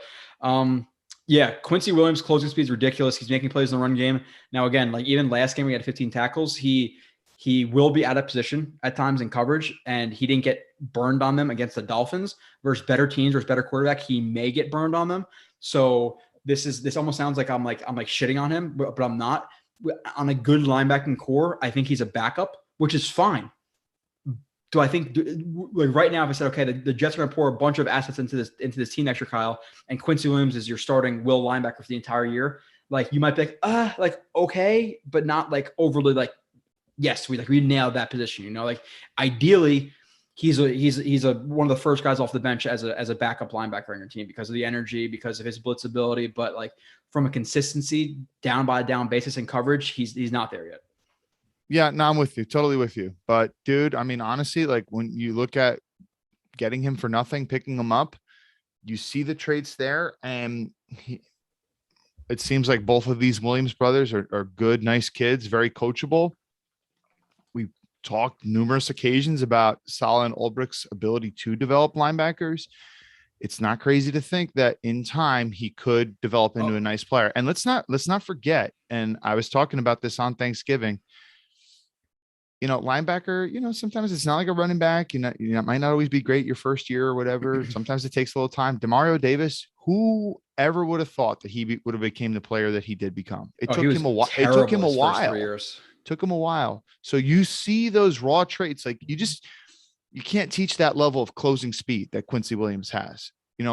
yeah, Quincy Williams' closing speed is ridiculous. He's making plays in the run game. Now, again, like even last game, we had 15 tackles. He will be out of position at times in coverage, and he didn't get burned on them against the Dolphins. Versus better teams, versus better quarterback, he may get burned on them. So this almost sounds like I'm shitting on him, but I'm not. on a good linebacking core, I think he's a backup, which is fine. Do I think like right now, if I said, okay, the Jets are going to pour a bunch of assets into this team next year, Kyle, and Quincy Williams is your starting will linebacker for the entire year, like you might be like, okay, but not like overly like, yes, we nailed that position, like ideally he's one of the first guys off the bench as a backup linebacker on your team because of the energy, because of his blitz ability, but like from a consistency down by down basis and coverage, he's not there yet. Yeah, no, I'm with you. Totally with you. But dude, I mean, honestly, like when you look at getting him for nothing, picking him up, you see the traits there. And it seems like both of these Williams brothers are good, nice kids, very coachable. We talked numerous occasions about Saleh and Ulbricht's ability to develop linebackers. It's not crazy to think that in time he could develop into a nice player. And let's not forget, and I was talking about this on Thanksgiving, linebacker, sometimes it's not like a running back. It might not always be great your first year or whatever. Sometimes it takes a little time. Demario Davis, whoever would have thought that he would have became the player that he did become? It took him a while. It took him a while. 3 years. Took him a while. So you see those raw traits, like you can't teach that level of closing speed that Quincy Williams has. He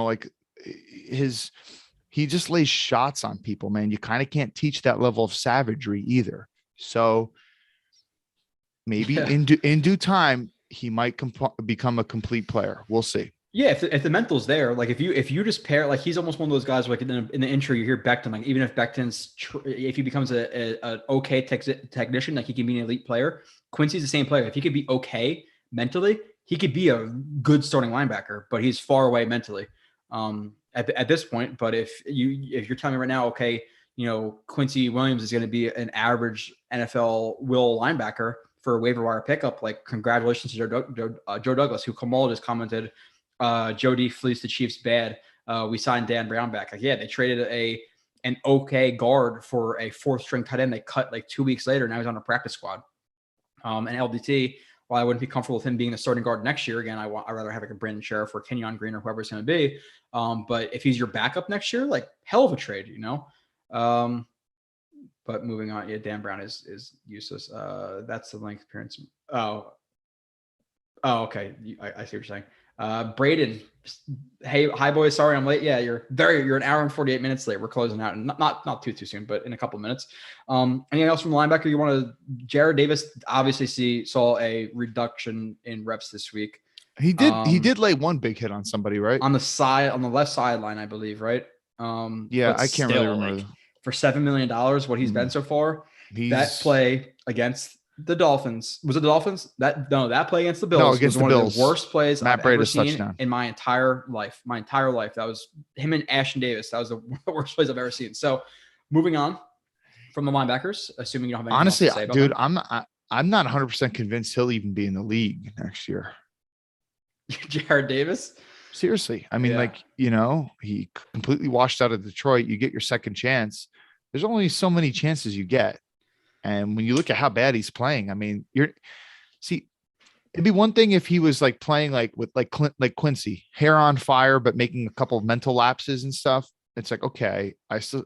just lays shots on people, man. You kind of can't teach that level of savagery either. So maybe in due time, he might become a complete player. We'll see. Yeah, if the mental's there, like if you just pair, like he's almost one of those guys. Like in the intro, you hear Becton. Like even if Becton's if he becomes an okay technician, like he can be an elite player. Quincy's the same player. If he could be okay mentally, he could be a good starting linebacker. But he's far away mentally at this point. But if you're telling me right now, okay, Quincy Williams is going to be an average NFL will linebacker for a waiver wire pickup, like congratulations to Joe Douglas, who Kamal just commented, Jody fleeced the Chiefs bad. We signed Dan Brown back. Like, yeah, they traded an okay guard for a fourth string tight end. They cut like 2 weeks later. Now he's on a practice squad. And LDT, while I wouldn't be comfortable with him being the starting guard next year, again, I'd rather have like a Brandon Sheriff or Kenyon Green or whoever it's going to be. But if he's your backup next year, like hell of a trade, But moving on, yeah, Dan Brown is useless. That's the length appearance. Oh, okay. I see what you're saying. Braden, hey, hi boys. Sorry I'm late. Yeah, you're an hour and 48 minutes late. We're closing out, and not too soon, but in a couple minutes. Anything else from the linebacker you want to? Jared Davis obviously saw a reduction in reps this week. He did lay one big hit on somebody, right? On the left sideline, I believe, right? Yeah, I can't really remember. For $7 million, what he's been so far, that play against the Dolphins, was it the Dolphins? That play against the Bills was one of the worst plays I've ever seen in my entire life. That was him and Ashton Davis. That was one of the worst plays I've ever seen. So moving on from the linebackers, assuming you don't have anything else to say about dude, them. I'm not 100% convinced he'll even be in the league next year. Jared Davis? Seriously. I mean, he completely washed out of Detroit. You get your second chance. There's only so many chances you get. And when you look at how bad he's playing, I mean, it'd be one thing if he was like playing like with like Quincy, hair on fire, but making a couple of mental lapses and stuff. It's like, okay,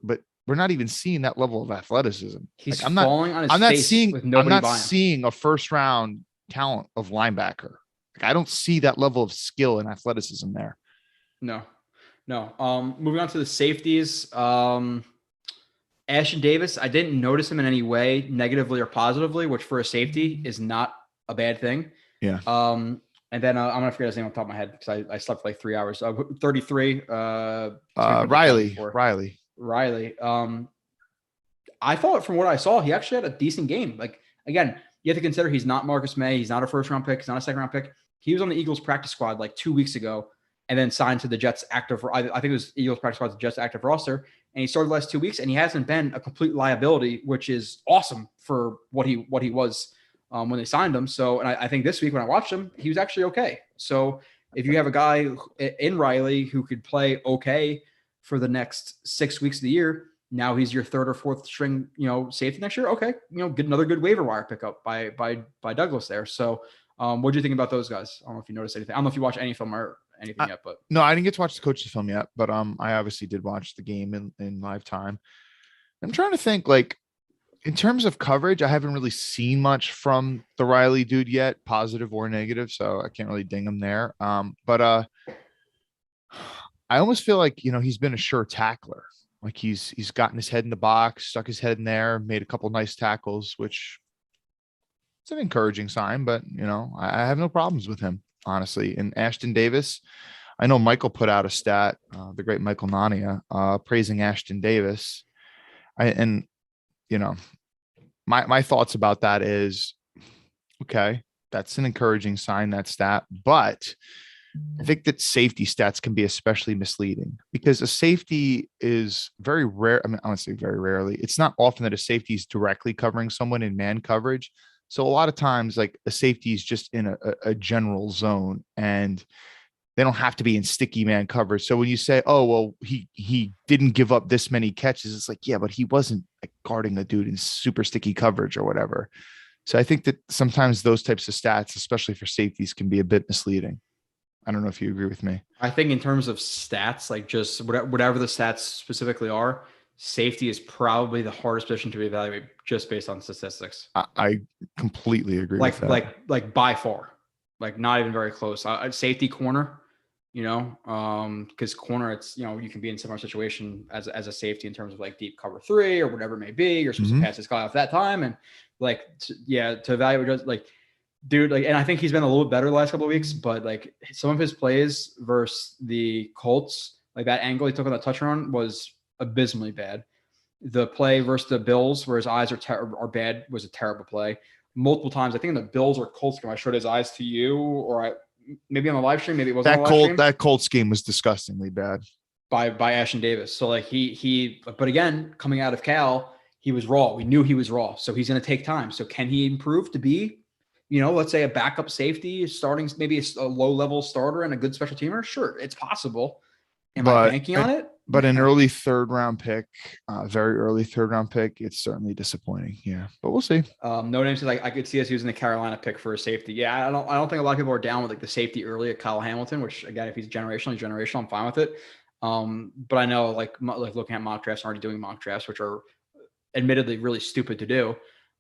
but we're not even seeing that level of athleticism. He's falling on his face with nobody I'm not seeing a first round talent of linebacker. Like, I don't see that level of skill and athleticism there. No. Moving on to the safeties. Ashton Davis, I didn't notice him in any way, negatively or positively, which for a safety is not a bad thing. Yeah. And then I'm gonna forget his name on top of my head because I slept for like 3 hours. 33. Riley. I thought from what I saw, he actually had a decent game. Like, again, you have to consider he's not Marcus May. He's not a first round pick. He's not a second round pick. He was on the Eagles practice squad like 2 weeks ago and then signed to the Jets active. I think it was Eagles practice squad, the Jets active roster. And he started the last 2 weeks and he hasn't been a complete liability, which is awesome for what he was when they signed him. So, and I think this week when I watched him, he was actually okay. So if you have a guy in Riley who could play okay for the next 6 weeks of the year, now he's your third or fourth string, safety next year. Okay. Get another good waiver wire pickup by Douglas there. So what do you think about those guys? I don't know if you noticed anything. I don't know if you watch any film or anything yet, but no, I didn't get to watch the coach's film yet, but I obviously did watch the game in live time. I'm trying to think, like, In terms of coverage, I haven't really seen much from the Riley dude yet, positive or negative, so I can't really ding him there. But I almost feel like, he's been a sure tackler. Like he's gotten his head in the box, stuck his head in there, made a couple nice tackles, which it's an encouraging sign. But I have no problems with him, honestly. And Ashton Davis, I know Michael put out a stat, the great Michael Nania, praising Ashton Davis. My thoughts about that is, okay, that's an encouraging sign, that stat, but I think that safety stats can be especially misleading because a safety is very rare. I mean, I want to say very rarely. It's not often that a safety is directly covering someone in man coverage. So a lot of times, like a safety is just in a general zone and they don't have to be in sticky man coverage. So when you say, oh, well, he didn't give up this many catches, it's like, yeah, but he wasn't like guarding a dude in super sticky coverage or whatever. So I think that sometimes those types of stats, especially for safeties, can be a bit misleading. I don't know if you agree with me. I think in terms of stats, like just whatever the stats specifically are, safety is probably the hardest position to evaluate just based on statistics. I completely agree with that. Like by far, like not even very close. Safety corner, because corner, it's, you can be in similar situation as a safety in terms of like deep cover 3 or whatever it may be. You're supposed to pass this guy off that time. And to evaluate just like, dude, like, and I think he's been a little bit better the last couple of weeks, but like some of his plays versus the Colts, like that angle he took on that touchdown was abysmally bad. The play versus the Bills where his eyes are bad was a terrible play. Multiple times, I think in the Bills or Colts game, I showed his eyes to you, or maybe on the live stream, maybe it wasn't that Colts game was disgustingly bad by Ashton Davis. So like but again, coming out of Cal, he was raw. We knew he was raw, so he's going to take time. So can he improve to be, let's say a backup safety, starting maybe a low-level starter and a good special teamer? Sure, it's possible. Am I banking on it? But an early third-round pick, very early third-round pick, it's certainly disappointing. Yeah, but we'll see. No name says I could see us using the Carolina pick for a safety. Yeah, I don't think a lot of people are down with like the safety early at Kyle Hamilton, which again, if he's generational, I'm fine with it. But I know like looking at mock drafts, already doing mock drafts, which are admittedly really stupid to do.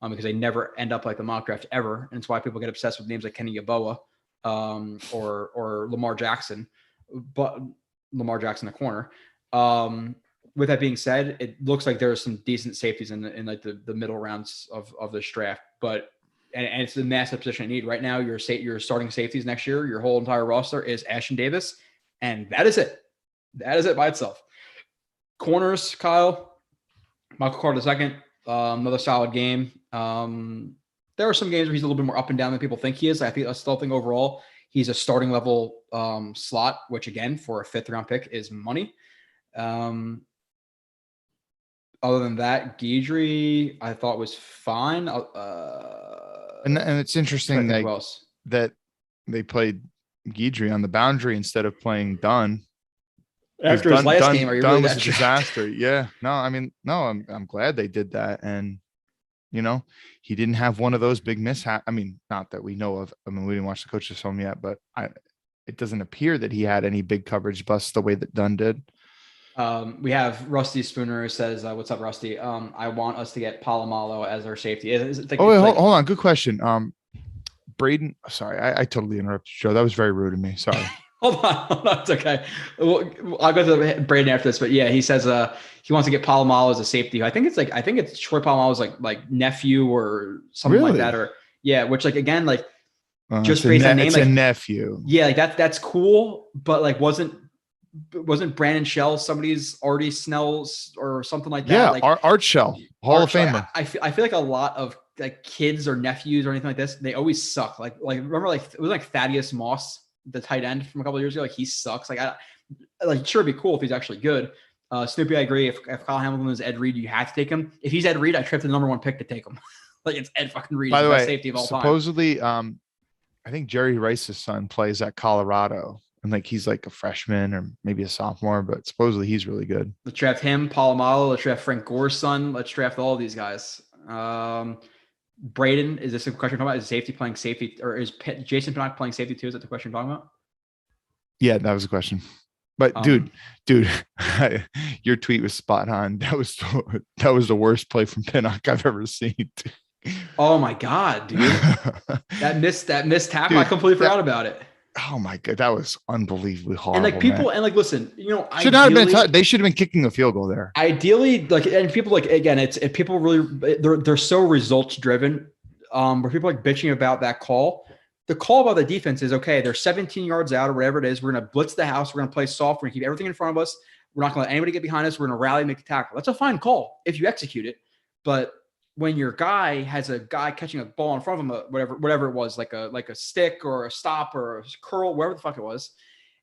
Because they never end up like the mock draft ever. And it's why people get obsessed with names like Kenny Yeboah or Lamar Jackson, but Lamar Jackson, the corner. With that being said, it looks like there are some decent safeties in like the middle rounds of this draft, but and it's the massive position I need right now. Your starting safeties next year, your whole entire roster is Ashton Davis, and that is it. That is it by itself. Corners, Kyle, Michael Carter II, another solid game. There are some games where he's a little bit more up and down than people think he is. I still think overall he's a starting level slot, which again for a 5th round pick is money. Other than that, Guidry I thought was fine. And it's interesting that they played Guidry on the boundary instead of playing Dunn. After his last game, are you Dunn really was that a disaster? Yeah, no, I mean, no, I'm glad they did that, and he didn't have one of those big mishaps. I mean, not that we know of. I mean, we didn't watch the coach's film yet, but it doesn't appear that he had any big coverage busts the way that Dunn did. We have Rusty Spooner who says, "What's up, Rusty? I want us to get Palomalo as our safety." Hold on. Good question. Braden, sorry, I totally interrupted you, Joe. That was very rude of me. Sorry. Hold on. It's okay. I'll go to Braden after this, but yeah, he says he wants to get Palomalo as a safety. I think it's Troy Polamalu's like nephew or something like that, or which like again like just based on name, it's like a nephew. Yeah, like that's cool, but like wasn't Brandon Shell somebody's Artie Snell's or something like that? Yeah, like Art Shell, Hall of Famer. I feel like a lot of like kids or nephews or anything like this, they always suck. Like remember like it was like Thaddeus Moss, the tight end from a couple of years ago. Like he sucks. Like sure, it'd be cool if he's actually good. Snoopy, I agree. If Kyle Hamilton is Ed Reed, you have to take him. If he's Ed Reed, I trip the number 1 pick to take him. Like it's Ed fucking Reed. By the way, safety of all supposedly, time. I think Jerry Rice's son plays at Colorado, and like he's like a freshman or maybe a sophomore, but supposedly he's really good. Let's draft him, Palomalo. Let's draft Frank Gore's son. Let's draft all of these guys. Braden, is this a question you're talking about? Is safety playing safety, or is Jason Pinnock playing safety too? Is that the question you're talking about? Yeah, that was the question. But dude, your tweet was spot on. That was the worst play from Pinnock I've ever seen. Oh my God, dude. that missed tackle. Dude, I completely forgot about it. Oh my God, that was unbelievably horrible. And like people, man. and like, listen, Should not have been. They should have been kicking a field goal there. Ideally, like, and people like, again, it's if people really they're so results driven. Where people like bitching about that call. The call by the defense is okay. They're 17 yards out or whatever it is. We're gonna blitz the house. We're gonna play soft. We're gonna keep everything in front of us. We're not gonna let anybody get behind us. We're gonna rally, make a tackle. That's a fine call if you execute it. But when your guy has a guy catching a ball in front of him, whatever it was, like a stick or a stop or a curl, wherever the fuck it was,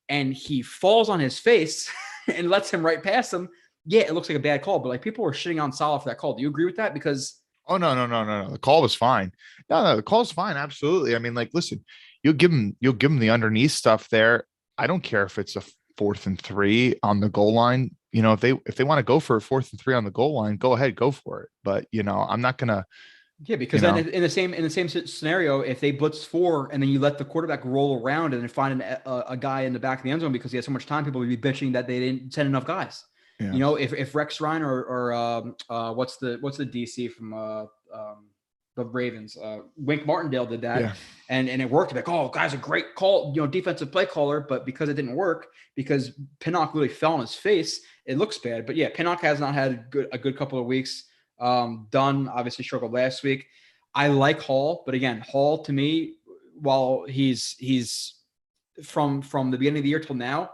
and he falls on his face and lets him right past him. Yeah, it looks like a bad call, but like people were shitting on Salah for that call. Do you agree with that? Because no. The call was fine. No, the call's fine. Absolutely. I mean, like, listen, you'll give him the underneath stuff there. I don't care if it's a 4th and 3 on the goal line. If they want to go for a 4th and 3 on the goal line, go ahead, go for it. But I'm not gonna. Yeah, because then in the same scenario, if they blitz 4 and then you let the quarterback roll around and then find a guy in the back of the end zone because he has so much time, people would be bitching that they didn't send enough guys. Yeah. If Rex Ryan or what's the DC from the Ravens, Wink Martindale did that, yeah. and it worked. Like, oh, guy's a great call, defensive play caller, but because it didn't work, because Pinnock really fell on his face, it looks bad. But yeah, Pinnock has not had a good couple of weeks. Dunn obviously struggled last week. I like Hall, but again, Hall to me, while he's from the beginning of the year till now,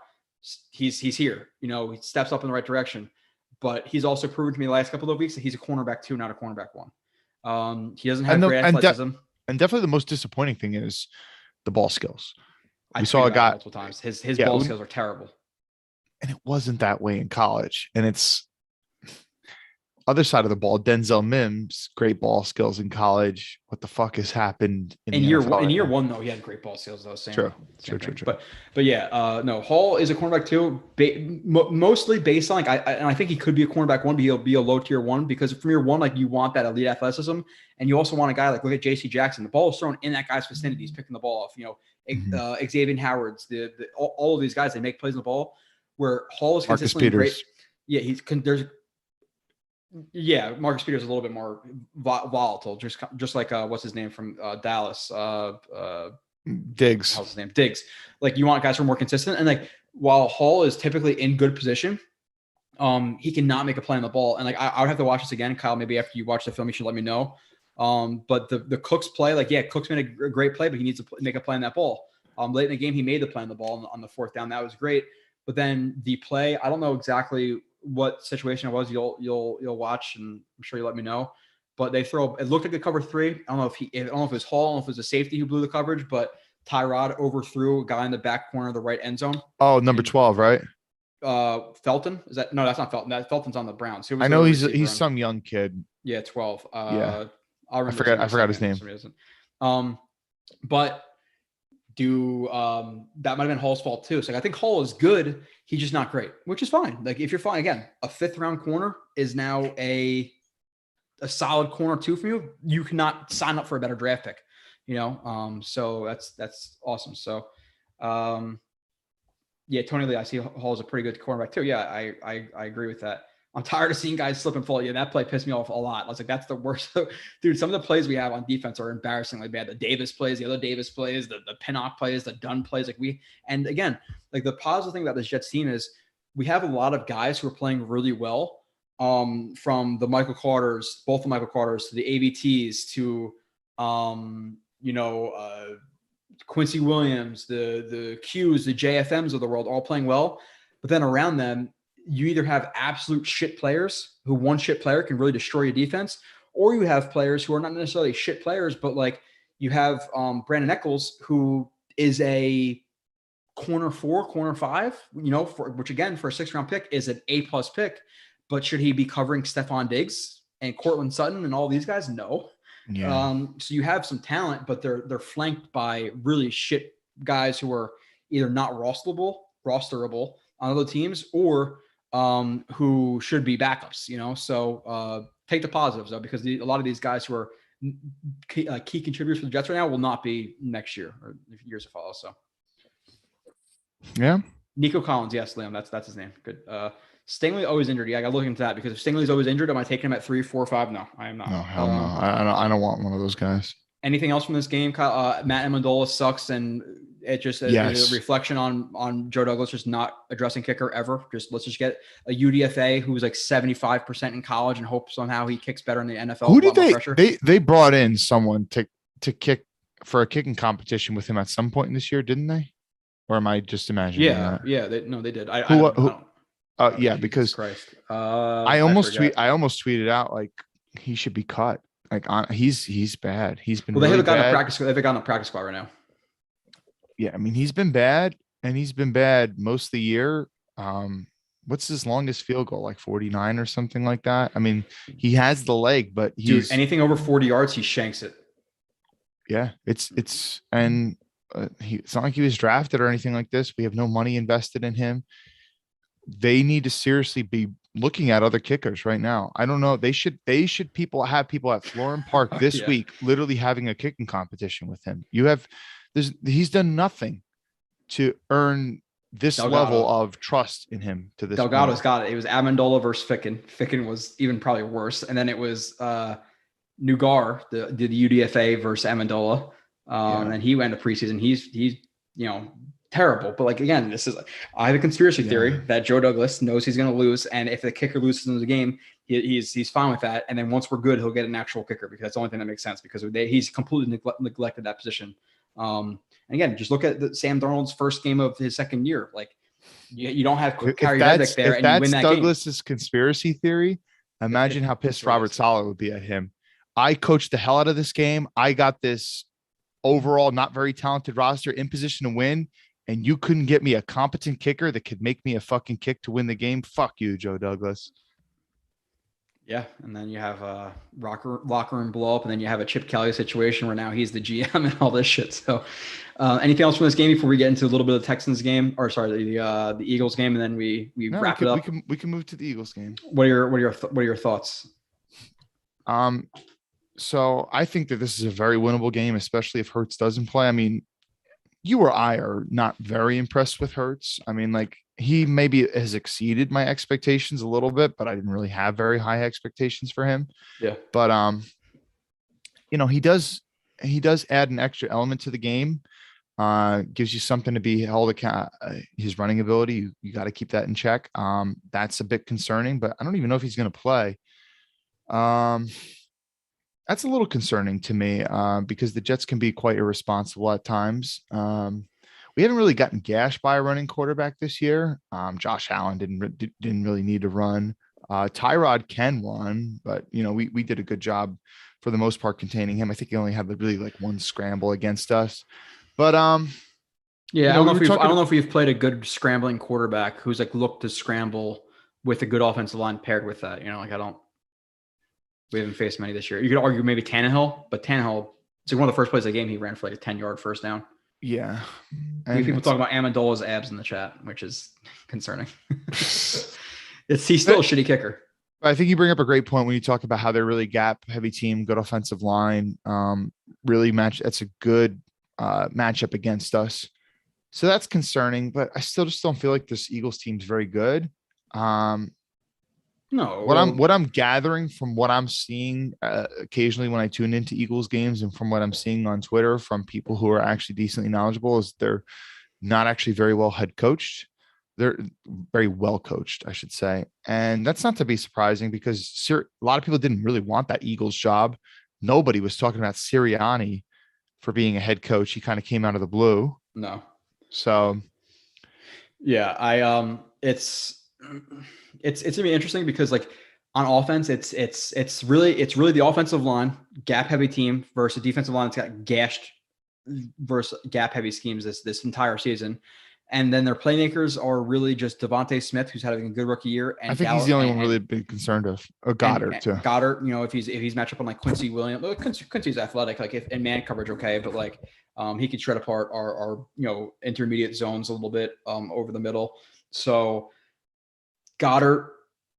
he's here. He steps up in the right direction, but he's also proven to me the last couple of weeks that he's a cornerback 2, not a cornerback 1. He doesn't have great athleticism. And definitely the most disappointing thing is the ball skills. We saw a guy multiple times. His ball skills are terrible. And it wasn't that way in college. And it's other side of the ball. Denzel Mims, great ball skills in college. What the fuck has happened in year one? In year one, though, he had great ball skills. Though, True. But yeah, no. Hall is a cornerback 2, mostly based on I think he could be a cornerback 1, but he'll be a low tier 1 because from year 1, like you want that elite athleticism, and you also want a guy like look at J.C. Jackson. The ball is thrown in that guy's vicinity. He's picking the ball off. Xavier Howard's, all of these guys, they make plays on the ball. Where Hall is consistently great. Yeah, Marcus Peters is a little bit more volatile, just like what's his name from Dallas? Diggs. How's his name? Diggs. Like you want guys who are more consistent, and like while Hall is typically in good position, he cannot make a play on the ball. And like I would have to watch this again, Kyle. Maybe after you watch the film, you should let me know. But the Cooks play, Cooks made a great play, but he needs to make a play on that ball. Late in the game, he made the play on the ball on the 4th down. That was great. But then the play, I don't know exactly what situation it was. You'll watch, and I'm sure you'll let me know. But they it looked like a cover 3. I don't know if it was Hall, I don't know if it was a safety who blew the coverage, but Tyrod overthrew a guy in the back corner of the right end zone. Oh, number 12, right? Felton? Is that no? That's not Felton. Felton's on the Browns. I know he's some young kid. Yeah, 12. Yeah, I forgot his name. But that might have been Hall's fault too. So I think Hall is good. He's just not great, which is fine. Like if you're fine, again, a 5th round corner is now a solid corner 2 for you. You cannot sign up for a better draft pick, so that's awesome. So, yeah, Tony Lee, I see Hall is a pretty good cornerback too. Yeah, I agree with that. I'm tired of seeing guys slip and fall. Yeah, that play pissed me off a lot. I was like, that's the worst. Dude, some of the plays we have on defense are embarrassingly bad. The Davis plays, the other Davis plays, the Pinnock plays, the Dunn plays. And again, like the positive thing about this Jets team is we have a lot of guys who are playing really well. From the Michael Carters, both the Michael Carters, to the ABTs, to Quincy Williams, the Qs, the JFMs of the world, all playing well. But then around them, you either have absolute shit players who one shit player can really destroy your defense, or you have players who are not necessarily shit players, but like you have Brandon Eccles, who is a corner 4, corner 5, which again, for a 6th round pick is an A+ pick. But should he be covering Stephon Diggs and Cortland Sutton and all these guys? No. Yeah. So you have some talent, but they're flanked by really shit guys who are either not rosterable on other teams, or who should be backups, So take the positives though, because a lot of these guys who are key contributors for the Jets right now will not be next year or years to follow. So yeah. Nico Collins, yes, Liam, that's his name. Good. Stingley always injured. Yeah, I got to look into that because if Stingley's always injured, am I taking him at 3, 4, 5? No, I am not. No, hell no. I don't want one of those guys. Anything else from this game? Kyle? Matt Amendola sucks, and it just is a reflection on Joe Douglas just not addressing kicker ever. Let's just get a UDFA who was like 75% in college and hope somehow he kicks better in the NFL. Who did they brought in someone to kick for a kicking competition with him at some point in this year, didn't they? Or am I just imagining that? Yeah, they did. Because Christ. I almost tweeted out like he should be cut. Like he's bad. He's been. Well, they really haven't gotten bad. a practice. They haven't gotten a practice squad right now. Yeah, I mean he's been bad, and he's been bad most of the year. What's his longest field goal? Like 49 or something like that. I mean, he has the leg, but anything over 40 yards, he shanks it. Yeah, it's it's not like he was drafted or anything like this. We have no money invested in him. They need to seriously be looking at other kickers right now. I don't know. They should have people at Florham Park this week, literally having a kicking competition with him. He's done nothing to earn this level of trust in him to this. Delgado's got it. It was Amendola versus Ficken. Ficken was even probably worse. And then it was Nugar, the UDFA versus Amendola. And then he went to preseason. He's terrible. But like, again, I have a conspiracy theory that Joe Douglas knows he's going to lose. And if the kicker loses in the game, he's fine with that. And then once we're good, he'll get an actual kicker because that's the only thing that makes sense because he's completely neglected that position. And again, just look at Sam Darnold's first game of his second year. Like you don't have Kyrie Reddick there and you win that Douglas's conspiracy theory. Imagine how pissed Robert Saleh would be at him. I coached the hell out of this game. I got this overall not very talented roster in position to win. And you couldn't get me a competent kicker that could make me a fucking kick to win the game. Fuck you, Joe Douglas. Yeah, and then you have a locker room blow up, and then you have a Chip Kelly situation where now he's the GM and all this shit. So, anything else from this game before we get into a little bit of the Texans game, or sorry, the Eagles game, and then we wrap it up. We can move to the Eagles game. What are your thoughts? So I think that this is a very winnable game, especially if Hurts doesn't play. I mean, you or I are not very impressed with Hurts. I mean, like he maybe has exceeded my expectations a little bit, but I didn't really have very high expectations for him. Yeah. But he does add an extra element to the game. Gives you something to be held account. His running ability, you got to keep that in check. That's a bit concerning, but I don't even know if he's going to play. That's a little concerning to me because the Jets can be quite irresponsible at times. We haven't really gotten gashed by a running quarterback this year. Josh Allen didn't really need to run. Tyrod can run, but we did a good job for the most part containing him. I think he only had really like one scramble against us. But I don't know if we've played a good scrambling quarterback who's like looked to scramble with a good offensive line paired with that. We haven't faced many this year. You could argue maybe Tannehill, but Tannehill, it's like one of the first plays of the game he ran for like a 10-yard first down. Yeah. And people talk about Amendola's abs in the chat, which is concerning. He's still a shitty kicker. I think you bring up a great point when you talk about how they're really gap heavy team, good offensive line, that's a good matchup against us. So that's concerning, but I still just don't feel like this Eagles team's very good. No, what I'm gathering from what I'm seeing occasionally when I tune into Eagles games and from what I'm seeing on Twitter from people who are actually decently knowledgeable is they're not actually very well head coached. They're very well coached, I should say. And that's not to be surprising because a lot of people didn't really want that Eagles job. Nobody was talking about Sirianni for being a head coach. He kind of came out of the blue. No. So yeah, it's gonna be interesting because like on offense, it's really the offensive line gap heavy team versus a defensive line that's got gashed versus gap heavy schemes this entire season, and then their playmakers are really just Devontae Smith, who's having a good rookie year, and I think he's the only one really been concerned of. Or Goddard too. Goddard, if he's matched up on like Quincy Williams, Quincy's athletic, like if in man coverage, okay, but like he could shred apart our intermediate zones a little bit over the middle, so. Goddard,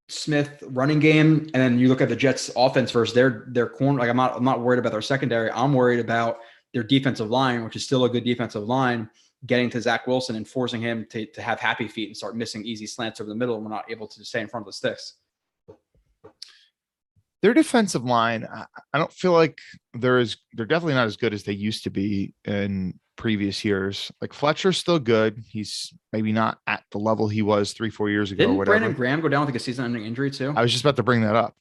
Smith running game, and then you look at the Jets offense versus their corner. Like I'm not worried about their secondary. I'm worried about their defensive line, which is still a good defensive line. getting to Zach Wilson and forcing him to have happy feet and start missing easy slants over the middle, and we're not able to stay in front of the sticks. Their defensive line, I don't feel like they're definitely not as good as they used to be in previous years. Like Fletcher's still good. He's maybe not at the level he was 3-4 years ago. Didn't or whatever. Brandon Graham go down with like a season-ending injury too? I was just about to bring that up.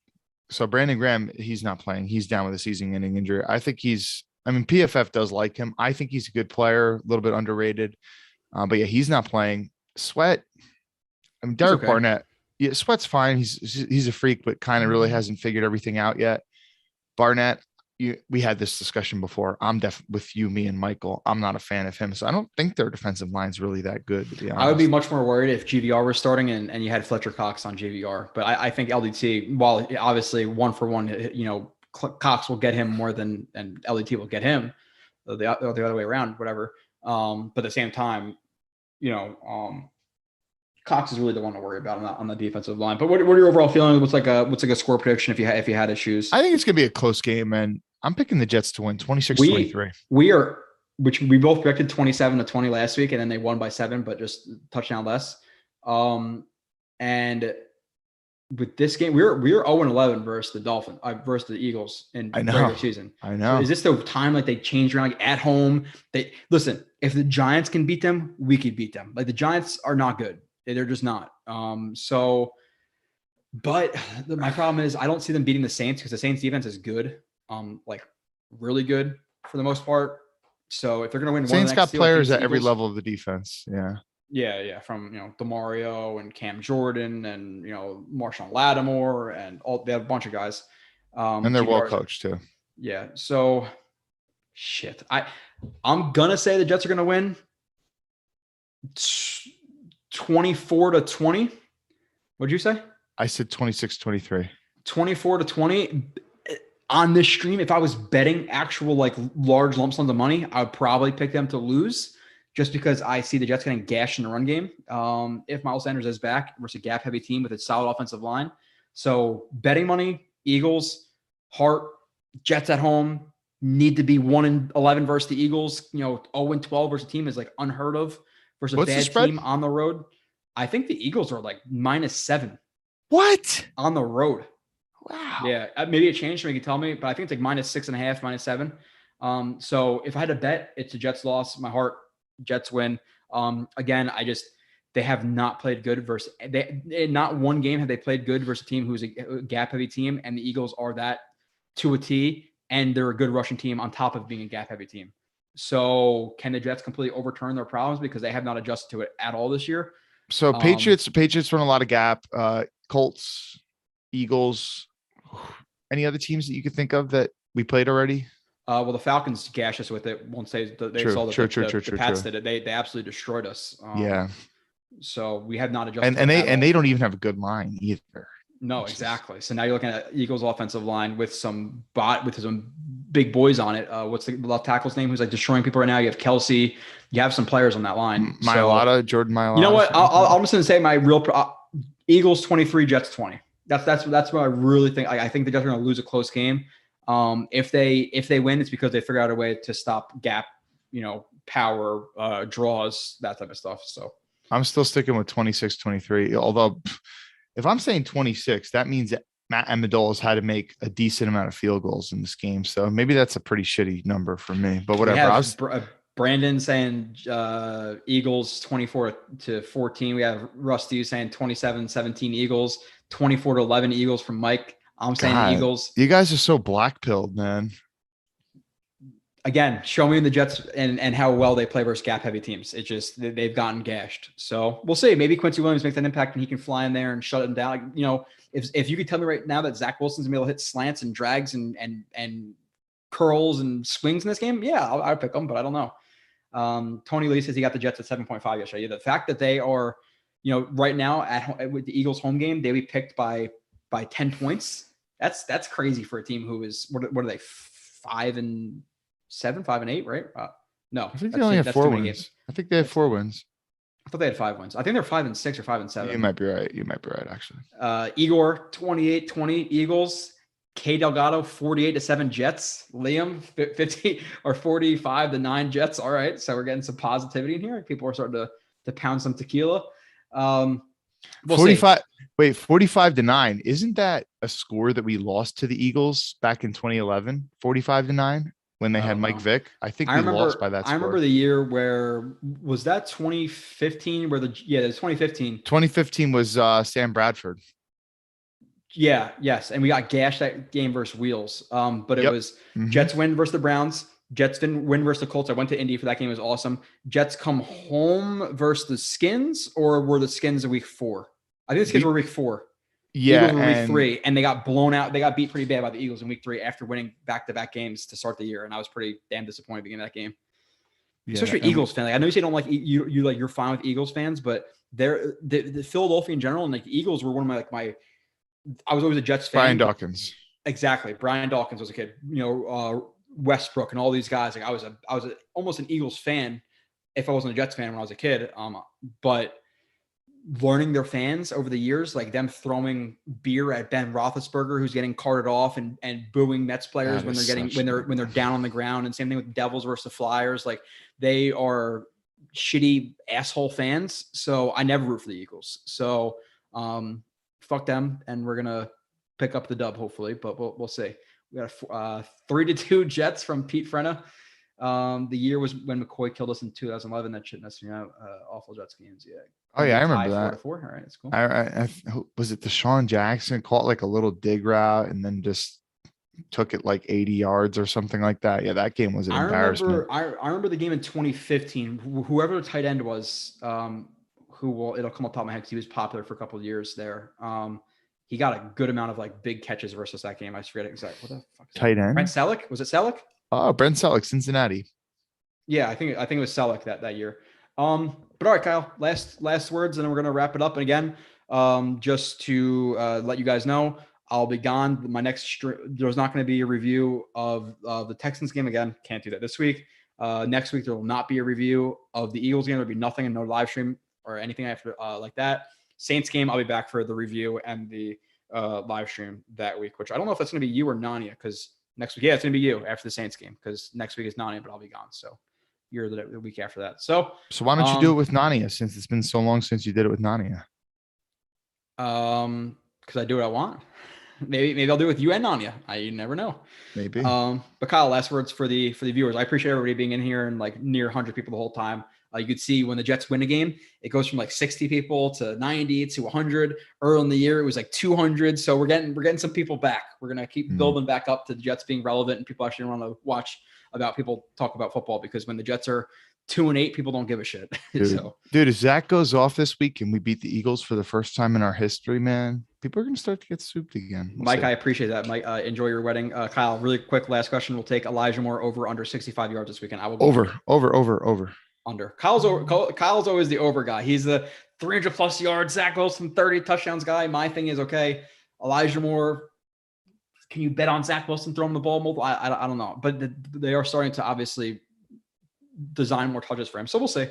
So Brandon Graham, he's not playing. He's down with a season-ending injury. I think PFF does like him. I think he's a good player, a little bit underrated. But yeah, he's not playing. Sweat. Derek Barnett. Yeah, Sweat's fine. He's a freak, but kind of really hasn't figured everything out yet. Barnett, we had this discussion before. I'm definitely with you, me, and Michael. I'm not a fan of him, so I don't think their defensive line's really that good, to be honest. I would be much more worried if GVR was starting and you had Fletcher Cox on GVR. But I think LDT, while obviously 1-for-1, Cox will get him more than and LDT will get him the other way around, whatever. But at the same time, Cox is really the one to worry about on the defensive line. But what are your overall feelings? What's like a score prediction if you had to choose? I think it's gonna be a close game, and I'm picking the Jets to win 26-23. Which we both predicted 27-20 last week, and then they won by 7, but just touchdown less. And with this game, we're 0-11 versus the Dolphins, versus the Eagles in regular season. I know. So is this the time like they changed around like at home? Listen, if the Giants can beat them, we could beat them. Like the Giants are not good. They're just not. But my problem is I don't see them beating the Saints because the Saints defense is good, like really good for the most part. So if they're going to win, Saints got players at every level of the defense. Yeah. Yeah. From, DeMario and Cam Jordan and, Marshawn Lattimore and they have a bunch of guys. And they're well coached too. Yeah. So shit. I'm going to say the Jets are going to win 24-20. What'd you say? I said 26-23. 24-20 on this stream. If I was betting actual like large lump sums of money, I would probably pick them to lose just because I see the Jets getting gashed in the run game. If Miles Sanders is back versus a gap heavy team with a solid offensive line. So betting money, Eagles, Hart, Jets at home need to be 1-11 versus the Eagles. 0-12 versus a team is like unheard of versus a bad team on the road. I think the Eagles are like -7. What? On the road. Wow. Yeah. Maybe it changed. Maybe you can tell me, but I think it's like -6.5, -7. So if I had to bet, it's a Jets loss. My heart, Jets win. Again, they have not played good versus not one game have they played good versus a team who's a gap heavy team. And the Eagles are that to a T, and they're a good rushing team on top of being a gap heavy team. So can the Jets completely overturn their problems because they have not adjusted to it at all this year? So Patriots run a lot of gap. Colts, Eagles, any other teams that you could think of that we played already? Well, the Falcons gashed us with it. Won't say that they saw the Pats did it. They absolutely destroyed us. Yeah. So we have not adjusted. And they don't even have a good line either. No, exactly. So now you're looking at Eagles offensive line with some big boys on it. What's the left tackle's name? Who's like destroying people right now? You have Kelsey. You have some players on that line. Jordan Mailata. You know what? I'm just going to say my real Eagles 23, Jets 20. That's what I really think. I think the Jets are going to lose a close game. If they win, it's because they figure out a way to stop gap, power, draws, that type of stuff. So I'm still sticking with 26-23. Although if I'm saying 26, that means that Matt Amendola's had to make a decent amount of field goals in this game. So maybe that's a pretty shitty number for me, but whatever. Brandon saying Eagles 24-14. We have Rusty saying 27-17 Eagles, 24-11 Eagles from Mike. I'm saying Eagles. You guys are so black-pilled, man. Again, show me the Jets and how well they play versus gap-heavy teams. It's just they've gotten gashed. So we'll see. Maybe Quincy Williams makes an impact and he can fly in there and shut them down. If you could tell me right now that Zach Wilson's gonna be able to hit slants and drags and curls and swings in this game, yeah, I'll pick them, but I don't know. Tony Lee says he got the Jets at 7.5 yesterday. The fact that they are, right now with the Eagles home game, they be picked by 10 points. That's crazy for a team who is what are they 5-7, 5-8, right? No, I think they only have 4 wins. I think they have 4 wins. I thought they had 5 wins. I think they're 5-6 or 5-7. You might be right. Actually. Igor 28-20 Eagles. K Delgado, 48-7 Jets. Liam, 50 or 45-9 Jets. All right. So we're getting some positivity in here. People are starting to pound some tequila. We'll 45. See. Wait, 45-9. Isn't that a score that we lost to the Eagles back in 2011? 45-9 when they had Mike Vick. I think we lost by that score. I remember the year where was that 2015 where it was 2015. 2015 was Sam Bradford. Yeah, yes. And we got gashed that game versus Wheels. But it was Jets win versus the Browns. Jets didn't win versus the Colts. I went to Indy for that game. It was awesome. Jets come home versus the Skins, or were the Skins in week 4? I think the Skins were week 4. Yeah. Eagles were week 3, and they got blown out. They got beat pretty bad by the Eagles in week 3 after winning back-to-back games to start the year. And I was pretty damn disappointed beginning of that game. Yeah, especially Eagles fan. Like, I know you say you don't like you like you're fine with Eagles fans, but the Philadelphia in general and like the Eagles were one of my I was always a Jets fan. Brian Dawkins. Exactly. Brian Dawkins was a kid. Westbrook and all these guys. Like I was almost an Eagles fan if I wasn't a Jets fan when I was a kid. But learning their fans over the years, like them throwing beer at Ben Roethlisberger, who's getting carted off, and booing Mets players when they're down on the ground, and same thing with Devils versus the Flyers. Like they are shitty asshole fans. So I never root for the Eagles. So fuck them, and we're gonna pick up the dub hopefully, but we'll see. We got a 3-2 Jets from Pete Frenna. The year was when McCoy killed us in 2011. That shit messed me out. Awful Jets games. Yeah. Oh yeah, I remember that. 4-4. All right, that's cool. I was it Deshaun Jackson caught like a little dig route and then just took it like 80 yards or something like that. Yeah, that game was an embarrassment. I remember the game in 2015. Whoever the tight end was, it'll come up top of my head because he was popular for a couple of years there. He got a good amount of like big catches versus that game. I forget exactly what the fuck. Tight end. Brent Selleck? Was it Selleck? Oh, Brent Selleck, Cincinnati. Yeah, I think it was Selleck that year. But all right, Kyle, last words, and then we're gonna wrap it up. And again, just to let you guys know, I'll be gone. My next there's not going to be a review of the Texans game again. Can't do that this week. Next week there will not be a review of the Eagles game. There'll be nothing and no live stream or anything after like that. Saints game, I'll be back for the review and the live stream that week. Which I don't know if that's going to be you or Nania, because next week, it's going to be you after the Saints game, because next week is Nania, but I'll be gone. So you're the week after that. So why don't you do it with Nania, since it's been so long since you did it with Nania? Because I do what I want. Maybe I'll do it with you and Nania. You never know. Maybe. But Kyle, last words for the viewers. I appreciate everybody being in here and like near 100 people the whole time. You could see when the Jets win a game, it goes from like 60 people to 90 to 100. Early in the year, it was like 200. So we're getting some people back. We're gonna keep building back up to the Jets being relevant, and people actually want to watch about people talk about football, because when the Jets are 2-8, people don't give a shit. Dude, if Zach goes off this week and we beat the Eagles for the first time in our history, man, people are going to start to get souped again. Mike, I appreciate that. Mike, enjoy your wedding. Kyle, really quick last question. We'll take Elijah Moore over under 65 yards this weekend. I will go over. Under. Kyle's always the over guy. He's the 300 plus yards, Zach Wilson 30 touchdowns guy. My thing is, okay, Elijah Moore, can you bet on Zach Wilson throwing the ball multiple? I don't know, but they are starting to obviously design more touches for him. So we'll see.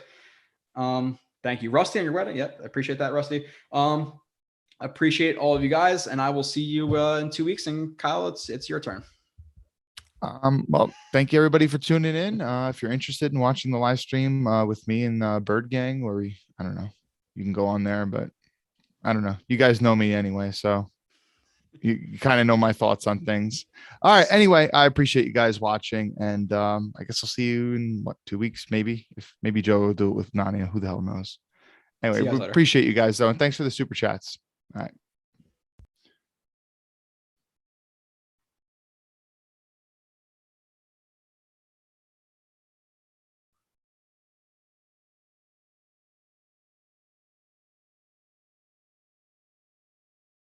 Thank you, Rusty, on your wedding. Yep, I appreciate that, Rusty. I appreciate all of you guys, and I will see you in 2 weeks. And Kyle, it's your turn. Well, thank you everybody for tuning in. If you're interested in watching the live stream with me and Bird Gang, where I don't know, you can go on there, but I don't know. You guys know me anyway, so you kind of know my thoughts on things. All right. Anyway, I appreciate you guys watching, and I guess I'll see you in 2 weeks, maybe. If maybe Joe will do it with Nania, who the hell knows? Anyway, we appreciate you guys though, and thanks for the super chats. All right.